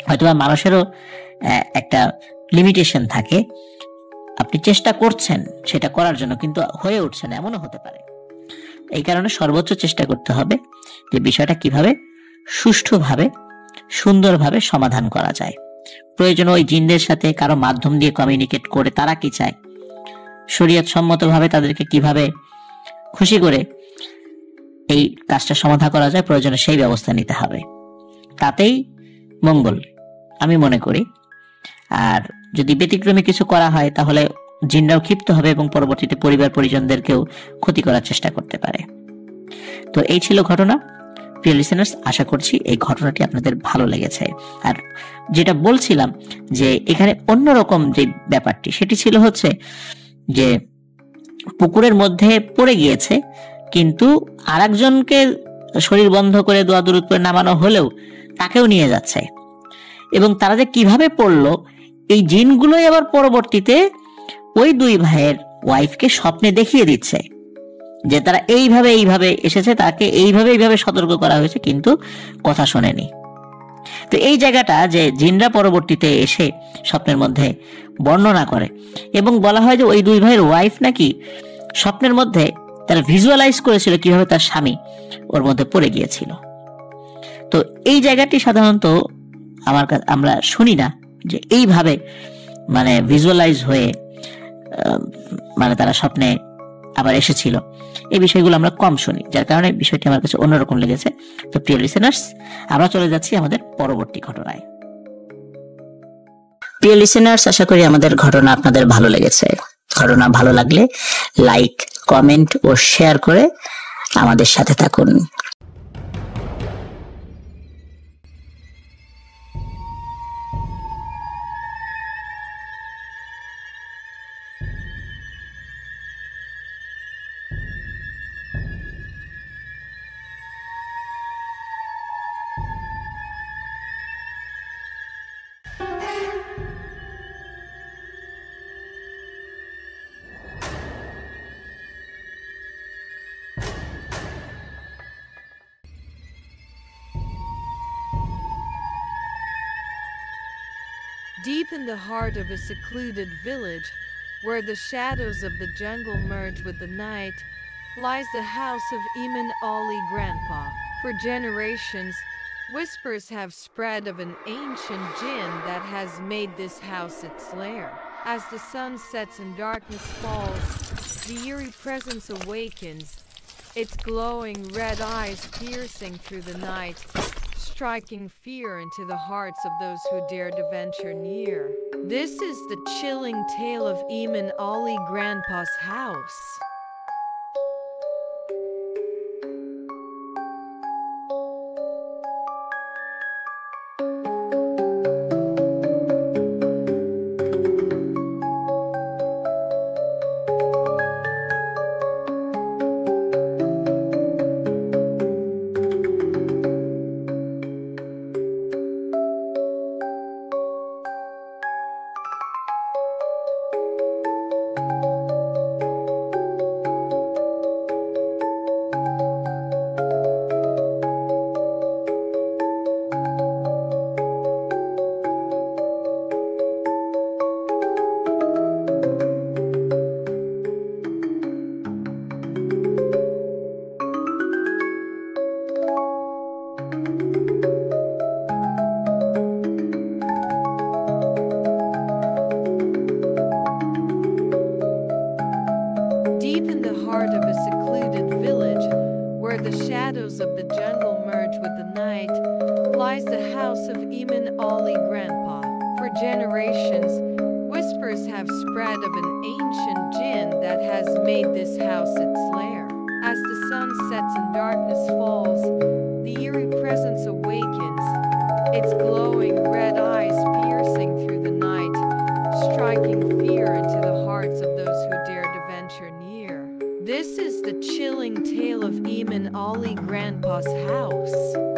হয়তোবা মানুষেরও একটা লিমিটেশন থাকে। আপনি চেষ্টা করছেন সেটা করার জন্য, কিন্তু হয়ে উঠছে না, এমনও হতে পারে। এই কারণে সর্বোচ্চ চেষ্টা করতে হবে যে বিষয়টা কিভাবে সুষ্ঠুভাবে সুন্দরভাবে সমাধান করা যায়। প্রয়োজন ওই জিনদের সাথে কারো মাধ্যম দিয়ে কমিউনিকেট করে তারা কি চায়, শরীয়ত সম্মতভাবে তাদেরকে কিভাবে খুশি করে এই কাজটা সমাধান করা যায়, প্রয়োজনে সেই ব্যবস্থা নিতে হবে। তাতেই মঙ্গল আমি মনে করি। আর যদি ব্যতিক্রমী কিছু করা হয় তাহলে জিনরাও ক্ষিপ্ত হবে এবং পরবর্তীতে পরিবার পরিজনদেরকেও ক্ষতি করার চেষ্টা করতে পারে। তো এই ছিল ঘটনা। প্রিয় লিসেনার্স, আশা করছি এই ঘটনাটি আপনাদের ভালো লেগেছে। আর যেটা বলছিলাম যে এখানে অন্যরকম যে ব্যাপারটি সেটি ছিল হচ্ছে যে পুকুরের মধ্যে পড়ে গিয়েছে, কিন্তু আরেকজনকে শরীর বন্ধ করে দোয়া দুরূদ করে নামানো হলেও তাকেও নিয়ে যাচ্ছে। এবং তারা যে কিভাবে পড়লো, এই জিনগুলোই আবার পরবর্তীতে ওই দুই ভাইয়ের ওয়াইফকে স্বপ্নে দেখিয়ে দিচ্ছে যে তারা এইভাবে এইভাবে এসেছে, তাকে এইভাবে সতর্ক করা হয়েছে, কিন্তু কথা শোনেনি। তো এই জায়গাটা যে জিনরা পরবর্তীতে এসে স্বপ্নের মধ্যে বর্ণনা করে এবং বলা হয় যে ওই দুই ভাইয়ের ওয়াইফ নাকি স্বপ্নের মধ্যে তারা ভিজুয়ালাইজ করেছিল কিভাবে তার স্বামী ওর মধ্যে পড়ে গিয়েছিল। তো এই জায়গাটি সাধারণত আমরা শুনি না যে এইভাবে মানে ভিজুয়ালাইজ হয়ে মানে তারা স্বপ্নে আবার এসেছিল। এই বিষয়গুলো আমরা কম শুনি, যার কারণে বিষয়টি আমার কাছে অন্যরকম লেগেছে। তো প্রিয় লিসেনার্স, আমরা চলে যাচ্ছি আমাদের পরবর্তী ঘটনায়। প্রিয় লিসেনার্স, আশা করি আমাদের ঘটনা আপনাদের ভালো লেগেছে। ঘটনা ভালো লাগলে লাইক, কমেন্ট ও শেয়ার করে আমাদের সাথে থাকুন। Deep in the heart of a secluded village, where the shadows of the jungle merge with the night, lies the house of Eamon Ali Grandpa. For generations, whispers have spread of an ancient jinn that has made this house its lair. As the sun sets and darkness falls, the eerie presence awakens, its glowing red eyes piercing through the night, striking fear into the hearts of those who dare to venture near. This is the chilling tale of Eamon Ali Grandpa's house. Of the jungle merge with the night, lies the house of Eamon Ali Grandpa. For generations, whispers have spread of an ancient jinn that has made this house its lair. As the sun sets and darkness falls, the eerie presence awakens, its glowing red eyes piercing through the night, striking fear into the hearts of those who dare to venture near. This is the chilling tale of Eamon Ali Grandpa's house.